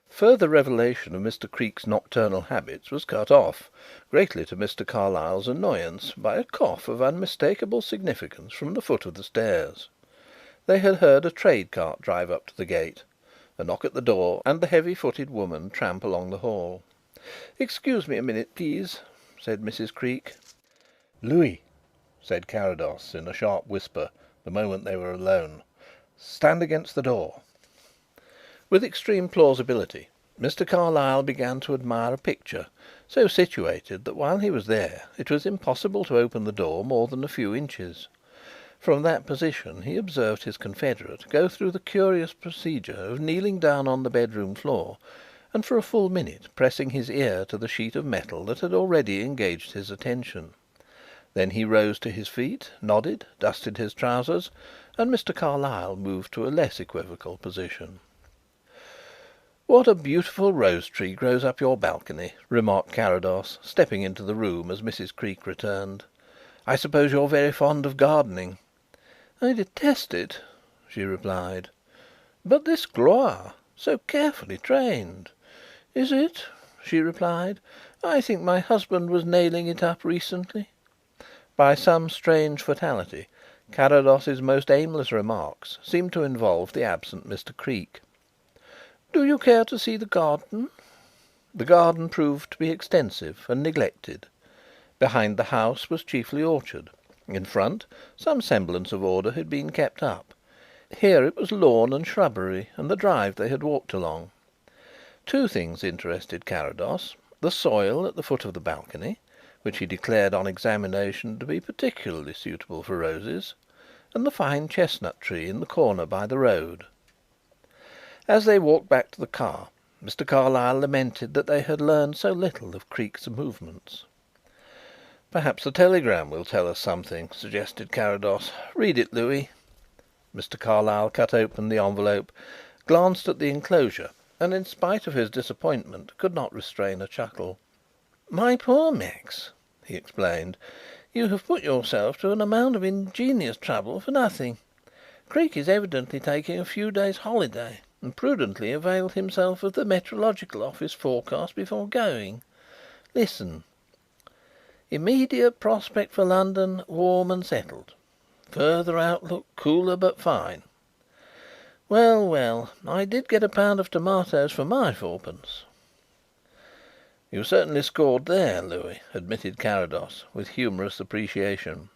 Further revelation of Mr. Creake's nocturnal habits was cut off, greatly to Mr. Carlyle's annoyance, by a cough of unmistakable significance from the foot of the stairs. They had heard a trade cart drive up to the gate, a knock at the door, and the heavy-footed woman tramp along the hall. "Excuse me a minute, please," said Mrs. Creake. "Louis," said Carrados in a sharp whisper the moment they were alone, "stand against the door." With extreme plausibility, Mr. Carlyle began to admire a picture so situated that while he was there it was impossible to open the door more than a few inches. From that position he observed his confederate go through the curious procedure of kneeling down on the bedroom floor and for a full minute pressing his ear to the sheet of metal that had already engaged his attention. Then he rose to his feet, nodded, dusted his trousers, and Mr. Carlyle moved to a less equivocal position. "What a beautiful rose tree grows up your balcony," remarked Carrados, stepping into the room as Mrs. Creake returned. "I suppose you're very fond of gardening?" "I detest it," she replied. "But this Gloire, so carefully trained." "Is it?" she replied. "I think my husband was nailing it up recently." By some strange fatality, Carrados's most aimless remarks seemed to involve the absent Mr. Creake. "Do you care to see the garden?" The garden proved to be extensive and neglected. Behind the house was chiefly orchard. In front, some semblance of order had been kept up. Here it was lawn and shrubbery, and the drive they had walked along. Two things interested Carrados: the soil at the foot of the balcony, which he declared on examination to be particularly suitable for roses, and the fine chestnut tree in the corner by the road. As they walked back to the car, Mr. Carlyle lamented that they had learned so little of Creake's movements. "Perhaps the telegram will tell us something," suggested Carrados. "Read it, Louis." Mr. Carlyle cut open the envelope, glanced at the enclosure, and, in spite of his disappointment, could not restrain a chuckle. "My poor Max," he explained, "you have put yourself to an amount of ingenious trouble for nothing. Creake is evidently taking a few days' holiday, and prudently availed himself of the Meteorological Office forecast before going. Listen: 'Immediate prospect for London warm and settled. Further outlook cooler but fine.' Well, well, I did get a pound of tomatoes for my fourpence." "You certainly scored there, Louis," admitted Carrados, with humorous appreciation.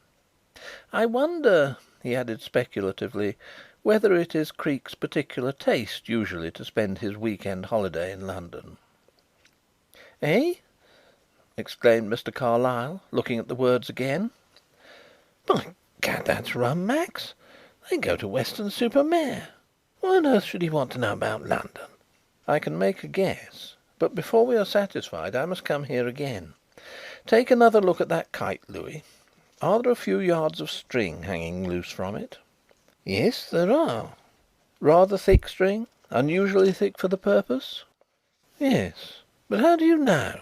"I wonder," he added speculatively, "whether it is Creake's particular taste usually to spend his week-end holiday in London." "Eh?" exclaimed Mr. Carlyle, looking at the words again. "By Gad, that's rum, Max. They go to Weston-super-Mare. Why on earth should he want to know about London?" "I can make a guess. But before we are satisfied I must come here again. Take another look at that kite, Louis. Are there a few yards of string hanging loose from it?" "Yes, there are." "Rather thick string? Unusually thick for the purpose?" "Yes. But how do you know?"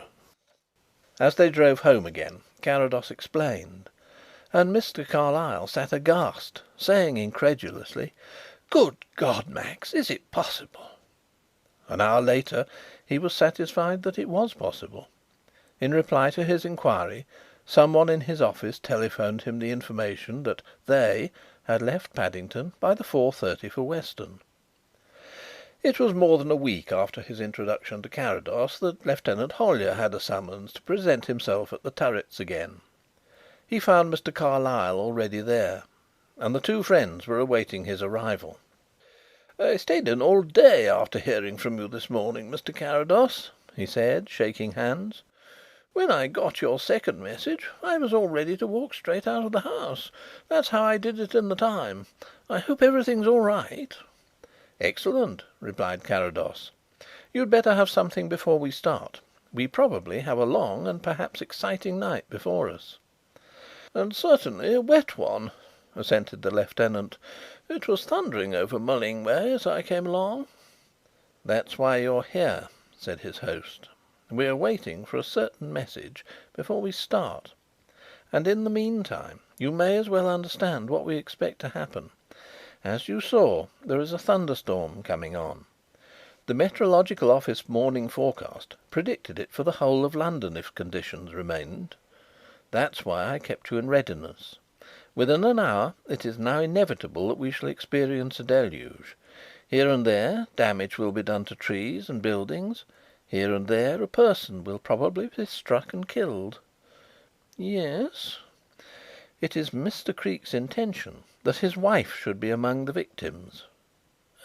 As they drove home again, Carrados explained, and Mr. Carlyle sat aghast, saying incredulously: "Good God, Max, is it possible?" An hour later he was satisfied that it was possible. In reply to his inquiry, someone in his office telephoned him the information that "they" had left Paddington by the 4:30 for Weston. It was more than a week after his introduction to Carrados that Lieutenant Hollyer had a summons to present himself at the Turrets again. He found Mr. Carlyle already there, and the two friends were awaiting his arrival. "I stayed in all day after hearing from you this morning, Mr. Carrados," he said, shaking hands. "When I got your second message I was all ready to walk straight out of the house. That's how I did it in the time. I hope everything's all right." "Excellent," replied Carrados. "You'd better have something before we start. We probably have a long and perhaps exciting night before us." "And certainly a wet one," assented the lieutenant. "It was thundering over Mulling way as I came along." "That's why you're here," said his host. "We are waiting for a certain message before we start, and in the meantime you may as well understand what we expect to happen. As you saw, there is a thunderstorm coming on. The Meteorological Office morning forecast predicted it for the whole of London if conditions remained. That's why I kept you in readiness. Within an hour it is now inevitable that we shall experience a deluge. Here and there damage will be done to trees and buildings. Here and there a person will probably be struck and killed." "Yes." "It is Mr. Creake's intention that his wife should be among the victims."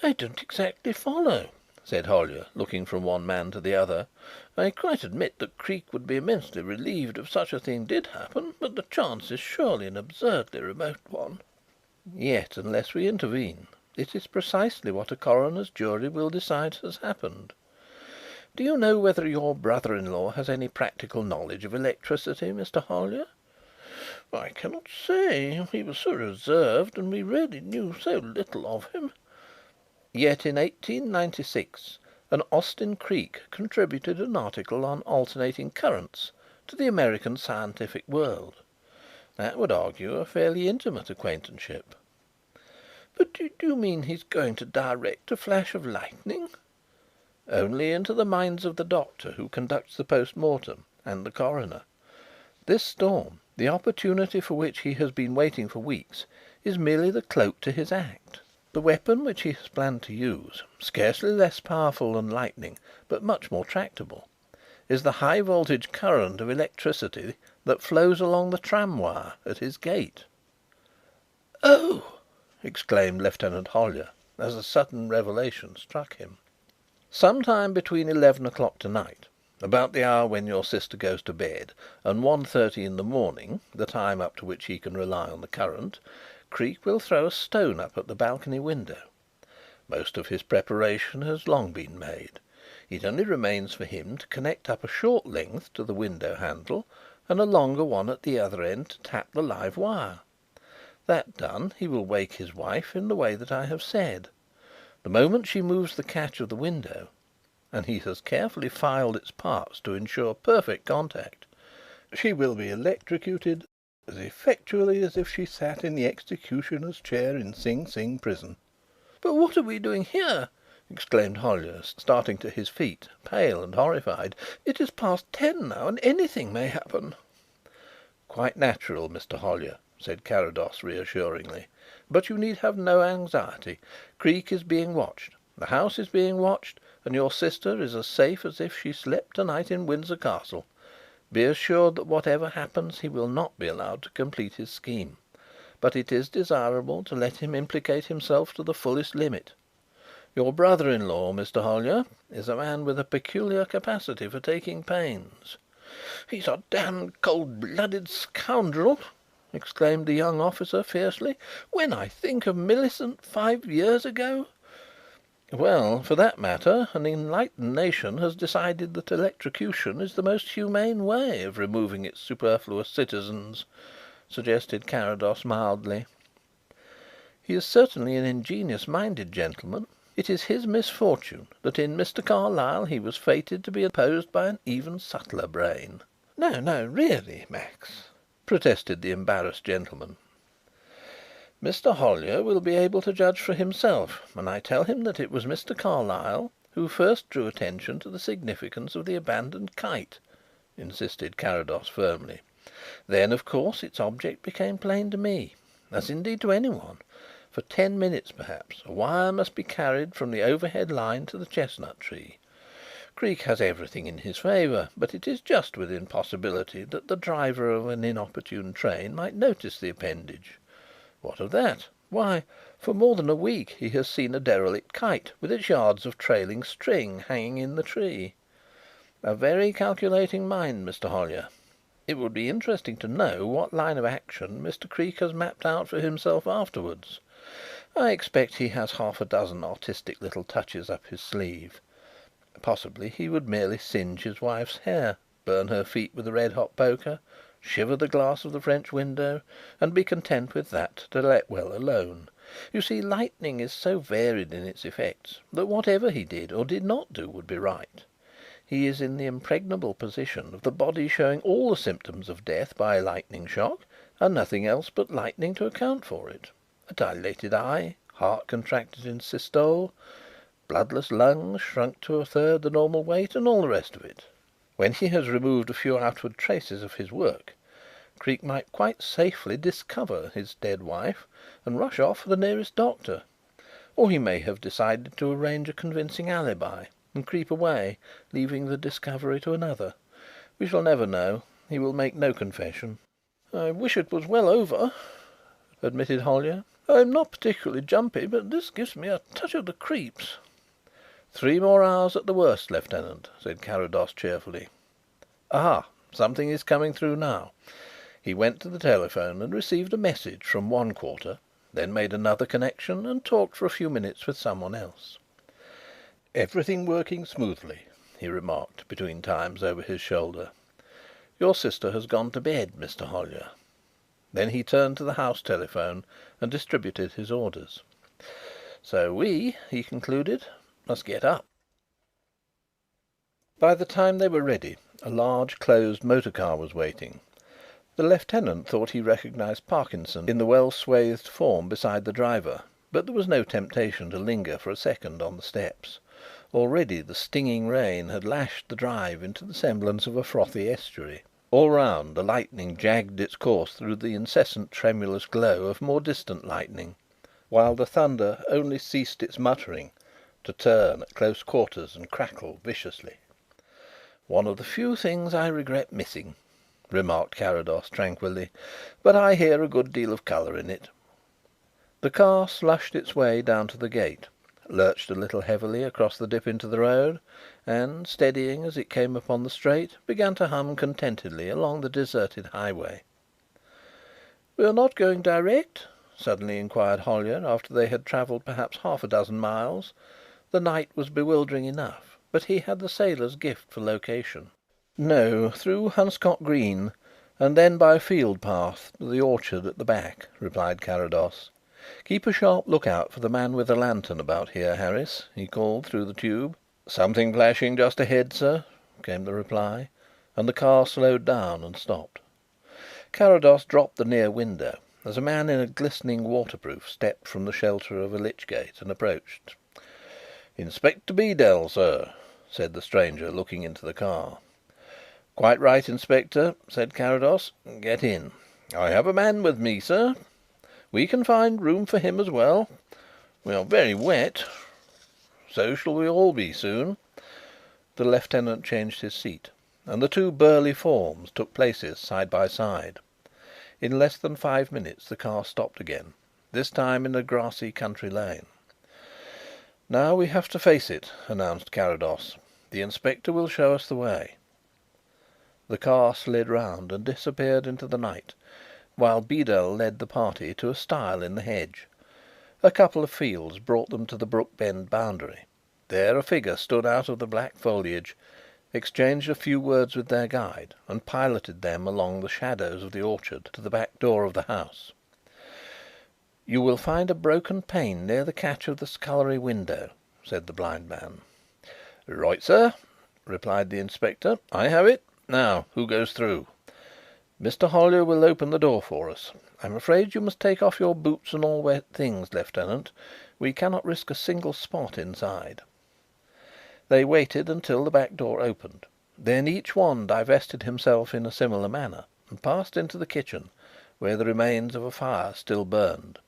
"I don't exactly follow," said Hollyer, looking from one man to the other. "I quite admit that Creake would be immensely relieved if such a thing did happen, but the chance is surely an absurdly remote one." "Yet, unless we intervene, it is precisely what a coroner's jury will decide has happened. Do you know whether your brother-in-law has any practical knowledge of electricity, Mr. Hollyer?" "I cannot say. He was so reserved, and we really knew so little of him." "Yet in 1896 an Austin Creake contributed an article on alternating currents to the American Scientific World. That would argue a fairly intimate acquaintanceship." "But do you mean he's going to direct a flash of lightning?" "Only into the minds of the doctor who conducts the post mortem and the coroner. This storm, the opportunity for which he has been waiting for weeks, is merely the cloak to his act. The weapon which he has planned to use, scarcely less powerful than lightning but much more tractable, is the high voltage current of electricity that flows along the tram wire at his gate." "Oh!" exclaimed Lieutenant Hollyer, as a sudden revelation struck him. "Some time between 11 o'clock to night About the hour when your sister goes to bed, and 1:30 in the morning, the time up to which he can rely on the current, Creake will throw a stone up at the balcony window. Most of his preparation has long been made. It only remains for him to connect up a short length to the window handle and a longer one at the other end to tap the live wire. That done, he will wake his wife in the way that I have said. The moment she moves the catch of the window, and he has carefully filed its parts to ensure perfect contact, she will be electrocuted as effectually as if she sat in the executioner's chair in Sing Sing prison." "But what are we doing here?" exclaimed Hollyer, starting to his feet, pale and horrified. "It is past 10 now, and anything may happen." "Quite natural, Mr. Hollyer," said Carrados reassuringly. "But you need have no anxiety. Creake is being watched, the house is being watched, and your sister is as safe as if she slept to-night in Windsor Castle. Be assured that whatever happens he will not be allowed to complete his scheme. But it is desirable to let him implicate himself to the fullest limit. Your brother-in-law, Mr. Hollyer, is a man with a peculiar capacity for taking pains." "He's a damned cold-blooded scoundrel!" exclaimed the young officer fiercely. "When I think of Millicent 5 years ago—" "Well, for that matter, an enlightened nation has decided that electrocution is the most humane way of removing its superfluous citizens," suggested Carrados mildly. "He is certainly an ingenious-minded gentleman. It is his misfortune that in Mr. Carlyle he was fated to be opposed by an even subtler brain." No, really, Max," protested the embarrassed gentleman. "Mr. Hollyer will be able to judge for himself when I tell him that it was Mr. Carlyle who first drew attention to the significance of the abandoned kite," insisted Carrados firmly. "Then, of course, its object became plain to me, as indeed to anyone. For 10 minutes, perhaps, a wire must be carried from the overhead line to the chestnut tree. Creake has everything in his favour, but it is just within possibility that the driver of an inopportune train might notice the appendage. What of that? Why, for more than a week he has seen a derelict kite with its yards of trailing string hanging in the tree. A very calculating mind, Mr. Hollyer. It would be interesting to know what line of action Mr. Creake has mapped out for himself afterwards. I expect he has half a dozen artistic little touches up his sleeve. Possibly he would merely singe his wife's hair, burn her feet with a red-hot poker, shiver the glass of the French window, and be content with that to let well alone. You see, lightning is so varied in its effects that whatever he did or did not do would be right. He is in the impregnable position of the body showing all the symptoms of death by a lightning shock, and nothing else but lightning to account for it. A dilated eye, heart contracted in systole, bloodless lungs shrunk to a third the normal weight, and all the rest of it. When he has removed a few outward traces of his work, Creake might quite safely discover his dead wife and rush off for the nearest doctor. Or he may have decided to arrange a convincing alibi and creep away, leaving the discovery to another. We shall never know. He will make no confession." "I wish it was well over," admitted Hollyer. "I'm not particularly jumpy, but this gives me a touch of the creeps." 3 more hours at the worst, Lieutenant," said Carrados cheerfully. "Aha! Something is coming through now." He went to the telephone and received a message from one quarter, then made another connection and talked for a few minutes with someone else. "Everything working smoothly," he remarked between times over his shoulder. "Your sister has gone to bed, Mr. Hollyer." Then he turned to the house telephone and distributed his orders. "So we," he concluded, "must get up." By the time they were ready, a large closed motor car was waiting. The lieutenant thought he recognised Parkinson in the well-swathed form beside the driver, but there was no temptation to linger for a second on the steps. Already the stinging rain had lashed the drive into the semblance of a frothy estuary. All round the lightning jagged its course through the incessant tremulous glow of more distant lightning, while the thunder only ceased its muttering to turn at close quarters and crackle viciously. "One of the few things I regret missing," remarked Carrados tranquilly, "but I hear a good deal of colour in it." The car slushed its way down to the gate, lurched a little heavily across the dip into the road, and, steadying as it came upon the straight, began to hum contentedly along the deserted highway. "We are not going direct?" suddenly inquired Hollyer, after they had travelled perhaps half a dozen miles. The night was bewildering enough, but he had the sailor's gift for location. "No, through Hunscott Green, and then by a field path to the orchard at the back," replied Carrados. "Keep a sharp look out for the man with the lantern about here, Harris," he called through the tube. "Something flashing just ahead, sir," came the reply, and the car slowed down and stopped. Carrados dropped the near window as a man in a glistening waterproof stepped from the shelter of a lich gate and approached. "Inspector Beedel, sir," said the stranger, looking into the car. "Quite right, Inspector," said Carrados. "Get in. I have a man with me, sir. We can find room for him as well. We are very wet. So shall we all be soon." The lieutenant changed his seat, and the two burly forms took places side by side. In less than 5 minutes the car stopped again, this time in a grassy country lane. "Now we have to face it," announced Carrados. "The inspector will show us the way." The car slid round and disappeared into the night, while Beedel led the party to a stile in the hedge. A couple of fields brought them to the Brook Bend boundary. There a figure stood out of the black foliage, exchanged a few words with their guide, and piloted them along the shadows of the orchard to the back door of the house. "You will find a broken pane near the catch of the scullery window," said the blind man. "Right, sir," replied the inspector. "I have it. Now, who goes through?" "Mr. Hollyer will open the door for us. I'm afraid you must take off your boots and all wet things, Lieutenant. We cannot risk a single spot inside." They waited until the back door opened. Then each one divested himself in a similar manner, and passed into the kitchen, where the remains of a fire still burned.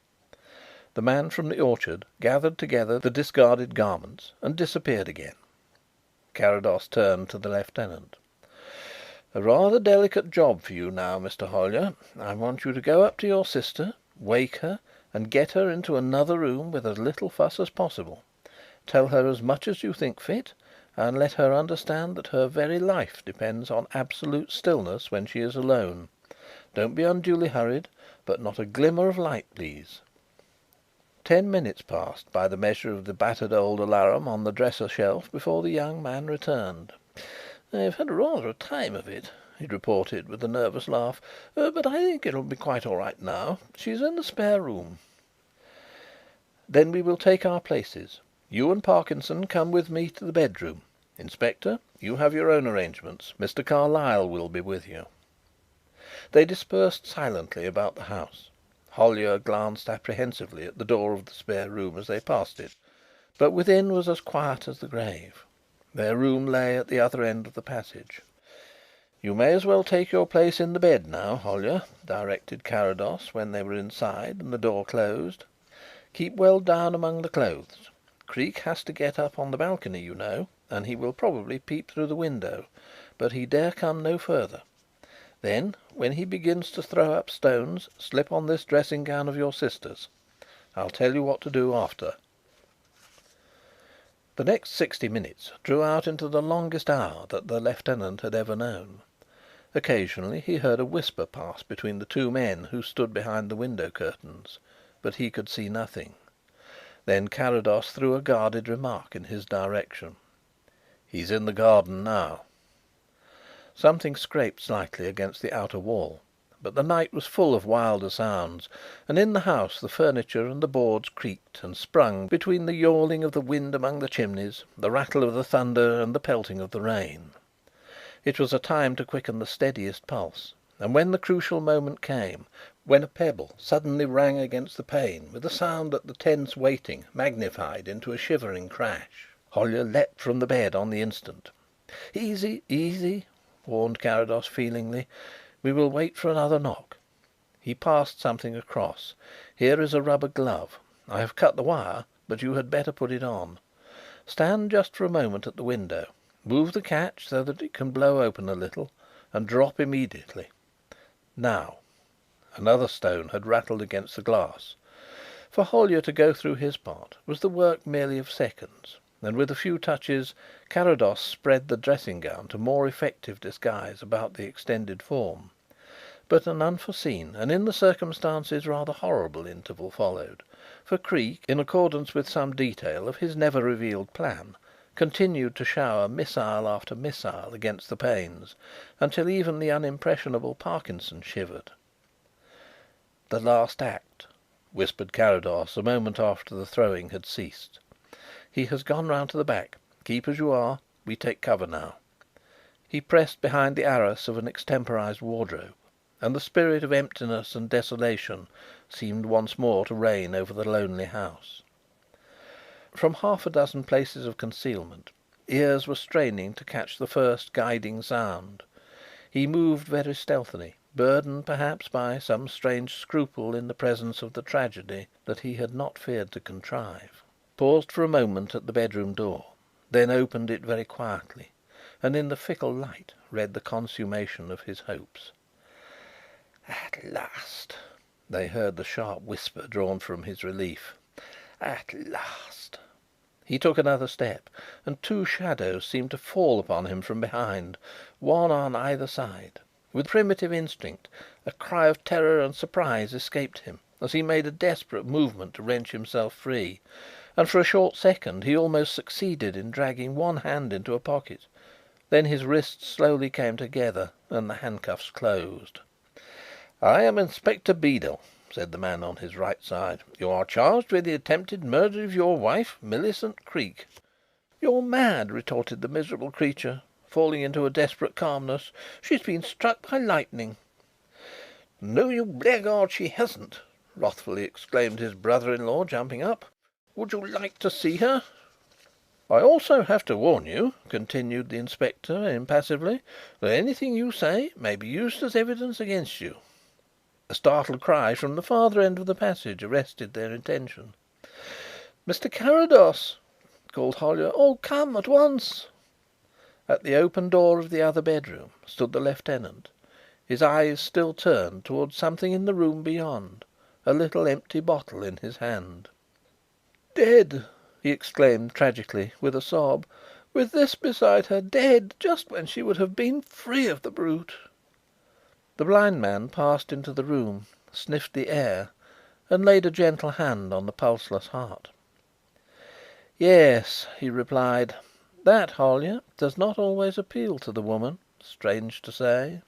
The man from the orchard gathered together the discarded garments and disappeared again. Carrados turned to the lieutenant. "A rather delicate job for you now, Mr. Hollyer. I want you to go up to your sister, wake her, and get her into another room with as little fuss as possible. Tell her as much as you think fit, and let her understand that her very life depends on absolute stillness when she is alone. Don't be unduly hurried, but not a glimmer of light, please." 10 minutes passed by the measure of the battered old alarum on the dresser shelf before the young man returned. "I've had rather a time of it," he reported with a nervous laugh, "but I think it'll be quite all right now. She's in the spare room." "Then we will take our places. You and Parkinson come with me to the bedroom. Inspector, you have your own arrangements. Mr. Carlyle will be with you." They dispersed silently about the house. Hollyer glanced apprehensively at the door of the spare room as they passed it, but within was as quiet as the grave. Their room lay at the other end of the passage. "You may as well take your place in the bed now, Hollyer," directed Carrados when they were inside and the door closed. "Keep well down among the clothes. Creake has to get up on the balcony, you know, and he will probably peep through the window, but he dare come no further. Then, when he begins to throw up stones, slip on this dressing gown of your sister's. I'll tell you what to do after." The next 60 minutes drew out into the longest hour that the lieutenant had ever known. Occasionally he heard a whisper pass between the two men who stood behind the window curtains, but he could see nothing. Then Carrados threw a guarded remark in his direction. "He's in the garden now." Something scraped slightly against the outer wall, but the night was full of wilder sounds, and in the house the furniture and the boards creaked and sprung between the yawling of the wind among the chimneys, the rattle of the thunder, and the pelting of the rain. It was a time to quicken the steadiest pulse, and when the crucial moment came, when a pebble suddenly rang against the pane with a sound that the tense waiting magnified into a shivering crash, Hollyer leapt from the bed on the instant. "Easy, easy," warned Carrados feelingly. "We will wait for another knock." He passed something across. "Here is a rubber glove. I have cut the wire, but you had better put it on. Stand just for a moment at the window. Move the catch so that it can blow open a little, and drop immediately. Now." Another stone had rattled against the glass. For Hollyer to go through his part was the work merely of seconds. and with a few touches Carrados spread the dressing gown to more effective disguise about the extended form. But an unforeseen and, in the circumstances, rather horrible interval followed, for Creake, in accordance with some detail of his never revealed plan, continued to shower missile after missile against the panes, until even the unimpressionable Parkinson shivered. "The last act," whispered Carrados a moment after the throwing had ceased. "He has gone round to the back. Keep as you are. We take cover now." He pressed behind the arras of an extemporised wardrobe, and the spirit of emptiness and desolation seemed once more to reign over the lonely house. From half a dozen places of concealment, ears were straining to catch the first guiding sound. He moved very stealthily, burdened perhaps by some strange scruple in the presence of the tragedy that he had not feared to contrive, paused for a moment at the bedroom door, then opened it very quietly, and in the fickle light read the consummation of his hopes. "At last!" they heard the sharp whisper drawn from his relief. "At last!" He took another step, and two shadows seemed to fall upon him from behind, one on either side. With primitive instinct, a cry of terror and surprise escaped him as he made a desperate movement to wrench himself free, and for a short second he almost succeeded in dragging one hand into a pocket. Then his wrists slowly came together and the handcuffs closed. "I am Inspector Beedel," said the man on his right side. "You are charged with the attempted murder of your wife, Millicent Creake." "You're mad," retorted the miserable creature, falling into a desperate calmness. "She's been struck by lightning." "No, you blackguard, she hasn't," wrathfully exclaimed his brother-in-law, jumping up. "Would you like to see her?" "I also have to warn you," continued the inspector impassively, "that anything you say may be used as evidence against you." A startled cry from the farther end of the passage arrested their attention. "Mr. Carrados!" called Hollyer. "Oh, come at once!" At the open door of the other bedroom stood the lieutenant, his eyes still turned towards something in the room beyond, a little empty bottle in his hand. "Dead!" he exclaimed tragically, with a sob. "With this beside her. Dead, just when she would have been free of the brute." The blind man passed into the room, sniffed the air, and laid a gentle hand on the pulseless heart. "Yes," he replied. "That, Hollyer, does not always appeal to the woman, strange to say."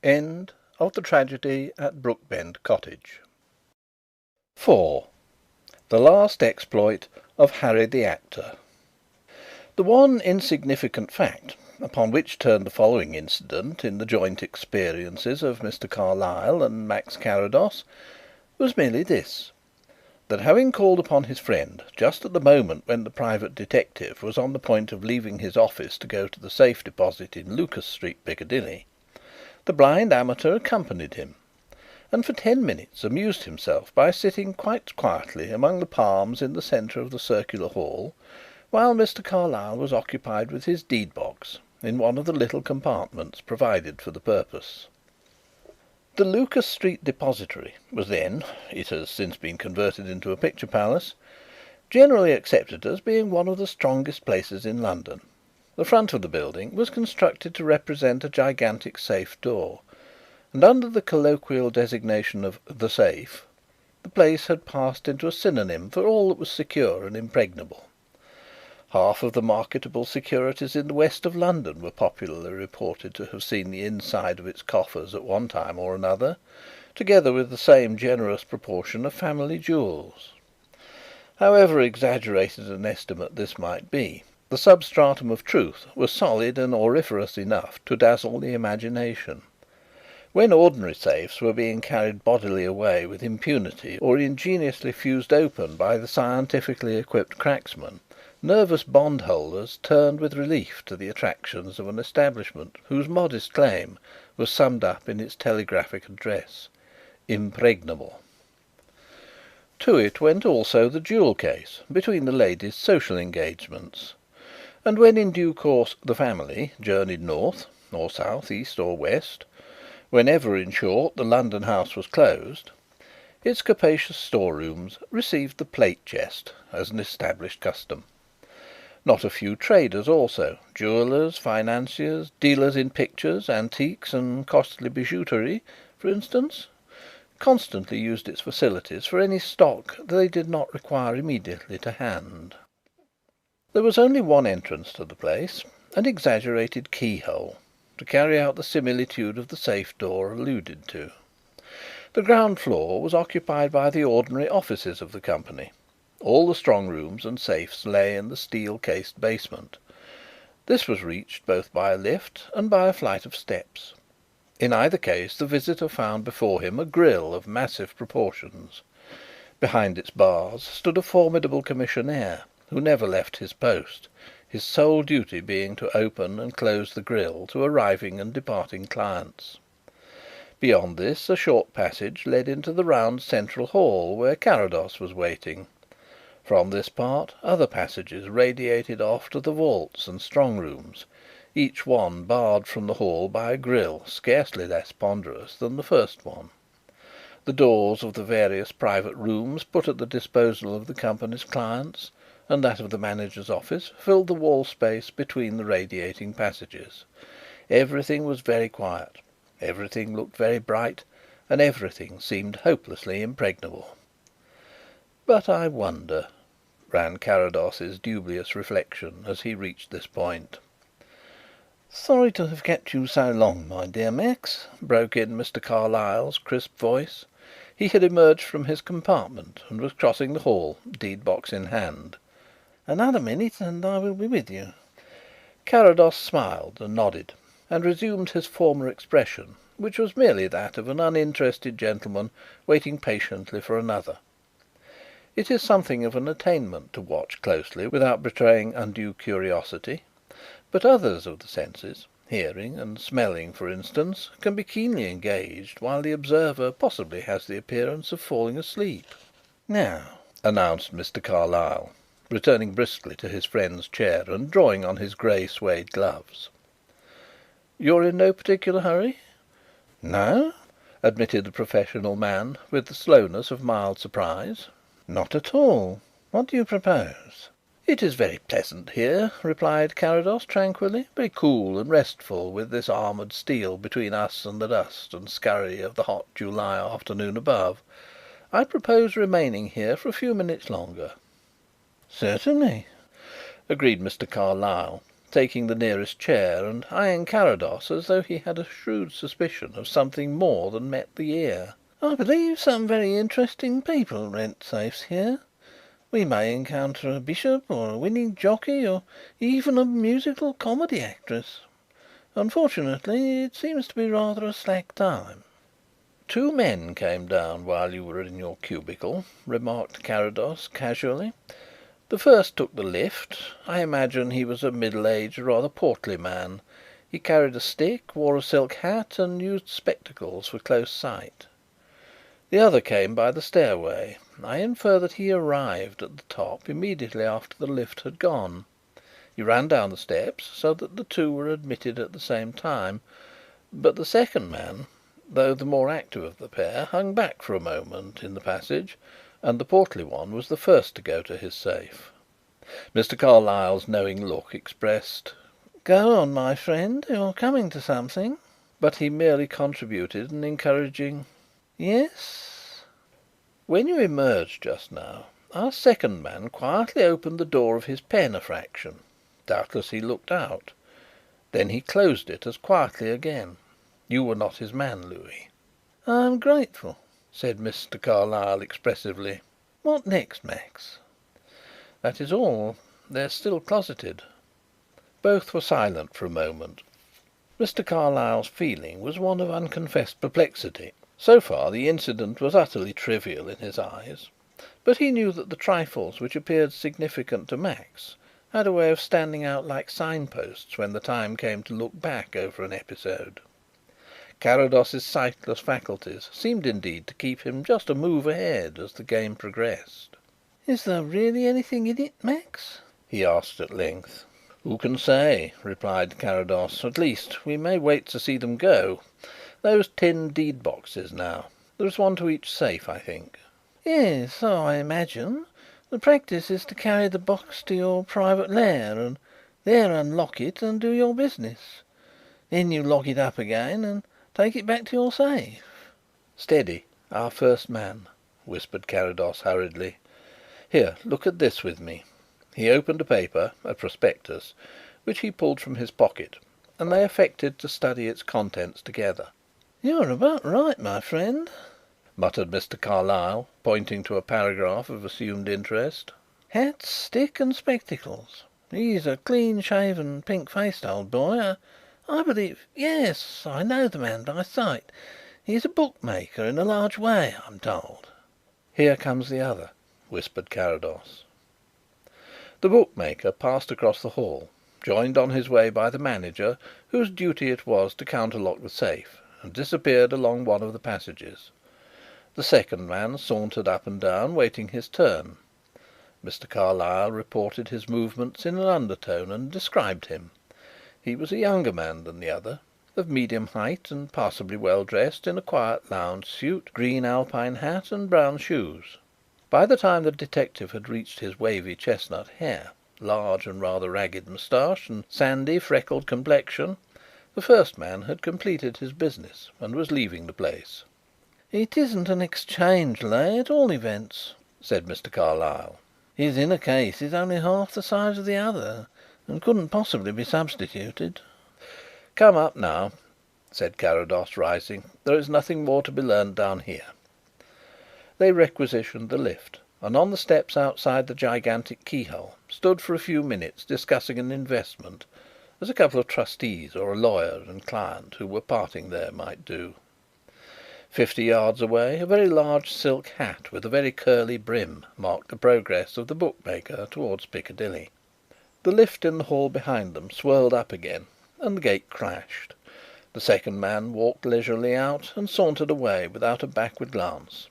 End of the tragedy at Brookbend Cottage. 4. The last exploit of Harry the actor. The one insignificant fact upon which turned the following incident in the joint experiences of Mr. Carlyle and Max Carrados was merely this: that, having called upon his friend just at the moment when the private detective was on the point of leaving his office to go to the safe deposit in Lucas Street, Piccadilly, the blind amateur accompanied him, and for 10 minutes amused himself by sitting quite quietly among the palms in the centre of the circular hall, while Mr. Carlyle was occupied with his deed box in one of the little compartments provided for the purpose. The Lucas Street Depository was then (it has since been converted into a picture palace) generally accepted as being one of the strongest places in London. The front of the building was constructed to represent a gigantic safe door, and under the colloquial designation of "the safe," the place had passed into a synonym for all that was secure and impregnable. Half of the marketable securities in the west of London were popularly reported to have seen the inside of its coffers at one time or another, together with the same generous proportion of family jewels. However exaggerated an estimate this might be, the substratum of truth was solid and auriferous enough to dazzle the imagination. When ordinary safes were being carried bodily away with impunity or ingeniously fused open by the scientifically equipped cracksman, nervous bondholders turned with relief to the attractions of an establishment whose modest claim was summed up in its telegraphic address: impregnable. To it went also the jewel case between the ladies' social engagements, and when in due course the family journeyed north, or south, east, or west, whenever, in short, the London house was closed, its capacious storerooms received the plate chest as an established custom. Not a few traders also, jewellers, financiers, dealers in pictures, antiques and costly bijouterie, for instance, constantly used its facilities for any stock they did not require immediately to hand. There was only one entrance to the place, an exaggerated keyhole, to carry out the similitude of the safe door alluded to. The ground floor was occupied by the ordinary offices of the company. All the strong rooms and safes lay in the steel-cased basement. This was reached both by a lift and by a flight of steps. In either case the visitor found before him a grille of massive proportions. Behind its bars stood a formidable commissionaire, who never left his post, his sole duty being to open and close the grille to arriving and departing clients. Beyond this a short passage led into the round central hall where Carrados was waiting. From this part other passages radiated off to the vaults and strong rooms, each one barred from the hall by a grille scarcely less ponderous than the first one. The doors of the various private rooms put at the disposal of the company's clients and that of the manager's office filled the wall space between the radiating passages. Everything was very quiet, everything looked very bright, and everything seemed hopelessly impregnable. "But I wonder," ran Carrados's dubious reflection as he reached this point. "Sorry to have kept you so long, my dear Max," broke in Mr. Carlyle's crisp voice. He had emerged from his compartment and was crossing the hall, deed box in hand. "Another minute and I will be with you." Carrados smiled and nodded, and resumed his former expression, which was merely that of an uninterested gentleman waiting patiently for another. It is something of an attainment to watch closely without betraying undue curiosity, but others of the senses, hearing and smelling for instance, can be keenly engaged while the observer possibly has the appearance of falling asleep. "Now," announced Mr. Carlyle, returning briskly to his friend's chair and drawing on his grey suede gloves. "You're in no particular hurry?" "No," admitted the professional man with the slowness of mild surprise. "Not at all. What do you propose?" "It is very pleasant here," replied Carrados tranquilly. "Very cool and restful with this armoured steel between us and the dust and scurry of the hot July afternoon above. I propose remaining here for a few minutes longer." "Certainly," agreed Mr. Carlyle, taking the nearest chair and eyeing Carrados as though he had a shrewd suspicion of something more than met the ear. "I believe some very interesting people rent safes here. We may encounter a bishop or a winning jockey or even a musical comedy actress. Unfortunately, it seems to be rather a slack time." "Two men came down while you were in your cubicle," remarked Carrados casually. "The first took the lift. I imagine he was a middle-aged, rather portly man. He carried a stick, wore a silk hat and used spectacles for close sight. The other came by the stairway. I infer that he arrived at the top immediately after the lift had gone. He ran down the steps so that the two were admitted at the same time, but the second man, though the more active of the pair, hung back for a moment in the passage, and the portly one was the first to go to his safe." Mr. Carlyle's knowing look expressed, "Go on, my friend, you're coming to something," but he merely contributed an encouraging "Yes." "When you emerged just now, our second man quietly opened the door of his pen a fraction. Doubtless he looked out. Then he closed it as quietly again. You were not his man, Louis." "I am grateful," said Mr. Carlyle expressively. "What next, Max?" "That is all. They're still closeted." Both were silent for a moment. Mr. Carlyle's feeling was one of unconfessed perplexity. So far the incident was utterly trivial in his eyes, but he knew that the trifles which appeared significant to Max had a way of standing out like signposts when the time came to look back over an episode. Carrados's sightless faculties seemed indeed to keep him just a move ahead as the game progressed. "Is there really anything in it, Max?" he asked at length. "Who can say?" replied Carrados. "At least, we may wait to see them go. Those tin deed boxes now. There is one to each safe, I think." "Yes, so I imagine. The practice is to carry the box to your private lair and there unlock it and do your business. Then you lock it up again and take it back to your safe." "Steady, our first man," whispered Carrados hurriedly. "Here, look at this with me." He opened a paper, a prospectus, which he pulled from his pocket, and they affected to study its contents together. "You're about right, my friend," muttered Mr. Carlyle, pointing to a paragraph of assumed interest. "Hat, stick and spectacles. He's a clean-shaven, pink-faced old boy. I believe... Yes, I know the man by sight. He's a bookmaker in a large way, I'm told." "Here comes the other," whispered Carrados. The bookmaker passed across the hall, joined on his way by the manager, whose duty it was to counterlock the safe, and disappeared along one of the passages. The second man sauntered up and down, waiting his turn. Mr. Carlyle reported his movements in an undertone and described him. He was a younger man than the other, of medium height and passably well dressed in a quiet lounge suit, green Alpine hat and brown shoes. By the time the detective had reached his wavy chestnut hair, large and rather ragged moustache and sandy freckled complexion, the first man had completed his business and was leaving the place. "It isn't an exchange lay, at all events," said Mr. Carlyle. "His inner case is only half the size of the other, and couldn't possibly be substituted." "Come up now," said Carrados, rising. "There is nothing more to be learned down here." They requisitioned the lift, and on the steps outside the gigantic keyhole stood for a few minutes discussing an investment, as a couple of trustees or a lawyer and client who were parting there might do. 50 yards away a very large silk hat with a very curly brim marked the progress of the bookmaker towards Piccadilly. The lift in the hall behind them swirled up again, and the gate crashed. The second man walked leisurely out and sauntered away without a backward glance.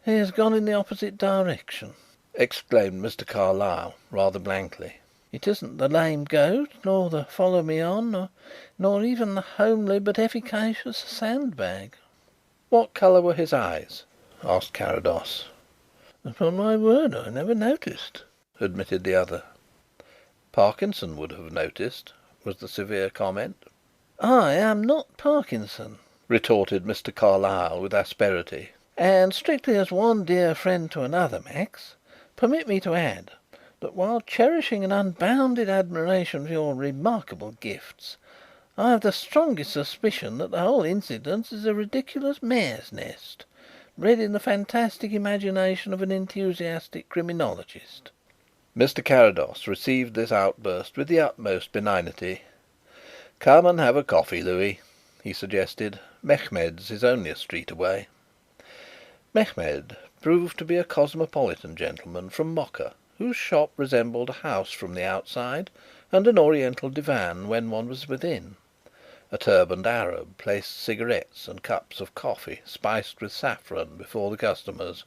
"He has gone in the opposite direction," exclaimed Mr. Carlyle, rather blankly. "It isn't the lame goat, nor the follow me on, nor even the homely but efficacious sandbag." "What colour were his eyes?" asked Carrados. "Upon my word, I never noticed," admitted the other. "Parkinson would have noticed," was the severe comment. "I am not Parkinson," retorted Mr. Carlyle with asperity. "And strictly as one dear friend to another, Max, permit me to add that while cherishing an unbounded admiration for your remarkable gifts, I have the strongest suspicion that the whole incident is a ridiculous mare's nest, bred in the fantastic imagination of an enthusiastic criminologist." Mr. Carrados received this outburst with the utmost benignity. "Come and have a coffee, Louis," he suggested. "Mehmed's is only a street away." Mehmed proved to be a cosmopolitan gentleman from Mocha, whose shop resembled a house from the outside and an Oriental divan when one was within. A turbaned Arab placed cigarettes and cups of coffee spiced with saffron before the customers,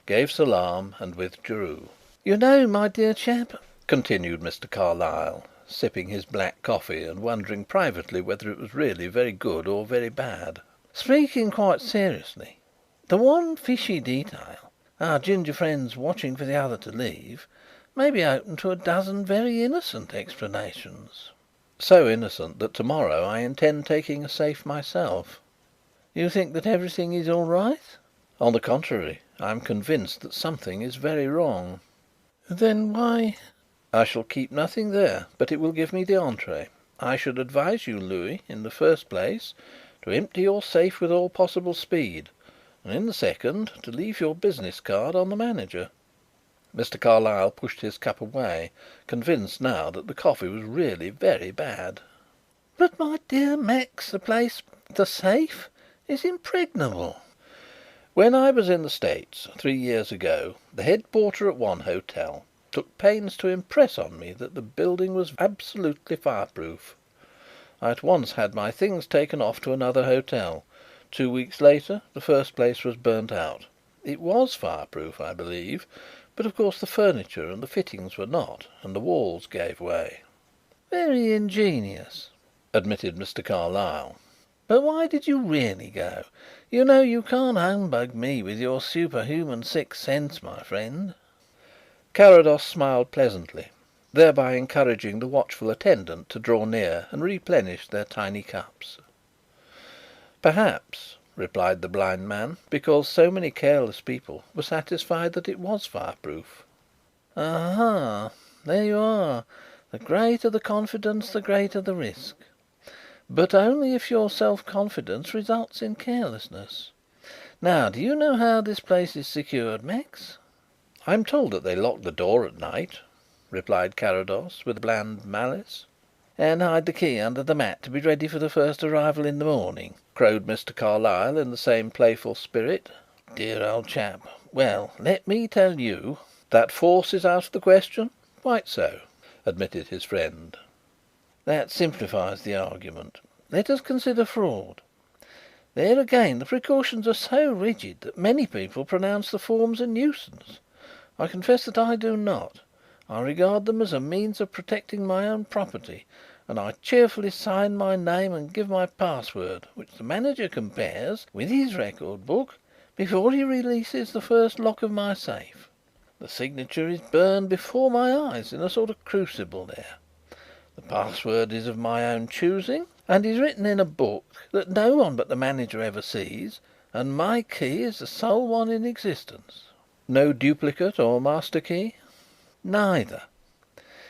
gave salaam and withdrew. "You know, my dear chap," continued Mr. Carlyle, sipping his black coffee and wondering privately whether it was really very good or very bad, "speaking quite seriously, the one fishy detail, our ginger friend's watching for the other to leave, may be open to a dozen very innocent explanations." "So innocent that tomorrow I intend taking a safe myself." "You think that everything is all right?" "On the contrary, I am convinced that something is very wrong." "Then why—" "I shall keep nothing there, but it will give me the entrée. I should advise you, Louis, in the first place, to empty your safe with all possible speed, and in the second, to leave your business card on the manager." Mr. Carlyle pushed his cup away, convinced now that the coffee was really very bad. "But, my dear Max, the safe is impregnable." "When I was in the States 3 years ago, the head porter at one hotel took pains to impress on me that the building was absolutely fireproof. I at once had my things taken off to another hotel. 2 weeks later the first place was burnt out. It was fireproof, I believe, but of course the furniture and the fittings were not, and the walls gave way." "Very ingenious," admitted Mr. Carlyle. "But why did you really go? You know you can't humbug me with your superhuman sixth sense, my friend." Carrados smiled pleasantly, thereby encouraging the watchful attendant to draw near and replenish their tiny cups. "Perhaps," replied the blind man, "because so many careless people were satisfied that it was fireproof." "Aha! There you are. The greater the confidence, the greater the risk. But only if your self-confidence results in carelessness. Now, do you know how this place is secured, Max?" "I am told that they lock the door at night," replied Carrados, with bland malice. "And hide the key under the mat to be ready for the first arrival in the morning," crowed Mr. Carlyle in the same playful spirit. "Dear old chap. Well, let me tell you " "That force is out of the question? Quite so," admitted his friend. "That simplifies the argument. Let us consider fraud. There again the precautions are so rigid that many people pronounce the forms a nuisance. I confess that I do not. I regard them as a means of protecting my own property, and I cheerfully sign my name and give my password, which the manager compares with his record book before he releases the first lock of my safe. The signature is burned before my eyes in a sort of crucible there. The password is of my own choosing, and is written in a book that no one but the manager ever sees, and my key is the sole one in existence." "No duplicate or master key?" "Neither.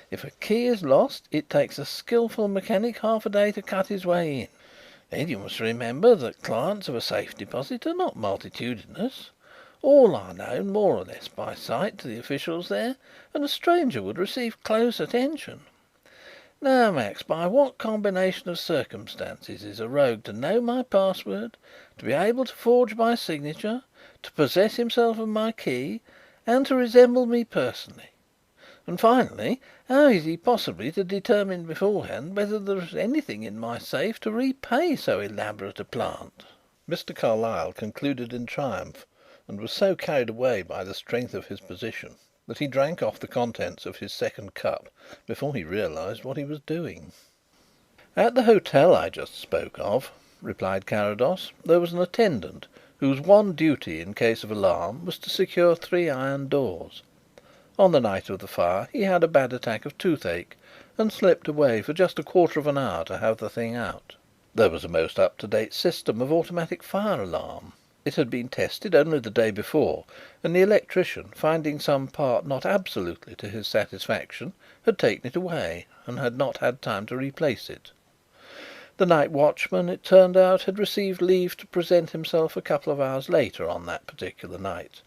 If a key is lost it takes a skilful mechanic half a day to cut his way in. Then you must remember that clients of a safe deposit are not multitudinous. All are known more or less by sight to the officials there, and a stranger would receive close attention. Now, Max, by what combination of circumstances is a rogue to know my password, to be able to forge my signature, to possess himself of my key, and to resemble me personally? And finally, how is he possibly to determine beforehand whether there is anything in my safe to repay so elaborate a plant?" Mr. Carlyle concluded in triumph, and was so carried away by the strength of his position that he drank off the contents of his second cup before he realized what he was doing. "At the hotel I just spoke of," replied Carrados, "there was an attendant whose one duty in case of alarm was to secure 3 iron doors. On the night of the fire he had a bad attack of toothache and slipped away for just a quarter of an hour to have the thing out. There was a most up-to-date system of automatic fire alarm. It had been tested only the day before, and the electrician, finding some part not absolutely to his satisfaction, had taken it away and had not had time to replace it. The night watchman, it turned out, had received leave to present himself a couple of hours later on that particular night,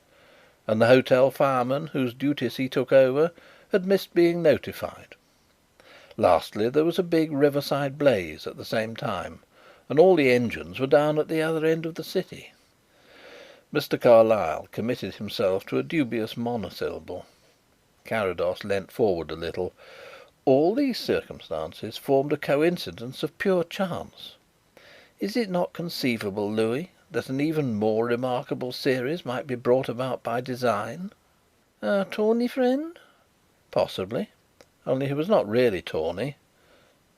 and the hotel fireman, whose duties he took over, had missed being notified. Lastly, there was a big riverside blaze at the same time, and all the engines were down at the other end of the city." Mr. Carlyle committed himself to a dubious monosyllable. Carrados leant forward a little. All these circumstances formed a coincidence of pure chance. Is it not conceivable, Louis, that an even more remarkable series might be brought about by design?" "Our tawny friend?" "Possibly. Only he was not really tawny."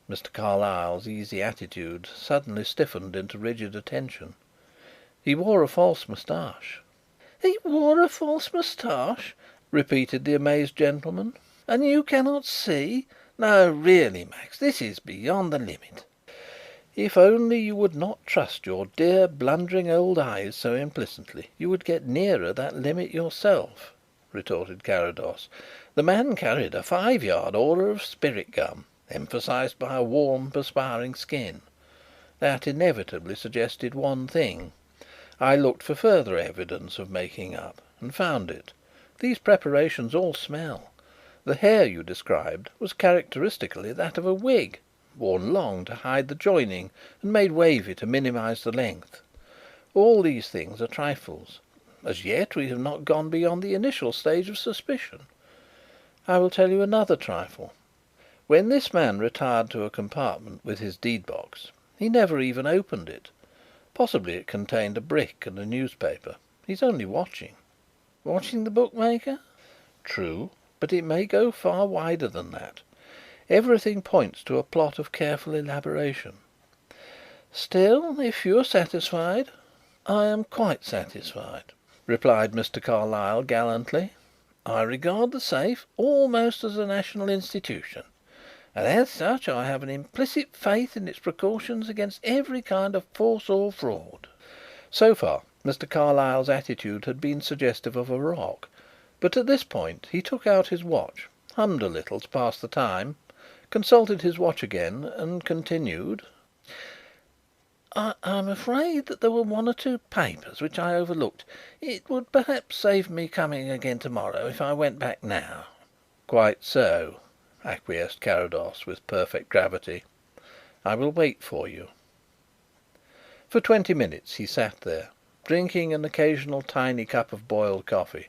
Mr. Carlyle's easy attitude suddenly stiffened into rigid attention. "He wore a false moustache." "He wore a false moustache?" repeated the amazed gentleman. "And you cannot see? No, really, Max, this is beyond the limit." "If only you would not trust your dear blundering old eyes so implicitly, you would get nearer that limit yourself," retorted Carrados. "The man carried a 5-yard aura of spirit gum, emphasized by a warm, perspiring skin. That inevitably suggested one thing. I looked for further evidence of making up, and found it. These preparations all smell. The hair you described was characteristically that of a wig, worn long to hide the joining and made wavy to minimize the length. All these things are trifles. As yet we have not gone beyond the initial stage of suspicion. I will tell you another trifle. When this man retired to a compartment with his deed box, he never even opened it. Possibly it contained a brick and a newspaper. He's only watching." "Watching the bookmaker?" "True, but it may go far wider than that. Everything points to a plot of careful elaboration." "Still, if you are satisfied " "I am quite satisfied," replied Mr. Carlyle gallantly. I regard the safe almost as a national institution, and as such I have an implicit faith in its precautions against every kind of force or fraud." So far Mr. Carlyle's attitude had been suggestive of a rock, but at this point he took out his watch, hummed a little to pass the time, consulted his watch again, and continued: "I'm afraid that there were one or two papers which I overlooked. It would perhaps save me coming again to morrow if I went back now." "Quite so," acquiesced Carrados with perfect gravity. "I will wait for you." For 20 minutes he sat there, drinking an occasional tiny cup of boiled coffee,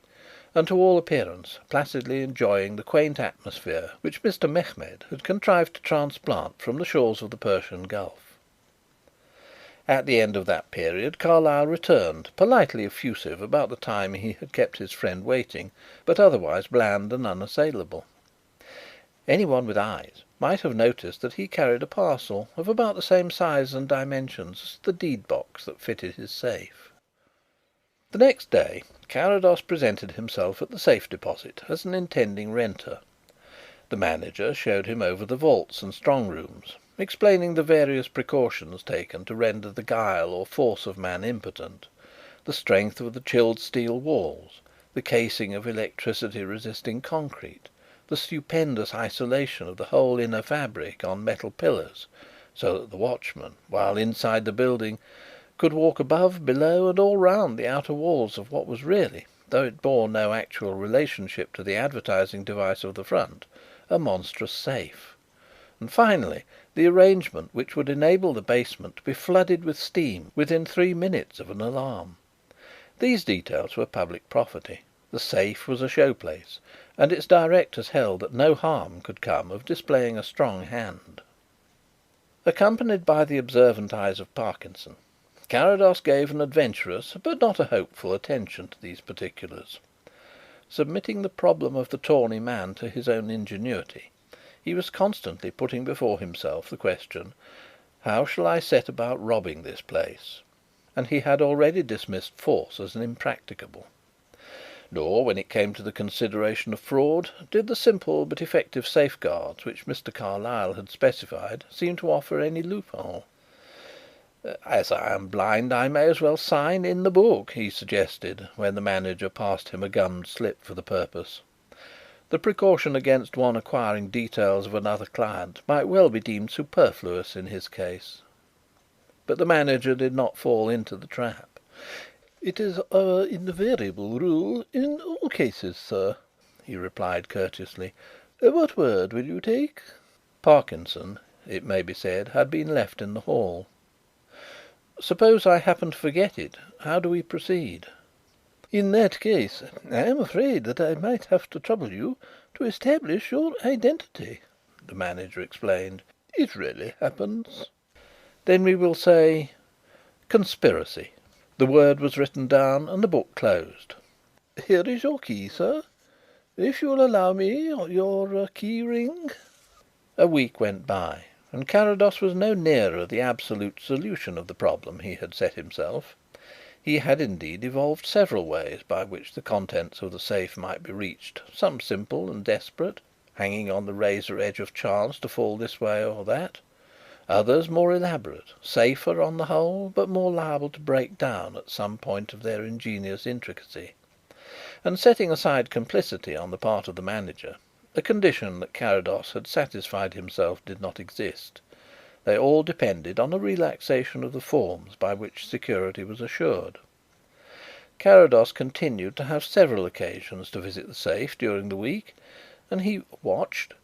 and to all appearance placidly enjoying the quaint atmosphere which Mr. Mehmed had contrived to transplant from the shores of the Persian Gulf. At the end of that period Carlyle returned, politely effusive about the time he had kept his friend waiting, but otherwise bland and unassailable. Anyone with eyes might have noticed that he carried a parcel of about the same size and dimensions as the deed box that fitted his safe. The next day Carrados presented himself at the safe deposit as an intending renter. The manager showed him over the vaults and strong rooms, explaining the various precautions taken to render the guile or force of man impotent, the strength of the chilled steel walls, the casing of electricity resisting concrete, the stupendous isolation of the whole inner fabric on metal pillars, so that the watchman, while inside the building, could walk above, below, and all round the outer walls of what was really, though it bore no actual relationship to the advertising device of the front, a monstrous safe. And finally, the arrangement which would enable the basement to be flooded with steam within 3 minutes of an alarm. These details were public property. The safe was a show place, and its directors held that no harm could come of displaying a strong hand. Accompanied by the observant eyes of Parkinson, Carrados gave an adventurous but not a hopeful attention to these particulars. Submitting the problem of the tawny man to his own ingenuity, he was constantly putting before himself the question, "How shall I set about robbing this place?" And he had already dismissed force as an impracticable. Nor, when it came to the consideration of fraud, did the simple but effective safeguards which Mr. Carlyle had specified seem to offer any loophole. "As I am blind, I may as well sign in the book," he suggested, when the manager passed him a gummed slip for the purpose. The precaution against one acquiring details of another client might well be deemed superfluous in his case. But the manager did not fall into the trap. "It is our invariable rule in all cases, sir," he replied courteously. "What word will you take?" Parkinson, it may be said, had been left in the hall. "Suppose I happen to forget it, how do we proceed?" "In that case, I am afraid that I might have to trouble you to establish your identity," the manager explained. "It rarely happens." "Then we will say conspiracy." The word was written down and the book closed. "Here is your key, sir. If you will allow me your key ring." A week went by, and Carrados was no nearer the absolute solution of the problem he had set himself. He had indeed evolved several ways by which the contents of the safe might be reached, some simple and desperate, hanging on the razor edge of chance to fall this way or that; others more elaborate, safer on the whole, but more liable to break down at some point of their ingenious intricacy. And setting aside complicity on the part of the manager, a condition that Carrados had satisfied himself did not exist, they all depended on a relaxation of the forms by which security was assured. Carrados continued to have several occasions to visit the safe during the week, and he watched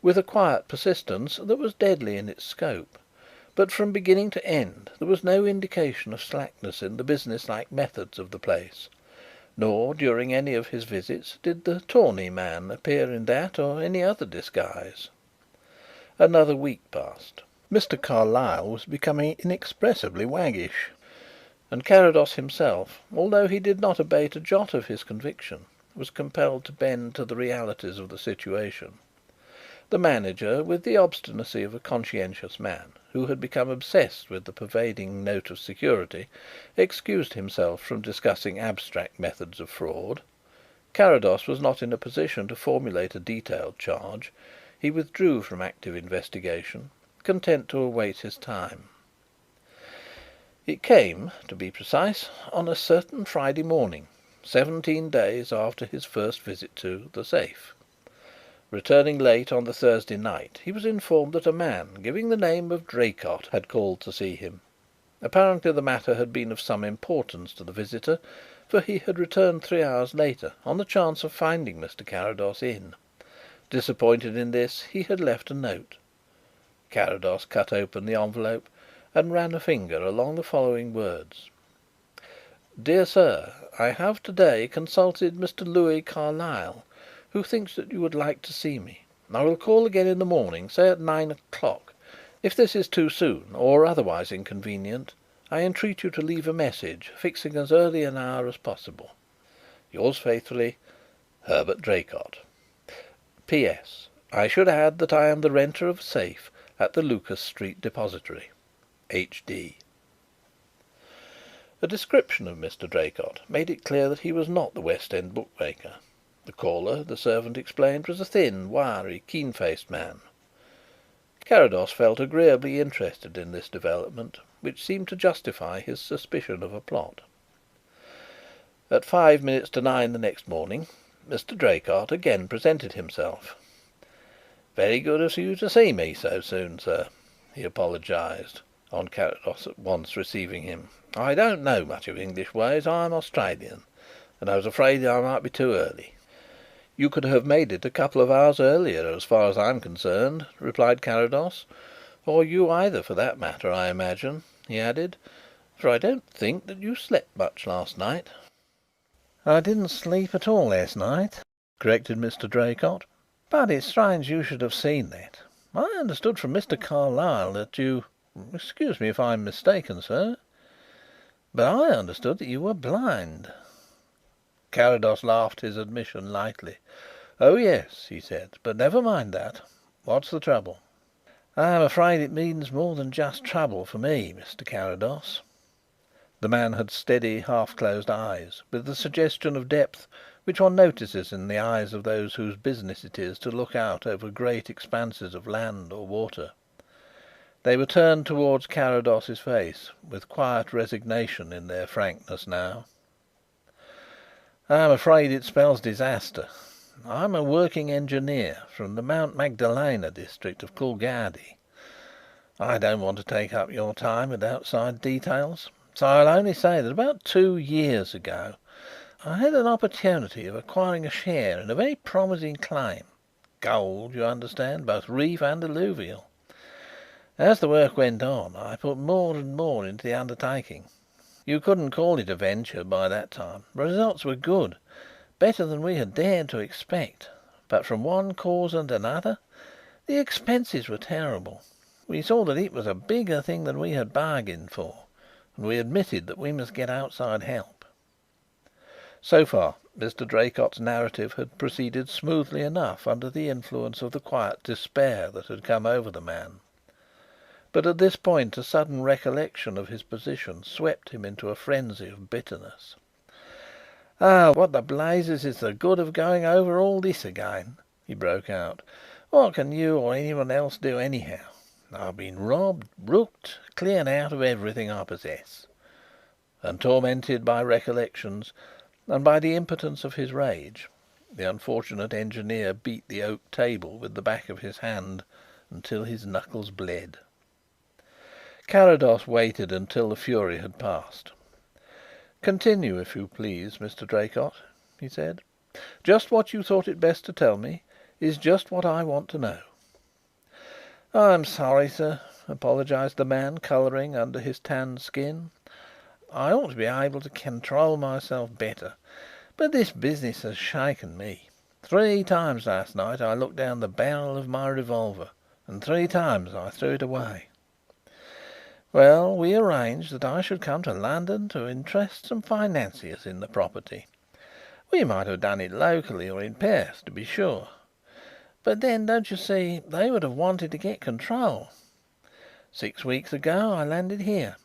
with a quiet persistence that was deadly in its scope. But from beginning to end there was no indication of slackness in the business-like methods of the place, nor during any of his visits did the tawny man appear in that or any other disguise. Another week passed. Mr. Carlyle was becoming inexpressibly waggish, and Carrados himself, although he did not abate a jot of his conviction, was compelled to bend to the realities of the situation. The manager, with the obstinacy of a conscientious man who had become obsessed with the pervading note of security, excused himself from discussing abstract methods of fraud. Carrados was not in a position to formulate a detailed charge. He withdrew from active investigation, content to await his time. It came, to be precise, on a certain Friday morning, 17 days after his first visit to the safe. Returning late on the Thursday night, he was informed that a man giving the name of Draycott had called to see him. Apparently the matter had been of some importance to the visitor, for he had returned 3 hours later on the chance of finding Mr. Carrados in. Disappointed in this, he had left a note. Carrados cut open the envelope and ran a finger along the following words: "Dear Sir, I have to-day consulted Mr. Louis Carlyle, who thinks that you would like to see me. I will call again in the morning, say at 9 o'clock. If this is too soon, or otherwise inconvenient, I entreat you to leave a message, fixing as early an hour as possible. Yours faithfully, Herbert Draycott. P.S. I should add that I am the renter of a safe at the Lucas Street Depository. H.D." A description of Mr. Draycott made it clear that he was not the West End bookmaker. The caller, the servant explained, was a thin, wiry, keen-faced man. Carrados felt agreeably interested in this development, which seemed to justify his suspicion of a plot. At 5 minutes to 9 the next morning, Mr. Draycott again presented himself. "Very good of you to see me so soon, sir," he apologised, on Carrados at once receiving him. "I don't know much of English ways. I'm Australian, and I was afraid I might be too early." "You could have made it a couple of hours earlier, as far as I am concerned," replied Carrados. "Or you either, for that matter, I imagine," he added, "for I don't think that you slept much last night." "I didn't sleep at all last night," corrected Mr. Draycott. "But it's strange you should have seen that. I understood from Mr. Carlyle that you excuse me if I'm mistaken, sir, but I understood that you were blind." Carrados laughed his admission lightly. "Oh yes," he said, "but never mind that. What's the trouble?" "I'm afraid it means more than just trouble for me, Mr. Carrados." The man had steady, half-closed eyes, with the suggestion of depth which one notices in the eyes of those whose business it is to look out over great expanses of land or water. They were turned towards Carrados's face, with quiet resignation in their frankness now. "I'm afraid it spells disaster. I'm a working engineer from the Mount Magdalena district of Coolgardie. I don't want to take up your time with outside details, so I'll only say that about 2 years ago I had an opportunity of acquiring a share in a very promising claim. Gold, you understand, both reef and alluvial. As the work went on, I put more and more into the undertaking. You couldn't call it a venture by that time. The results were good, better than we had dared to expect, but from one cause and another the expenses were terrible. We saw that it was a bigger thing than we had bargained for, and we admitted that we must get outside help." So far Mr. Draycott's narrative had proceeded smoothly enough under the influence of the quiet despair that had come over the man. But at this point a sudden recollection of his position swept him into a frenzy of bitterness. "Ah, what the blazes is the good of going over all this again?" he broke out. "What can you or anyone else do anyhow? I've been robbed, rooked, cleared out of everything I possess." And tormented by recollections and by the impotence of his rage, the unfortunate engineer beat the oak table with the back of his hand until his knuckles bled. Carrados waited until the fury had passed. "Continue, if you please, Mr. Draycott," he said. "Just what you thought it best to tell me is just what I want to know." "I'm sorry, sir," apologised the man, colouring under his tanned skin. "I ought to be able to control myself better, but this business has shaken me. 3 times last night I looked down the barrel of my revolver, and 3 times I threw it away. Well, we arranged that I should come to London to interest some financiers in the property. We might have done it locally or in Paris, to be sure, but then, don't you see, they would have wanted to get control. 6 weeks ago I landed here.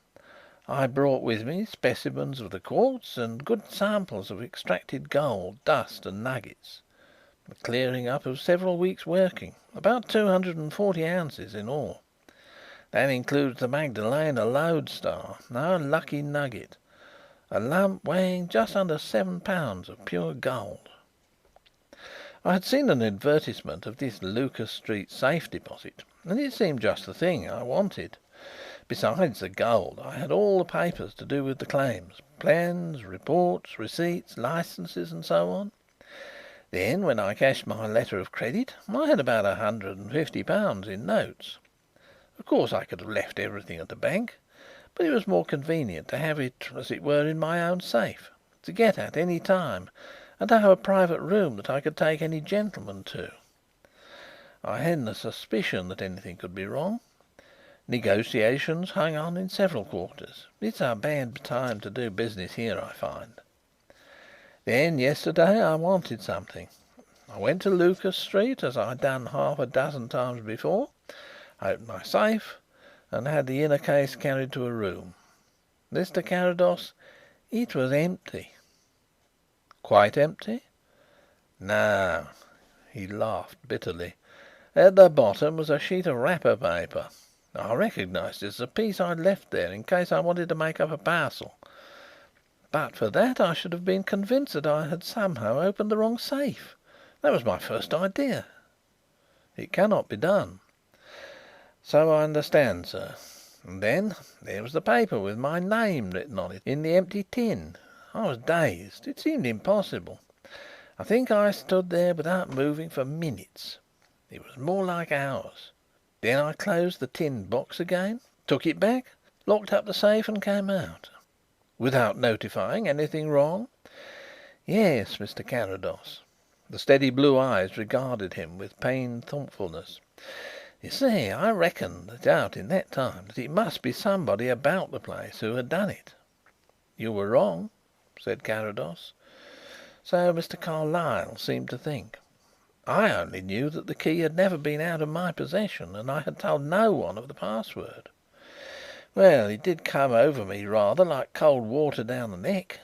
I brought with me specimens of the quartz and good samples of extracted gold, dust and nuggets. The clearing up of several weeks' working, about 240 ounces in all. That includes the Magdalena lodestar, our lucky nugget, a lump weighing just under 7 pounds of pure gold. I had seen an advertisement of this Lucas Street safe deposit, and it seemed just the thing I wanted. Besides the gold, I had all the papers to do with the claims, plans, reports, receipts, licences and so on. Then, when I cashed my letter of credit, I had about £150 in notes. Of course I could have left everything at the bank, but it was more convenient to have it, as it were, in my own safe, to get at any time, and to have a private room that I could take any gentleman to. I hadn't a suspicion that anything could be wrong. Negotiations hung on in several quarters. It's a bad time to do business here, I find. Then yesterday I wanted something. I went to Lucas Street, as I'd done half a dozen times before, opened my safe, and had the inner case carried to a room. Mr. Carrados, it was empty." "Quite empty?" "No." He laughed bitterly. "At the bottom was a sheet of wrapper paper. I recognised it as a piece I'd left there in case I wanted to make up a parcel. But for that I should have been convinced that I had somehow opened the wrong safe. That was my first idea. It cannot be done." "So I understand, sir. And then there was the paper with my name written on it in the empty tin. I was dazed. It seemed impossible. I think I stood there without moving for minutes. It was more like hours. Then I closed the tin box again, took it back, locked up the safe and came out." "Without notifying anything wrong?" "Yes, Mr. Carrados." The steady blue eyes regarded him with pained thoughtfulness. "You see, I reckoned it out in that time that it must be somebody about the place who had done it." "You were wrong," said Carrados. So Mr. Carlyle seemed to think. I only knew that the key had never been out of my possession, and I had told no one of the password. Well, it did come over me rather like cold water down the neck,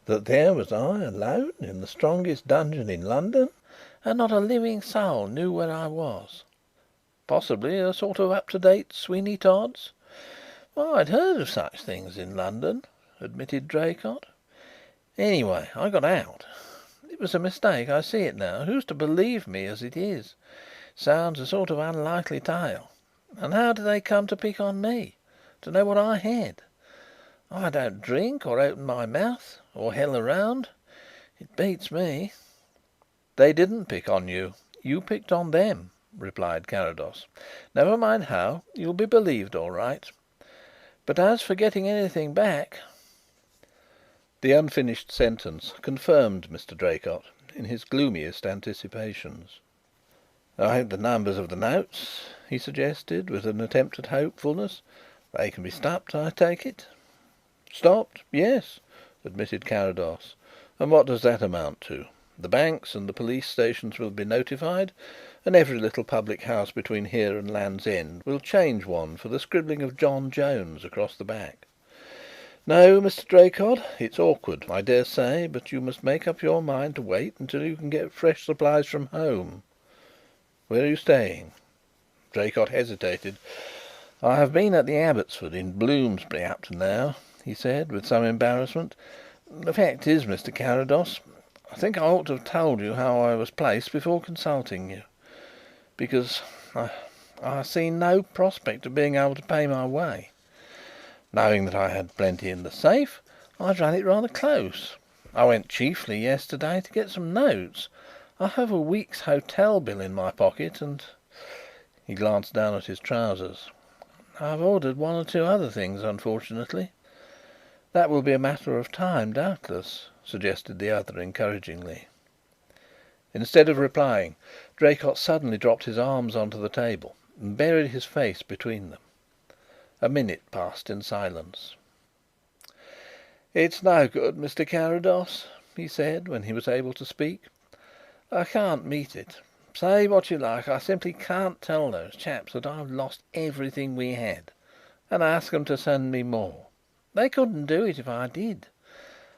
that there was I alone in the strongest dungeon in London, and not a living soul knew where I was. Possibly a sort of up-to-date Sweeney Todd's. "I'd heard of such things in London," admitted Draycott. "Anyway, I got out. It was a mistake. I see it now. Who's to believe me as it is? Sounds a sort of unlikely tale. And how do they come to pick on me? To know what I had? I don't drink or open my mouth or hell around. It beats me." "They didn't pick on you. You picked on them," replied Carrados. "Never mind how. You'll be believed all right. But as for getting anything back..." The unfinished sentence confirmed Mr. Draycott in his gloomiest anticipations. "I hope the numbers of the notes," he suggested, with an attempt at hopefulness. "They can be stopped, I take it?" "Stopped? Yes," admitted Carrados. "And what does that amount to? The banks and the police stations will be notified, and every little public house between here and Land's End will change one for the scribbling of John Jones across the back. No, Mr. Draycott, it's awkward, I dare say, but you must make up your mind to wait until you can get fresh supplies from home. Where are you staying?" Draycott hesitated. "I have been at the Abbotsford in Bloomsbury up to now," he said, with some embarrassment. "The fact is, Mr. Carrados, I think I ought to have told you how I was placed before consulting you, because I see no prospect of being able to pay my way. Knowing that I had plenty in the safe, I'd run it rather close. I went chiefly yesterday to get some notes. I have a week's hotel bill in my pocket, and..." He glanced down at his trousers. "I've ordered one or two other things, unfortunately." "That will be a matter of time, doubtless," suggested the other encouragingly. Instead of replying, Draycott suddenly dropped his arms onto the table and buried his face between them. A minute passed in silence. "It's no good, Mr. Carrados," he said, when he was able to speak. "I can't meet it. Say what you like, I simply can't tell those chaps that I've lost everything we had, and ask them to send me more. They couldn't do it if I did.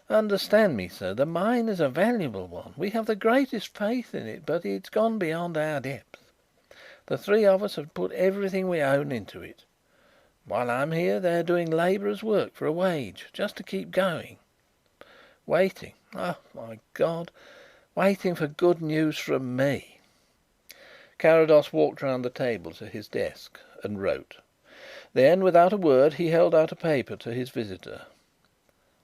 Understand me, sir, the mine is a valuable one. We have the greatest faith in it, but it's gone beyond our depth. The three of us have put everything we own into it. While I'm here, they're doing labourers' work for a wage, just to keep going. Waiting, oh my God, waiting for good news from me." Carrados walked round the table to his desk and wrote. Then, without a word, he held out a paper to his visitor.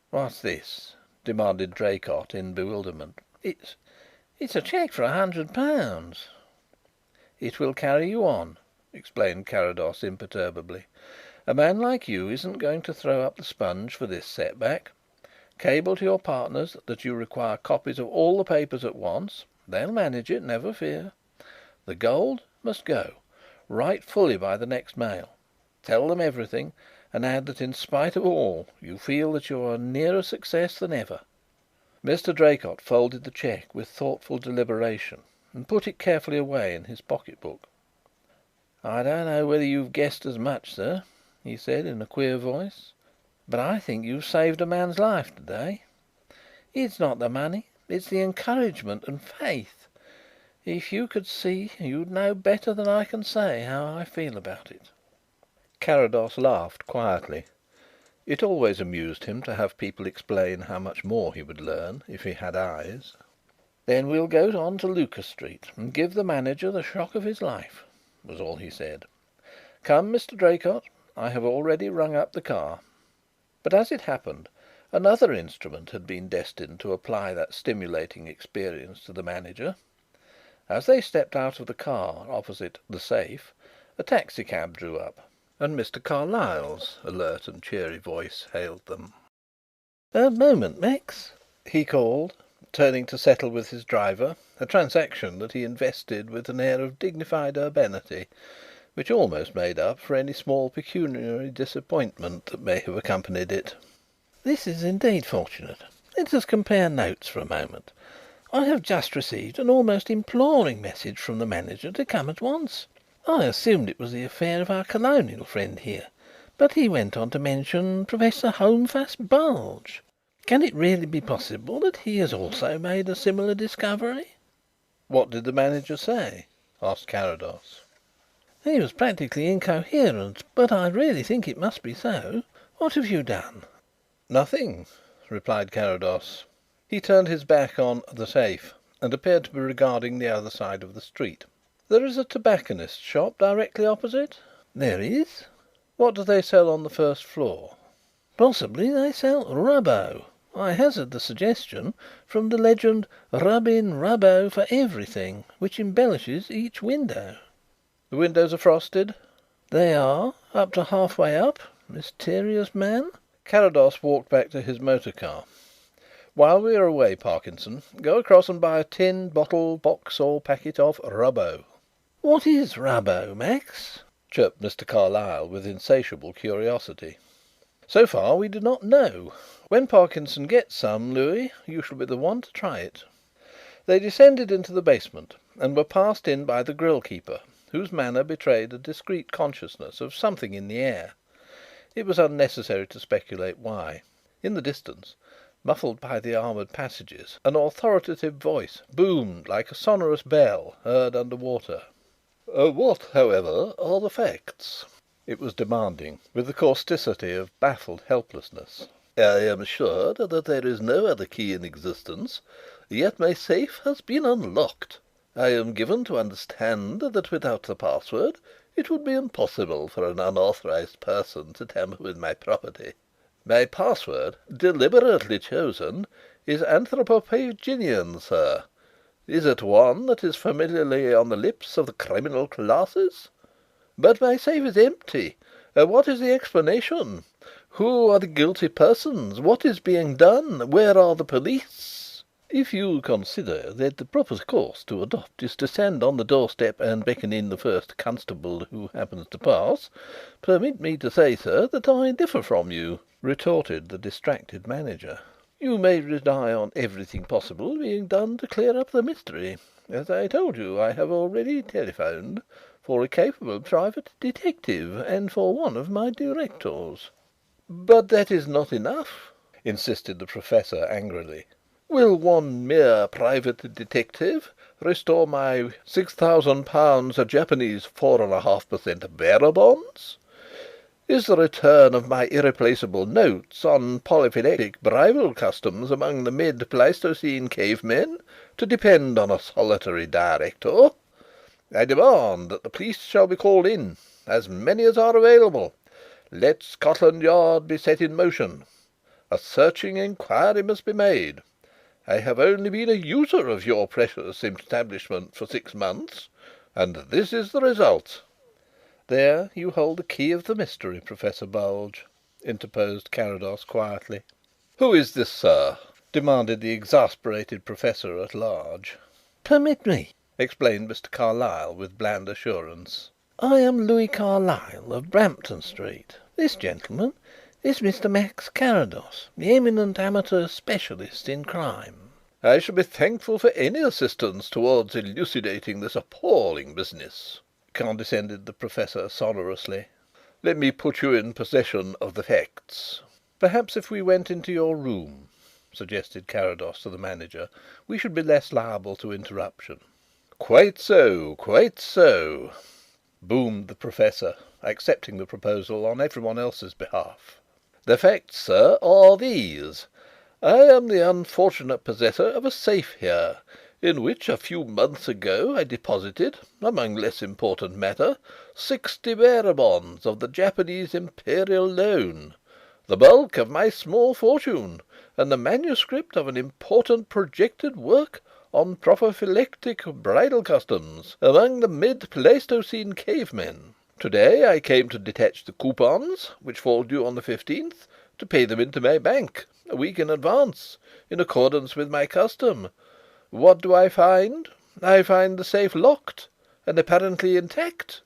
"What's this?" demanded Draycott in bewilderment. It's a cheque for £100. "It will carry you on," explained Carrados imperturbably. "A man like you isn't going to throw up the sponge for this setback. Cable to your partners that you require copies of all the papers at once. They'll manage it, never fear. The gold must go. Write fully by the next mail. Tell them everything, and add that in spite of all you feel that you are nearer success than ever." Mr. Draycott folded the cheque with thoughtful deliberation and put it carefully away in his pocket book. "I don't know whether you've guessed as much, sir," he said in a queer voice, "but I think you've saved a man's life today. It's not the money, it's the encouragement and faith. If you could see, you'd know better than I can say how I feel about it." Carrados laughed quietly. It always amused him to have people explain how much more he would learn if he had eyes. "Then we'll go on to Lucas Street and give the manager the shock of his life," was all he said. "Come, Mr. Draycott, I have already rung up the car." But as it happened, another instrument had been destined to apply that stimulating experience to the manager. As they stepped out of the car opposite "the safe," a taxi cab drew up, and Mr. Carlyle's alert and cheery voice hailed them. "A moment, Max," he called, turning to settle with his driver, a transaction that he invested with an air of dignified urbanity which almost made up for any small pecuniary disappointment that may have accompanied it. "This is indeed fortunate. Let us compare notes for a moment. I have just received an almost imploring message from the manager to come at once. I assumed it was the affair of our colonial friend here, but he went on to mention Professor Holmfast Bulge. Can it really be possible that he has also made a similar discovery?" "What did the manager say?" asked Carrados. "He was practically incoherent, but I really think it must be so. What have you done?" "Nothing," replied Carrados. He turned his back on "the safe" and appeared to be regarding the other side of the street. "There is a tobacconist's shop directly opposite?" "There is." "What do they sell on the first floor?" "Possibly they sell rubbo. I hazard the suggestion from the legend 'Rub in rubbo for everything,' which embellishes each window." "The windows are frosted?" "They are, up to half way up. Mysterious man." Carrados walked back to his motor car. "While we are away, Parkinson, go across and buy a tin, bottle, box or packet of rubbo." "What is rubbo, Max?" chirped Mr. Carlyle with insatiable curiosity. "So far we do not know. When Parkinson gets some, Louis, you shall be the one to try it." They descended into the basement and were passed in by the grille keeper, whose manner betrayed a discreet consciousness of something in the air. It was unnecessary to speculate why. In the distance, muffled by the armoured passages, an authoritative voice boomed like a sonorous bell heard under water. "What, however, are the facts?" it was demanding, with the causticity of baffled helplessness. "I am sure that there is no other key in existence, yet my safe has been unlocked. I am given to understand that without the password it would be impossible for an unauthorized person to tamper with my property. My password, deliberately chosen, is anthropophaginian, sir. Is it one that is familiarly on the lips of the criminal classes? But my safe is empty. What is the explanation? Who are the guilty persons? What is being done? Where are the police?" "If you consider that the proper course to adopt is to stand on the doorstep and beckon in the first constable who happens to pass, permit me to say, sir, that I differ from you," retorted the distracted manager. "You may rely on everything possible being done to clear up the mystery. As I told you, I have already telephoned for a capable private detective and for one of my directors." "But that is not enough," insisted the Professor angrily. "Will one mere private detective restore my £6,000 Japanese 4.5% bearer bonds? Is the return of my irreplaceable notes on polyphyletic bridal customs among the mid-Pleistocene cavemen to depend on a solitary director? I demand that the police shall be called in, as many as are available. Let Scotland Yard be set in motion. A searching inquiry must be made. I have only been a user of your precious establishment for 6 months, and this is the result." "There you hold the key of the mystery, Professor Bulge," interposed Carrados quietly. "Who is this, sir?" demanded the exasperated Professor at large. Permit me," explained Mr. Carlyle with bland assurance. "I am Louis Carlyle of Brampton Street. This gentleman is Mr. Max Carrados, the eminent amateur specialist in crime." "I shall be thankful for any assistance towards elucidating this appalling business," condescended the Professor sonorously. "Let me put you in possession of the facts." "Perhaps if we went into your room," suggested Carrados to the manager, "we should be less liable to interruption." "Quite so, quite so," boomed the Professor, accepting the proposal on everyone else's behalf. "The facts, sir, are these. I am the unfortunate possessor of a safe here, in which a few months ago I deposited, among less important matter, 60 bearer bonds of the Japanese Imperial Loan, the bulk of my small fortune, and the manuscript of an important projected work on prophylactic bridal customs among the mid-Pleistocene cavemen. To-day I came to detach the coupons, which fall due on the 15th, to pay them into my bank, a week in advance, in accordance with my custom. What do I find? I find the safe locked and apparently intact,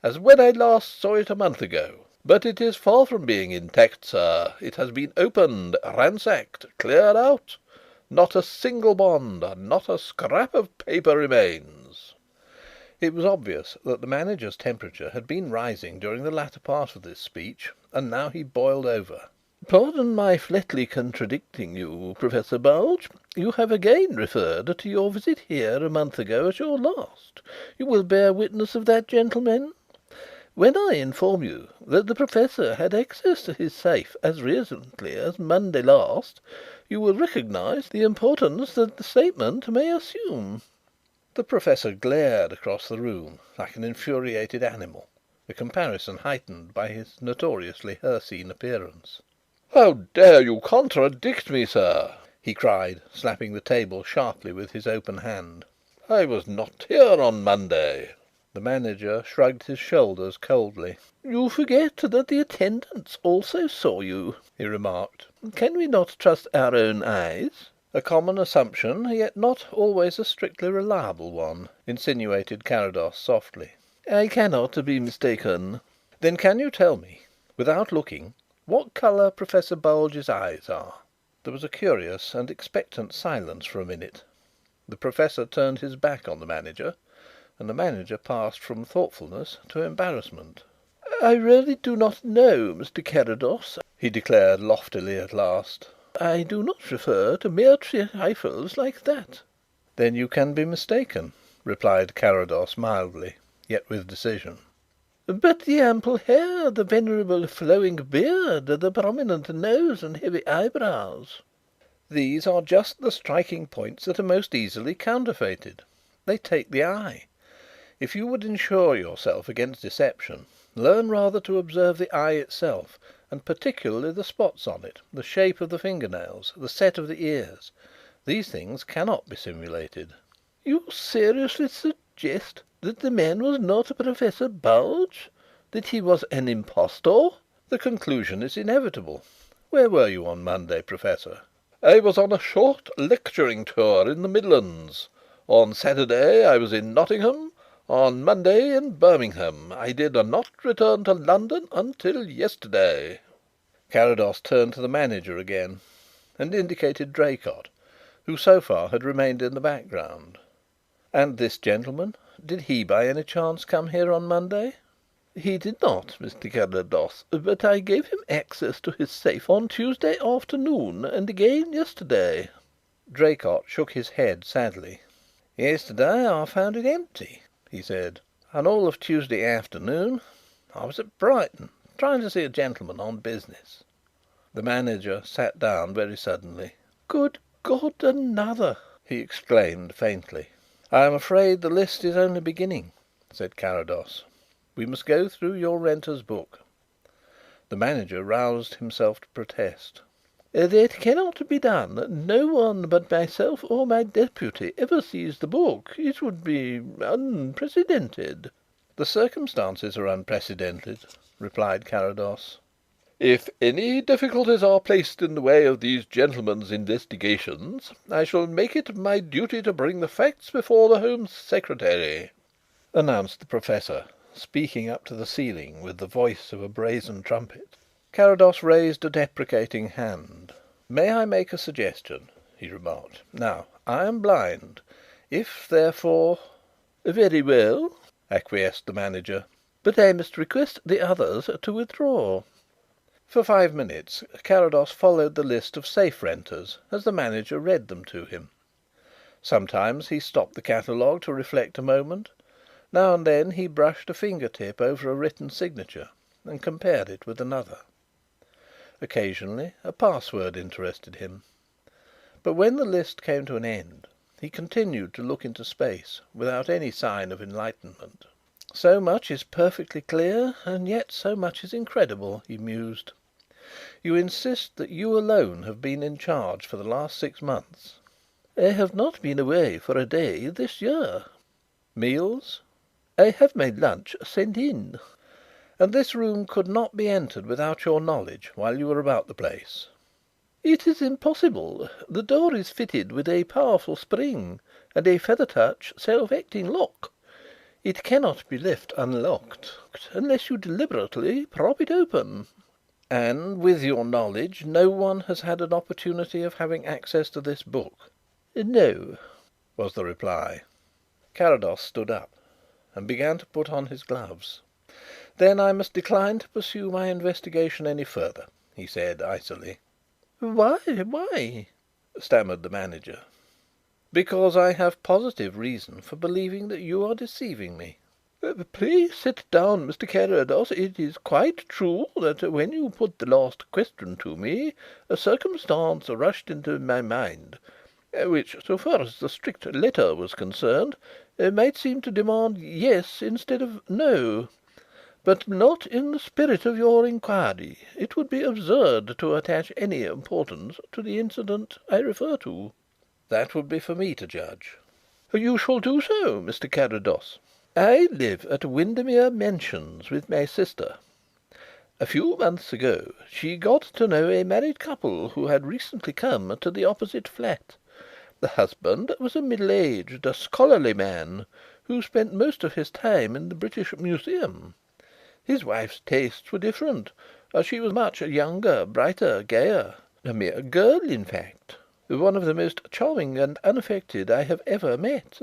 as when I last saw it a month ago. But it is far from being intact, sir. It has been opened, ransacked, cleared out. Not a single bond, not a scrap of paper remains." It was obvious that the manager's temperature had been rising during the latter part of this speech, and now he boiled over. "Pardon my flatly contradicting you, Professor Bulge. You have again referred to your visit here a month ago as your last. You will bear witness of that, gentlemen? When I inform you that the Professor had access to his safe as recently as Monday last, you will recognise the importance that the statement may assume." The Professor glared across the room like an infuriated animal, the comparison heightened by his notoriously hircine appearance. "How dare you contradict me, sir?" he cried, slapping the table sharply with his open hand. "I was not here on Monday." The manager shrugged his shoulders coldly. "You forget that the attendants also saw you," he remarked. "Can we not trust our own eyes?" "A common assumption, yet not always a strictly reliable one," insinuated Carrados softly. "I cannot be mistaken." "Then can you tell me, without looking, what colour Professor Bulge's eyes are?" There was a curious and expectant silence for a minute. The Professor turned his back on the manager, and the manager passed from thoughtfulness to embarrassment. "I really do not know, Mr. Carrados," he declared loftily at last. "I do not refer to mere trifles like that." "Then you can be mistaken," replied Carrados mildly, yet with decision. "But the ample hair, the venerable flowing beard, the prominent nose and heavy eyebrows?" "These are just the striking points that are most easily counterfeited. They take the eye. If you would ensure yourself against deception, learn rather to observe the eye itself, and particularly the spots on it, the shape of the fingernails, the set of the ears. These things cannot be simulated." "You seriously suggest that the man was not Professor Bulge? That he was an impostor?" "The conclusion is inevitable. Where were you on Monday, Professor?" "I was on a short lecturing tour in the Midlands. On Saturday I was in Nottingham. On Monday in Birmingham. I did not return to London until yesterday." Carrados turned to the manager again and indicated Draycott, who so far had remained in the background. "And this gentleman? Did he by any chance come here on Monday?" "He did not, Mr. Carrados, but I gave him access to his safe on Tuesday afternoon and again yesterday." Draycott shook his head sadly. "Yesterday I found it empty," he said, "and all of Tuesday afternoon I was at Brighton, trying to see a gentleman on business." The manager sat down very suddenly. "Good God, another!" he exclaimed faintly. "I am afraid the list is only beginning," said Carrados. "We must go through your renters' book." The manager roused himself to protest. "That cannot be done. No one but myself or my deputy ever sees the book. It would be unprecedented." "The circumstances are unprecedented," replied Carrados. "If any difficulties are placed in the way of these gentlemen's investigations, I shall make it my duty to bring the facts before the Home Secretary," announced the Professor, speaking up to the ceiling with the voice of a brazen trumpet. Carrados raised a deprecating hand. "May I make a suggestion?" he remarked. "Now, I am blind. If, therefore " "Very well," acquiesced the manager. "But I must request the others to withdraw." For 5 minutes Carrados followed the list of safe renters as the manager read them to him. Sometimes he stopped the catalogue to reflect a moment. Now and then he brushed a finger tip over a written signature and compared it with another. Occasionally a password interested him. But when the list came to an end he continued to look into space without any sign of enlightenment. "So much is perfectly clear and yet so much is incredible," he mused. "You insist that you alone have been in charge for the last 6 months." "I have not been away for a day this year." "Meals?" "I have my lunch sent in." "And this room could not be entered without your knowledge while you were about the place?" "It is impossible. The door is fitted with a powerful spring and a feather touch self acting lock. It cannot be left unlocked unless you deliberately prop it open." "And, with your knowledge, no one has had an opportunity of having access to this book?" "No," was the reply. Carrados stood up and began to put on his gloves. "Then I must decline to pursue my investigation any further," he said icily. "Why? Why?" stammered the manager. "Because I have positive reason for believing that you are deceiving me." "Please sit down, Mr. Carrados. It is quite true that when you put the last question to me a circumstance rushed into my mind which, so far as the strict letter was concerned, might seem to demand yes instead of no. But not in the spirit of your inquiry. It would be absurd to attach any importance to the incident I refer to." "That would be for me to judge." "You shall do so, Mr. Carrados. I live at Windermere Mansions with my sister. A few months ago she got to know a married couple who had recently come to the opposite flat. The husband was a middle-aged, scholarly man who spent most of his time in the British Museum. His wife's tastes were different. She was much younger, brighter, gayer. A mere girl, in fact. One of the most charming and unaffected I have ever met.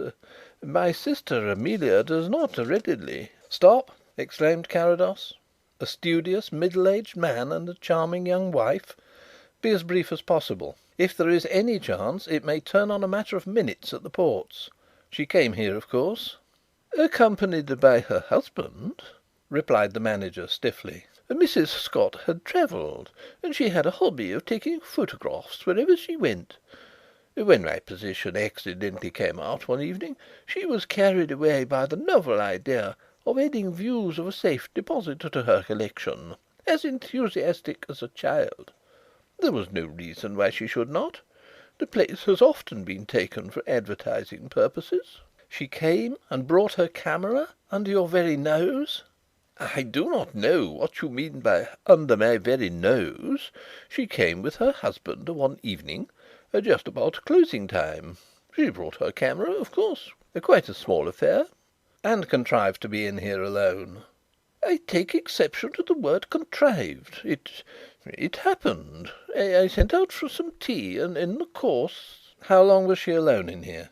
My sister Amelia does not readily—" "Stop!" exclaimed Carrados. "A studious, middle-aged man and a charming young wife. Be as brief as possible. If there is any chance it may turn on a matter of minutes at the ports. She came here, of course?" "Accompanied by her husband," replied the manager stiffly. "Mrs. Scott had travelled and she had a hobby of taking photographs wherever she went. When my position accidentally came out one evening she was carried away by the novel idea of adding views of a safe deposit to her collection, as enthusiastic as a child. There was no reason why she should not. The place has often been taken for advertising purposes." "She came and brought her camera under your very nose?" "I do not know what you mean by 'under my very nose.' She came with her husband one evening, just about closing time. She brought her camera, of course. Quite a small affair." "And contrived to be in here alone?" "I take exception to the word 'contrived.' It happened. I sent out for some tea and in the course—" "How long was she alone in here?"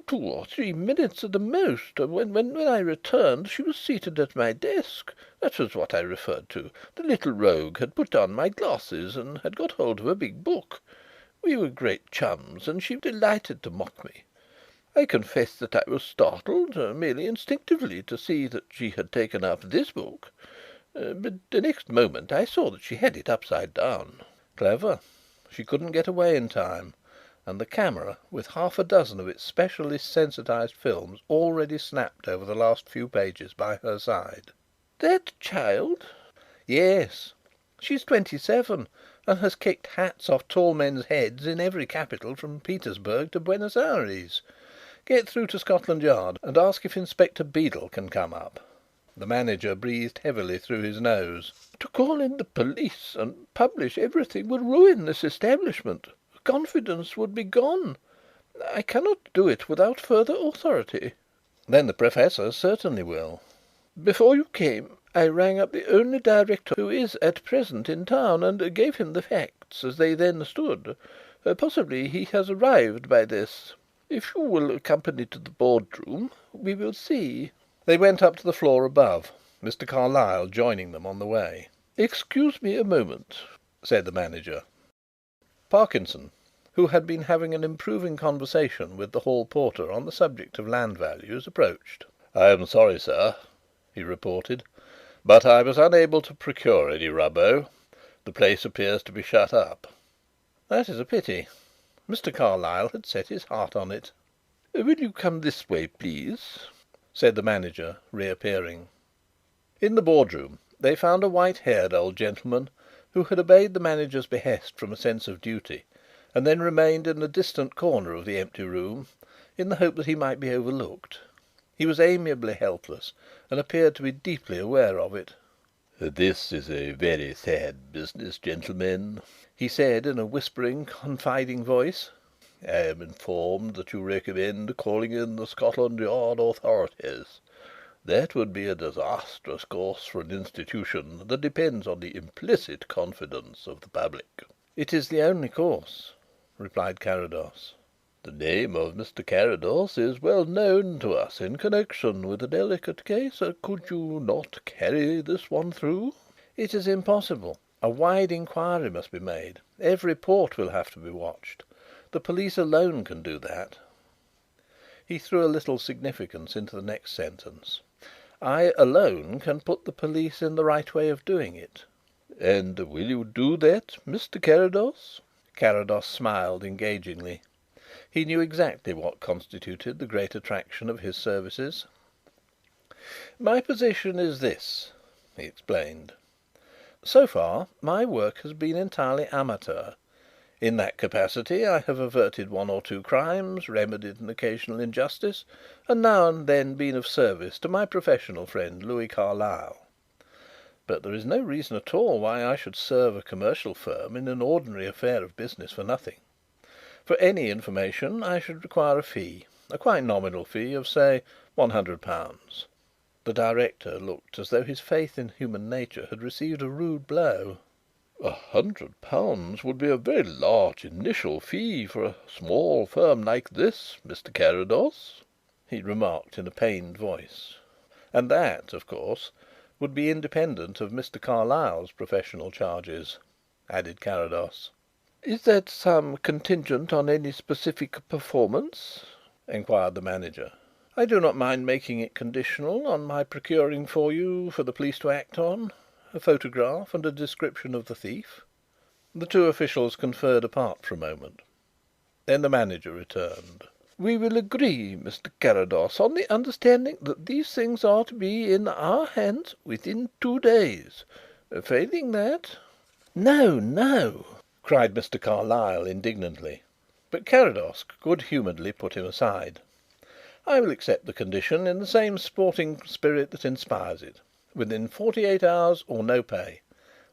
2 or 3 minutes at the most. When I returned she was seated at my desk. That was what I referred to. The little rogue had put on my glasses and had got hold of a big book. We were great chums, and she was delighted to mock me. I confess that I was startled, merely instinctively, to see that she had taken up this book. But the next moment I saw that she had it upside down. Clever. She couldn't get away in time, and the camera, with half a dozen of its specially sensitised films already snapped over the last few pages by her side. That child? Yes. She's 27 and has kicked hats off tall men's heads in every capital from Petersburg to Buenos Aires. Get through to Scotland Yard and ask if Inspector Beadle can come up." The manager breathed heavily through his nose. "To call in the police and publish everything would ruin this establishment. Confidence would be gone. I cannot do it without further authority." "Then the Professor certainly will." "Before you came I rang up the only director who is at present in town, and gave him the facts as they then stood. Possibly he has arrived by this. If you will accompany to the boardroom, we will see." They went up to the floor above, Mr. Carlyle joining them on the way. "Excuse me a moment," said the manager. Parkinson, who had been having an improving conversation with the hall porter on the subject of land values, approached. "I am sorry, sir," he reported, "but I was unable to procure any rubbo. The place appears to be shut up." "That is a pity. Mr. Carlyle had set his heart on it." "Will you come this way, please?" said the manager, reappearing. In the boardroom they found a white-haired old gentleman who had obeyed the manager's behest from a sense of duty, and then remained in a distant corner of the empty room in the hope that he might be overlooked. He was amiably helpless, and appeared to be deeply aware of it. "This is a very sad business, gentlemen," he said in a whispering, confiding voice. "I am informed that you recommend calling in the Scotland Yard authorities. That would be a disastrous course for an institution that depends on the implicit confidence of the public." "It is the only course," replied Carrados. "The name of Mr. Carrados is well known to us in connection with a delicate case. Could you not carry this one through?" "It is impossible. A wide inquiry must be made. Every port will have to be watched. The police alone can do that." He threw a little significance into the next sentence. "I alone can put the police in the right way of doing it." "And will you do that, Mr. Carrados?" Carrados smiled engagingly. He knew exactly what constituted the great attraction of his services. "My position is this," he explained. "So far my work has been entirely amateur. In that capacity I have averted one or two crimes, remedied an occasional injustice, and now and then been of service to my professional friend Louis Carlyle. But there is no reason at all why I should serve a commercial firm in an ordinary affair of business for nothing. For any information I should require a fee, a quite nominal fee of, say, £100. The director looked as though his faith in human nature had received a rude blow. £100 would be a very large initial fee for a small firm like this, Mr. Carrados," he remarked in a pained voice. "And that, of course, would be independent of Mr. Carlyle's professional charges," added Carrados. "Is that sum contingent on any specific performance?" inquired the manager. "I do not mind making it conditional on my procuring for you, for the police to act on, a photograph and a description of the thief." The two officials conferred apart for a moment. Then the manager returned. "We will agree, Mr. Carrados, on the understanding that these things are to be in our hands within 2 days. Failing that—" "No, no!" cried Mr. Carlyle indignantly. But Carrados good-humouredly put him aside. "I will accept the condition in the same sporting spirit that inspires it. Within 48 hours or no pay.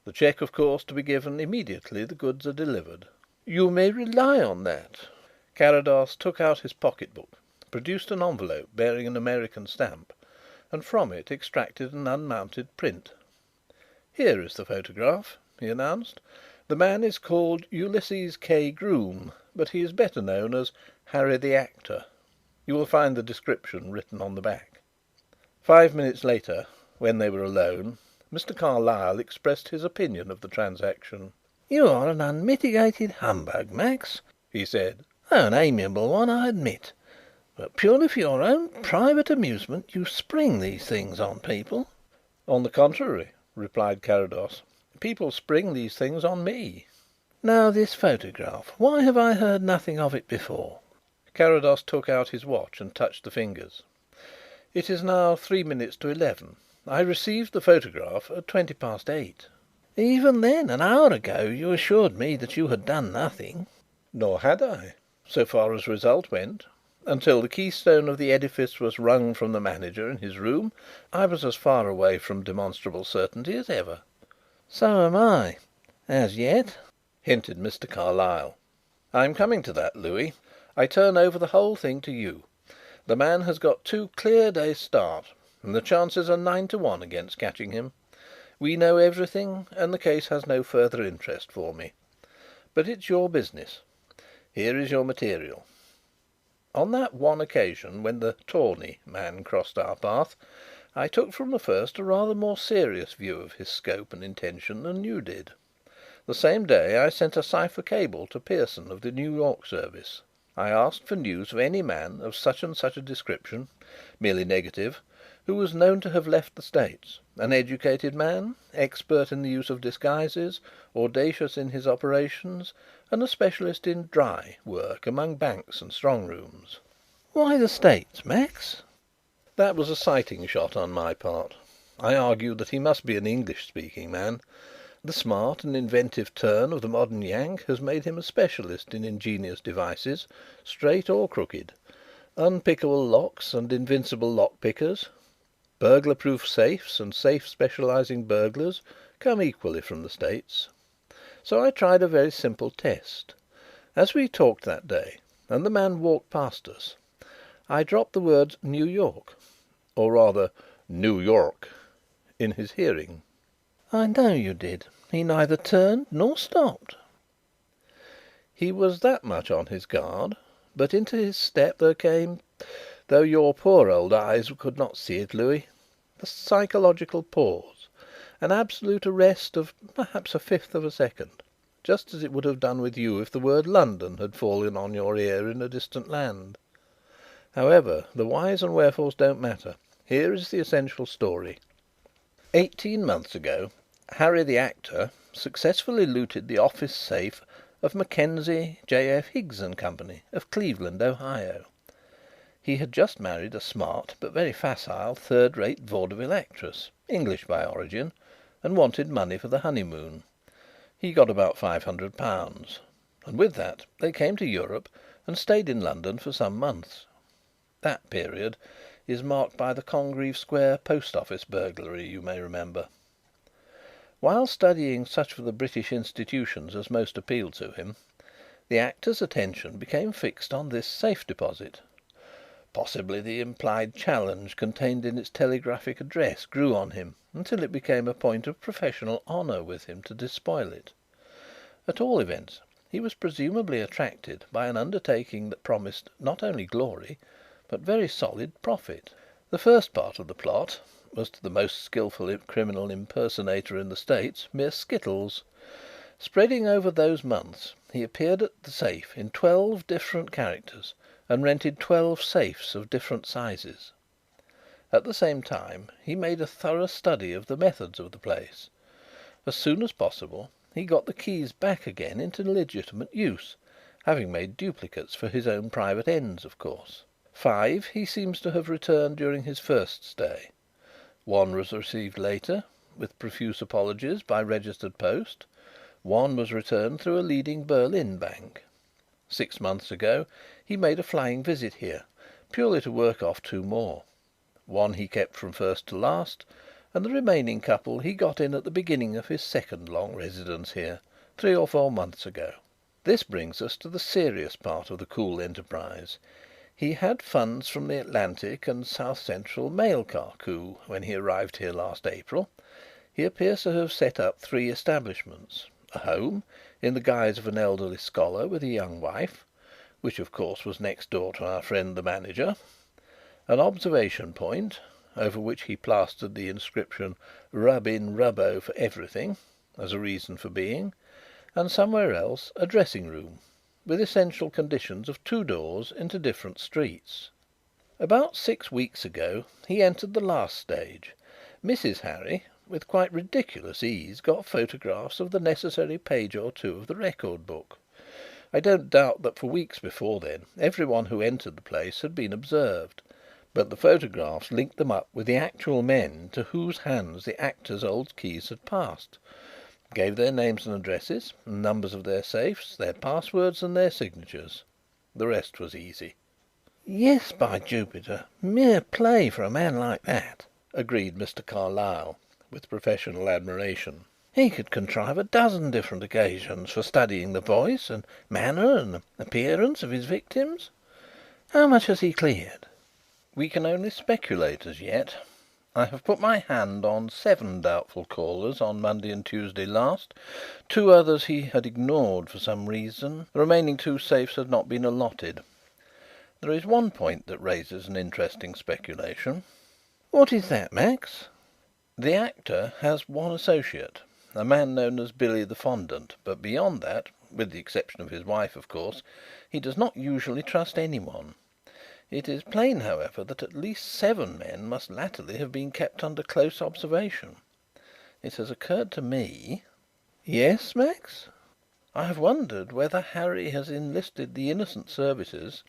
The cheque, of course, to be given immediately the goods are delivered." "You may rely on that." Carrados took out his pocket book, produced an envelope bearing an American stamp, and from it extracted an unmounted print. "Here is the photograph," he announced. "The man is called Ulysses K. Groom, but he is better known as Harry the Actor. You will find the description written on the back." 5 minutes later, when they were alone, Mr. Carlyle expressed his opinion of the transaction. "You are an unmitigated humbug, Max," he said. "though an amiable one, I admit. But purely for your own private amusement you spring these things on people." "On the contrary," replied Carrados, "people spring these things on me." "Now this photograph. Why have I heard nothing of it before?" Carrados took out his watch and touched the fingers. "It is now 3 minutes to 11. I received the photograph at 8:20." "Even then, an hour ago, you assured me that you had done nothing." "Nor had I, so far as result went. Until the keystone of the edifice was wrung from the manager in his room, I was as far away from demonstrable certainty as ever." "So am I as yet," hinted Mr. Carlyle. "I'm coming to that, Louis. I turn over the whole thing to you. The man has got 2 clear days' start, and the chances are 9 to 1 against catching him. We know everything, and the case has no further interest for me. But it's your business. Here is your material. On that one occasion when the Tawny man crossed our path, I took from the first a rather more serious view of his scope and intention than you did. The same day I sent a cipher cable to Pearson of the New York service. I asked for news of any man of such and such a description, merely negative, who was known to have left the States, an educated man, expert in the use of disguises, audacious in his operations, and a specialist in "dry" work among banks and strong rooms. "Why the States, Max?" That was a sighting shot on my part. I argued that he must be an English-speaking man. The smart and inventive turn of the modern Yank has made him a specialist in ingenious devices, straight or crooked. Unpickable locks and invincible lock-pickers, burglar-proof safes and safe-specializing burglars come equally from the States. So I tried a very simple test. As we talked that day, and the man walked past us, I dropped the words "New York," or rather "New York," in his hearing. "I know you did. He neither turned nor stopped." He was that much on his guard, but into his step there came, though your poor old eyes could not see it, Louis, a psychological pause, an absolute arrest of perhaps 1/5 of a second, just as it would have done with you if the word London had fallen on your ear in a distant land. However, the whys and wherefores don't matter. Here is the essential story. 18 months ago, Harry the actor successfully looted the office safe of Mackenzie, J.F. Higgs and Company, of Cleveland, Ohio. He had just married a smart but very facile third-rate vaudeville actress, English by origin, and wanted money for the honeymoon. He got about £500, and with that they came to Europe and stayed in London for some months. That period is marked by the Congreve Square post office burglary, you may remember. While studying such of the British institutions as most appealed to him, the actor's attention became fixed on this safe deposit. Possibly the implied challenge contained in its telegraphic address grew on him until it became a point of professional honour with him to despoil it. At all events, he was presumably attracted by an undertaking that promised not only glory but very solid profit. The first part of the plot was, to the most skilful criminal impersonator in the States, mere skittles. Spreading over those months, he appeared at the safe in 12 different characters and rented 12 safes of different sizes. At the same time he made a thorough study of the methods of the place. As soon as possible he got the keys back again into legitimate use, having made duplicates for his own private ends, of course. 5 he seems to have returned during his first stay. 1 was received later, with profuse apologies, by registered post. 1 was returned through a leading Berlin bank. 6 months ago he made a flying visit here, purely to work off 2 more. 1 he kept from first to last, and the remaining couple he got in at the beginning of his second long residence here, 3 or 4 months ago. This brings us to the serious part of the cool enterprise. He had funds from the Atlantic and South Central mail car coup when he arrived here last April. He appears to have set up 3 establishments: a home, in the guise of an elderly scholar with a young wife; which of course was next door to our friend the manager, an observation point, over which he plastered the inscription "Rub in Rubbo for everything," as a reason for being, and somewhere else a dressing room, with essential conditions of 2 doors into different streets. About 6 weeks ago he entered the last stage. Mrs. Harry, with quite ridiculous ease, got photographs of the necessary page or two of the record book. I don't doubt that for weeks before then every one who entered the place had been observed, but the photographs linked them up with the actual men into whose hands the actors' old keys had passed, gave their names and addresses, and numbers of their safes, their passwords and their signatures. The rest was easy. Yes, by Jupiter! Mere play for a man like that, agreed Mr. Carlyle, with professional admiration. He could contrive a dozen different occasions for studying the voice and manner and appearance of his victims. How much has he cleared? We can only speculate as yet. I have put my hand on 7 doubtful callers on Monday and Tuesday last. 2 others he had ignored for some reason. The remaining 2 safes had not been allotted. There is one point that raises an interesting speculation. What is that, Max? The actor has one associate, a man known as Billy the Fondant, but beyond that, with the exception of his wife, of course, he does not usually trust anyone. It is plain, however, that at least 7 men must latterly have been kept under close observation. It has occurred to me... Yes, Max? I have wondered whether Harry has enlisted the innocent services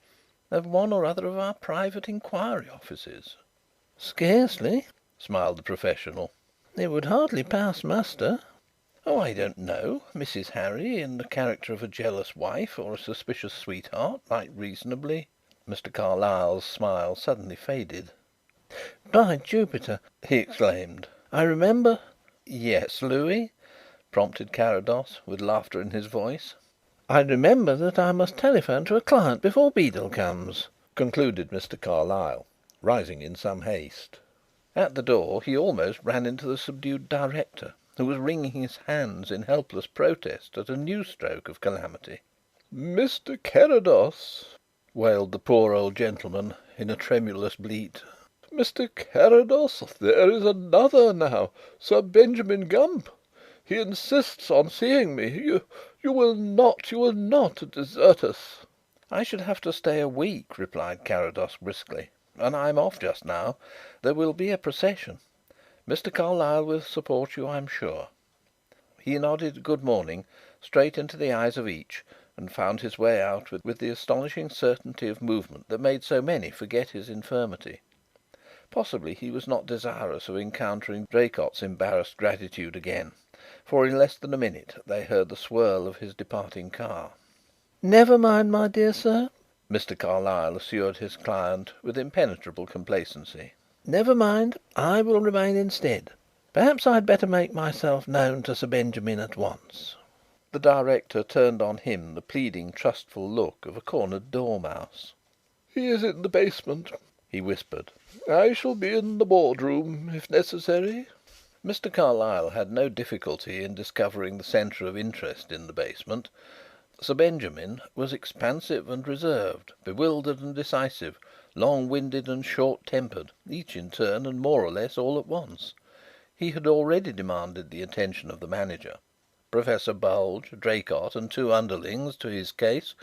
of one or other of our private inquiry offices. Scarcely, smiled the professional. It would hardly pass muster. Oh, I don't know. Mrs. Harry, in the character of a jealous wife or a suspicious sweetheart, might reasonably... Mr. Carlyle's smile suddenly faded. By Jupiter! He exclaimed. I remember... Yes, Louis? Prompted Carrados, with laughter in his voice. I remember that I must telephone to a client before Beadle comes, concluded Mr. Carlyle, rising in some haste. At the door he almost ran into the subdued director, who was wringing his hands in helpless protest at a new stroke of calamity. "Mr. Carrados," wailed the poor old gentleman in a tremulous bleat. "Mr. Carrados, there is another now, Sir Benjamin Gump. He insists on seeing me. You will not desert us." "I should have to stay a week," replied Carrados briskly, "and I am off just now. There will be a procession. Mr. Carlyle will support you, I am sure." He nodded good morning straight into the eyes of each, and found his way out with the astonishing certainty of movement that made so many forget his infirmity. Possibly he was not desirous of encountering Draycott's embarrassed gratitude again, for in less than a minute they heard the swirl of his departing car. "Never mind, my dear sir," Mr. Carlyle assured his client with impenetrable complacency. "Never mind. I will remain instead. Perhaps I'd better make myself known to Sir Benjamin at once." The director turned on him the pleading, trustful look of a cornered dormouse. "He is in the basement," he whispered. "I shall be in the boardroom, if necessary." Mr. Carlyle had no difficulty in discovering the centre of interest in the basement. Sir Benjamin was expansive and reserved, bewildered and decisive, long-winded and short-tempered, each in turn and more or less all at once. He had already demanded the attention of the manager, Professor Bulge, Draycott and 2 underlings to his case,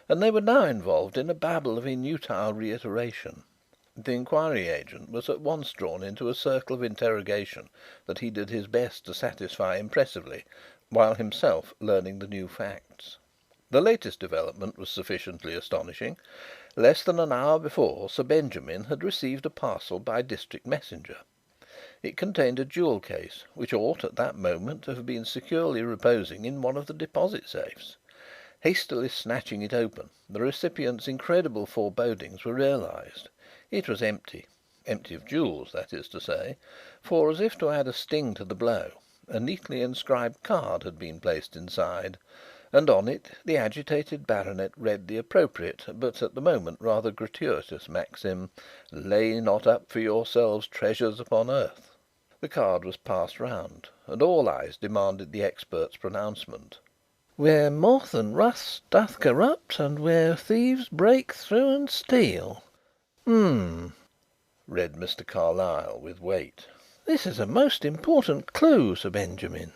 and they were now involved in a babble of inutile reiteration. The inquiry agent was at once drawn into a circle of interrogation that he did his best to satisfy impressively, while himself learning the new facts. The latest development was sufficiently astonishing. Less than an hour before, Sir Benjamin had received a parcel by district messenger. It contained a jewel case, which ought at that moment to have been securely reposing in one of the deposit safes. Hastily snatching it open, the recipient's incredible forebodings were realised. It was empty of jewels, that is to say, for, as if to add a sting to the blow, a neatly inscribed card had been placed inside, and on it the agitated baronet read the appropriate, but at the moment rather gratuitous maxim, "Lay not up for yourselves treasures upon earth." The card was passed round, and all eyes demanded the expert's pronouncement. where moth and rust doth corrupt, and where thieves break through and steal. Read Mr. Carlyle with weight. This is a most important clue, Sir Benjamin."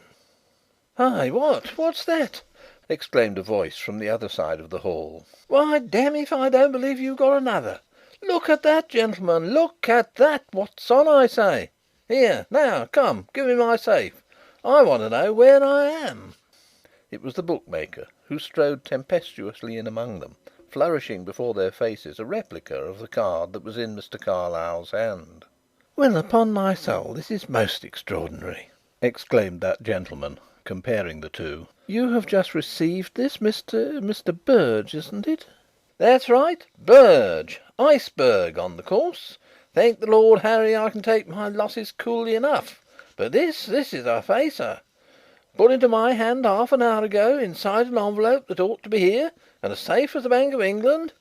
"Hi, what's that?" exclaimed a voice from the other side of the hall. "Why, damme if I don't believe you've got another. Look at that, gentlemen, look at that. What's on, I say? Here, now, come, give me my safe. I want to know where I am." It was the bookmaker, who strode tempestuously in among them, flourishing before their faces a replica of the card that was in Mr. Carlyle's hand. "Well, upon my soul, this is most extraordinary," exclaimed that gentleman, comparing the two. "You have just received this, Mr. Burge, isn't it?" "That's right. Burge. Iceberg on the course. Thank the Lord Harry I can take my losses coolly enough. But this is a facer. Put into my hand half an hour ago, inside an envelope that ought to be here, and as safe as the Bank of England.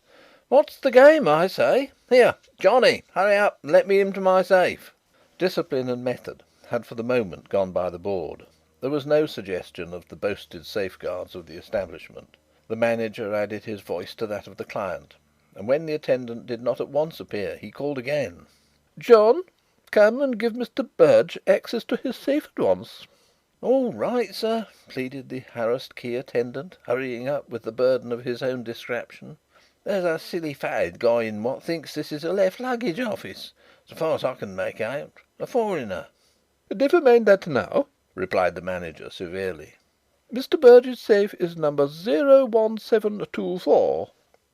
What's the game, I say? Here, Johnny, hurry up and let me into my safe." Discipline and method had for the moment gone by the board. There was no suggestion of the boasted safeguards of the establishment. The manager added his voice to that of the client, and when the attendant did not at once appear, he called again. "John, come and give Mr. Burge access to his safe at once." "All right, sir," pleaded the harassed key attendant, hurrying up with the burden of his own distraction. "There's a silly fad going what thinks this is a left luggage office, so far as I can make out. A foreigner." "Never mind that now," replied the manager severely. "Mr. Burge's safe is number 01724.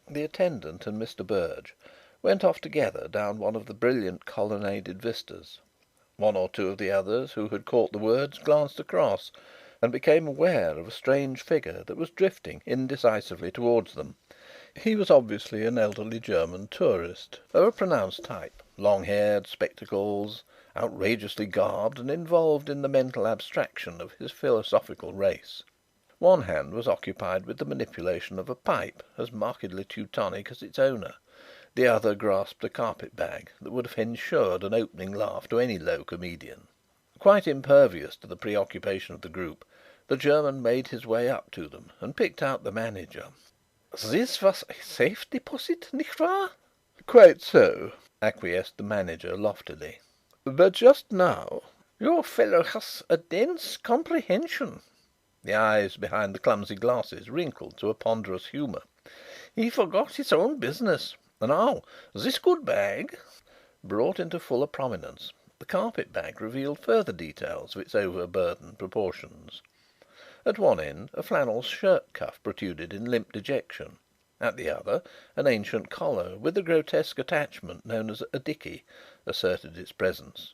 The attendant and Mr. Burge went off together down one of the brilliant colonnaded vistas. One or two of the others who had caught the words glanced across, and became aware of a strange figure that was drifting indecisively towards them. He was obviously an elderly German tourist, of a pronounced type, long-haired, spectacles, outrageously garbed, and involved in the mental abstraction of his philosophical race. One hand was occupied with the manipulation of a pipe as markedly Teutonic as its owner. The other grasped a carpet bag that would have ensured an opening laugh to any low comedian. Quite impervious to the preoccupation of the group, the German made his way up to them and picked out the manager. "This was a safe deposit, nicht wahr?" "Quite so," acquiesced the manager loftily. "But just now—" "Your fellow has a dense comprehension." The eyes behind the clumsy glasses wrinkled to a ponderous humour. "He forgot his own business. And now, this good bag—" Brought into fuller prominence, the carpet bag revealed further details of its overburdened proportions. At one end a flannel shirt cuff protruded in limp dejection. At the other, an ancient collar, with the grotesque attachment known as a dickey, asserted its presence.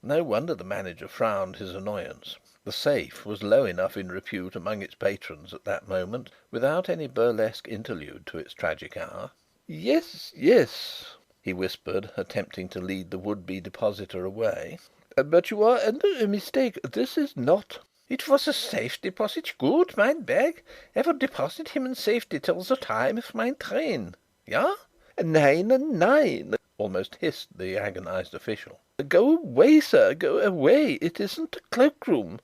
No wonder the manager frowned his annoyance. The safe was low enough in repute among its patrons at that moment, without any burlesque interlude to its tragic hour. Yes, yes," he whispered, attempting to lead the would-be depositor away. "But you are under a mistake. This is not—" "It was a safe deposit. Good, mein bag. Ever deposit him in safety till the time of my train. Ja?" "Nein, nein," almost hissed the agonised official. "Go away, sir, go away. It isn't a cloak-room.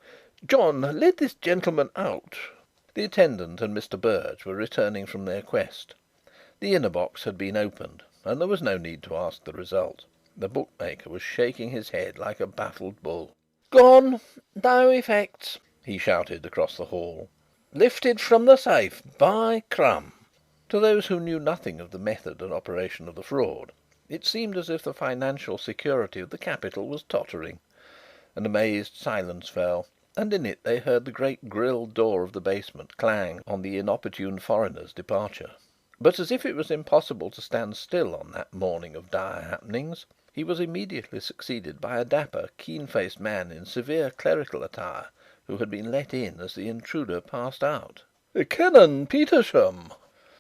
John, let this gentleman out." The attendant and Mr. Burge were returning from their quest. The inner box had been opened, and there was no need to ask the result. The bookmaker was shaking his head like a baffled bull. "Gone. No effects," he shouted across the hall. "Lifted from the safe by crumb." To those who knew nothing of the method and operation of the fraud, it seemed as if the financial security of the capital was tottering. An amazed silence fell, and in it they heard the great grilled door of the basement clang on the inopportune foreigner's departure. But as if it was impossible to stand still on that morning of dire happenings, he was immediately succeeded by a dapper, keen-faced man in severe clerical attire, who had been let in as the intruder passed out. "Canon Petersham!"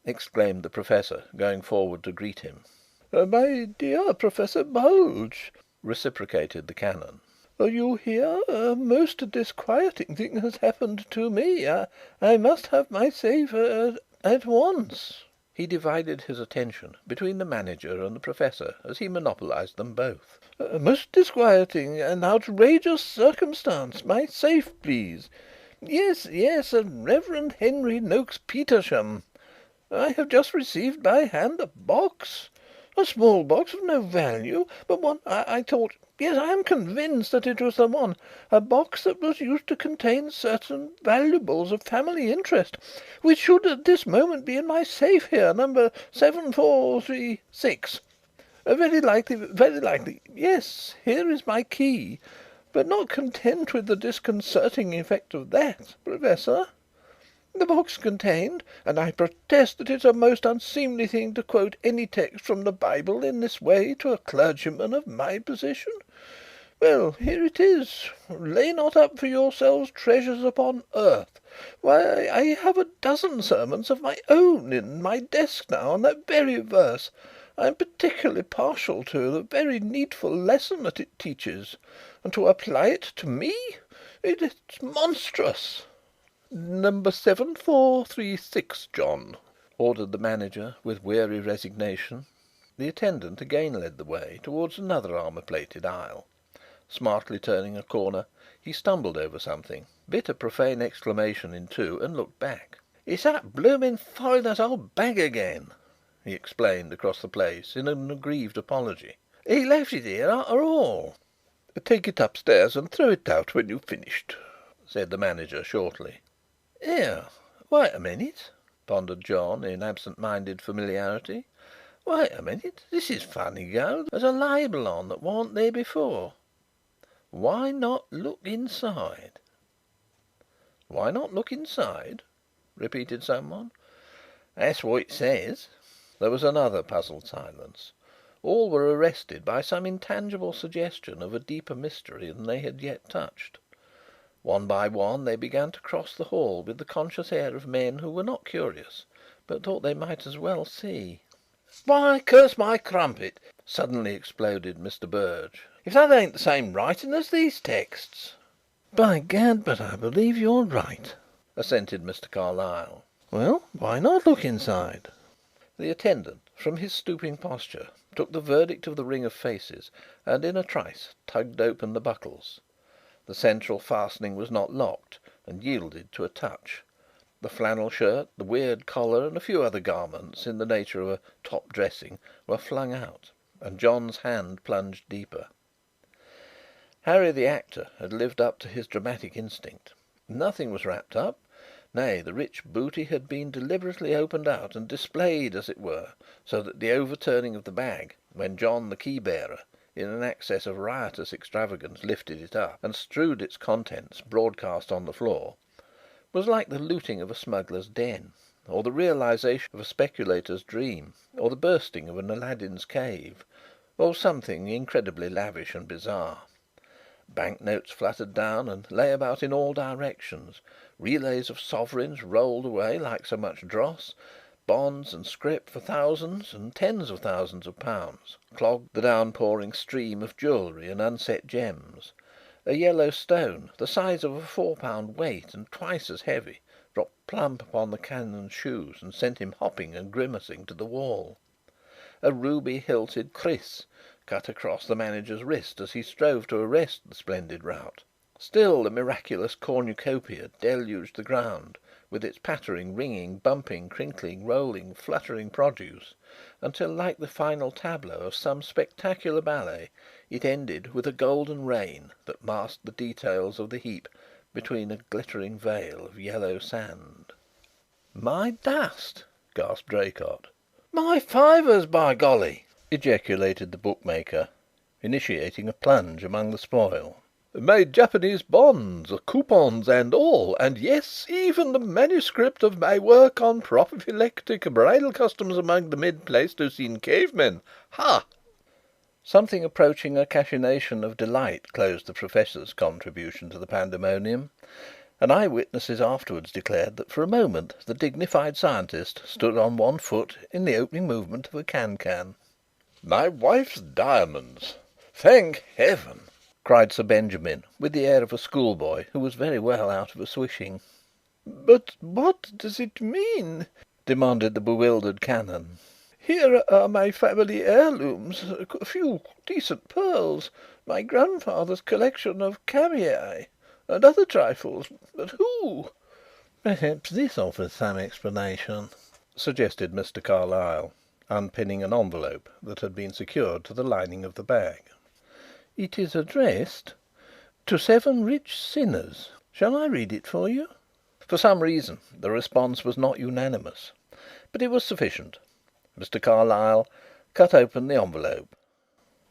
exclaimed the Professor, going forward to greet him. "My dear Professor Bulge," reciprocated the Canon. "are you here? A most disquieting thing has happened to me. I must have my safe at once." He divided his attention between the manager and the Professor as he monopolised them both. "A most disquieting and outrageous circumstance. My safe, please. Yes, yes, a Reverend Henry Noakes Petersham. I have just received by hand a box. A small box of no value, but one I thought, yes, I am convinced that it was the one. A box that was used to contain certain valuables of family interest, which should at this moment be in my safe here, number 7436. Very likely, very likely. Yes, here is my key. But not content with the disconcerting effect of that, Professor, the box contained, and I protest that it's a most unseemly thing to quote any text from the Bible in this way to a clergyman of my position. Well, here it is. Lay not up for yourselves treasures upon earth. Why, I have a dozen sermons of my own in my desk now on that very verse. I am particularly partial to the very needful lesson that it teaches, and to apply it to me, it's monstrous." "Number 7436, John," ordered the manager with weary resignation. The attendant again led the way towards another armour-plated aisle. Smartly turning a corner, he stumbled over something, bit a profane exclamation in two, and looked back. "It's that blooming foreigner's old bag again," he explained across the place in an aggrieved apology. "He left it here after all." "Take it upstairs and throw it out when you've finished," said the manager shortly. "Here, wait a minute," pondered John in absent-minded familiarity. "Wait a minute. This is funny go. There's a label on that wasn't there before. 'Why not look inside?'" "Why not look inside?" repeated someone. "That's what it says." There was another puzzled silence. All were arrested by some intangible suggestion of a deeper mystery than they had yet touched. One by one they began to cross the hall with the conscious air of men who were not curious, but thought they might as well see. "Why, curse my crumpet!" suddenly exploded Mr. Berge, "if that ain't the same writing as these texts!" "By Gad, but I believe you're right," assented Mr. Carlyle. "Well, why not look inside?" The attendant, from his stooping posture, took the verdict of the ring of faces, and in a trice tugged open the buckles. The central fastening was not locked, and yielded to a touch. The flannel shirt, the weird collar, and a few other garments in the nature of a top dressing, were flung out, and John's hand plunged deeper. Harry the actor had lived up to his dramatic instinct. Nothing was wrapped up. Nay, the rich booty had been deliberately opened out and displayed, as it were, so that the overturning of the bag, when John the key-bearer, in an access of riotous extravagance, lifted it up, and strewed its contents broadcast on the floor, was like the looting of a smuggler's den, or the realisation of a speculator's dream, or the bursting of an Aladdin's cave, or something incredibly lavish and bizarre. Bank-notes fluttered down and lay about in all directions. Relays of sovereigns rolled away like so much dross. Bonds and scrip for thousands and tens of thousands of pounds clogged the downpouring stream of jewellery and unset gems. A yellow stone, the size of a 4-pound weight and twice as heavy, dropped plump upon the canon's shoes and sent him hopping and grimacing to the wall. A ruby-hilted kriss cut across the manager's wrist as he strove to arrest the splendid rout. Still the miraculous cornucopia deluged the ground with its pattering, ringing, bumping, crinkling, rolling, fluttering produce, until, like the final tableau of some spectacular ballet, it ended with a golden rain that masked the details of the heap between a glittering veil of yellow sand. "My dust!" gasped Draycott. "My fivers, by golly!" ejaculated the bookmaker, initiating a plunge among the spoil. "My Japanese bonds, coupons and all, and yes, even the manuscript of my work on prophylactic bridal customs among the mid-Pleistocene cavemen. Ha!" Something approaching a cachinnation of delight closed the Professor's contribution to the pandemonium, and eyewitnesses afterwards declared that for a moment the dignified scientist stood on one foot in the opening movement of a can-can. "My wife's diamonds! Thank Heaven!" cried Sir Benjamin, with the air of a schoolboy who was very well out of a swishing. "But what does it mean?" demanded the bewildered canon. "Here are my family heirlooms, a few decent pearls, my grandfather's collection of camei, and other trifles. But who?" "Perhaps this offers some explanation," suggested Mr. Carlyle, unpinning an envelope that had been secured to the lining of the bag. "It is addressed 'To 7 rich sinners.' Shall I read it for you?" For some reason the response was not unanimous, but it was sufficient. Mr. Carlyle cut open the envelope.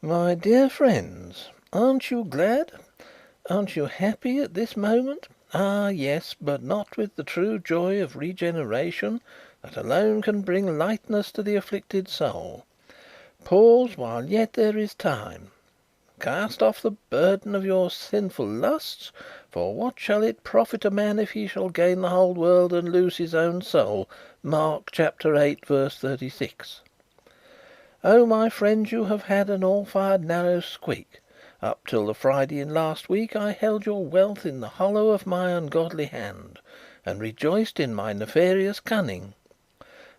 "My dear friends, aren't you glad? Aren't you happy at this moment? Ah, yes, but not with the true joy of regeneration that alone can bring lightness to the afflicted soul. Pause while yet there is time. Cast off the burden of your sinful lusts, for what shall it profit a man if he shall gain the whole world and lose his own soul? Mark chapter 8, verse 36. Oh, my friends, you have had an all-fired narrow squeak. Up till the Friday in last week I held your wealth in the hollow of my ungodly hand, and rejoiced in my nefarious cunning.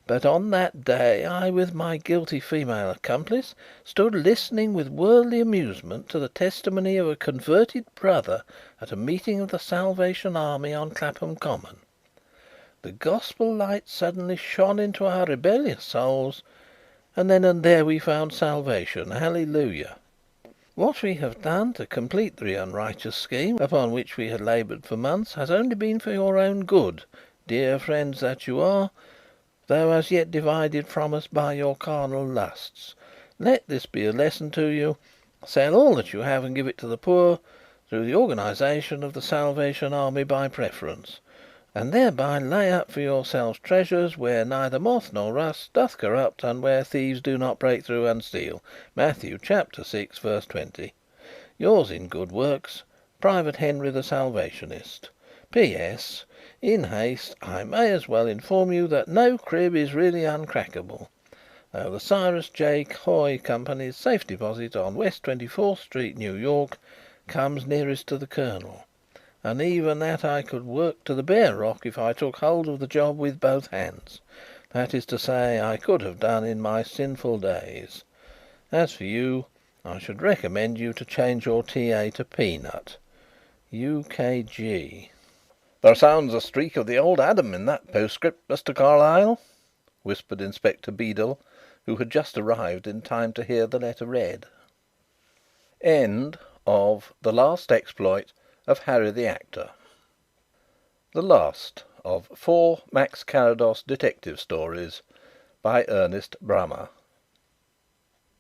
But on that day I, with my guilty female accomplice, stood listening with worldly amusement to the testimony of a converted brother at a meeting of the Salvation Army on Clapham Common. The gospel light suddenly shone into our rebellious souls, and then and there we found salvation. Hallelujah! What we have done to complete the unrighteous scheme upon which we had laboured for months has only been for your own good, dear friends that you are, though as yet divided from us by your carnal lusts. Let this be a lesson to you. Sell all that you have and give it to the poor, through the organisation of the Salvation Army by preference, and thereby lay up for yourselves treasures where neither moth nor rust doth corrupt, and where thieves do not break through and steal. Matthew chapter 6, verse 20. Yours in good works, Private Henry the Salvationist. P.S. In haste, I may as well inform you that no crib is really uncrackable, though the Cyrus J. Coy Company's safe deposit on West 24th Street, New York, comes nearest to the Colonel, and even that I could work to the bare rock if I took hold of the job with both hands. That is to say, I could have done in my sinful days. As for you, I should recommend you to change your TA to Peanut. UKG." "There sounds a streak of the old Adam in that postscript, Mr. Carlyle," whispered Inspector Beedel, who had just arrived in time to hear the letter read. End of The Last Exploit of Harry the Actor. The last of 4 Max Carrados Detective Stories by Ernest Bramah.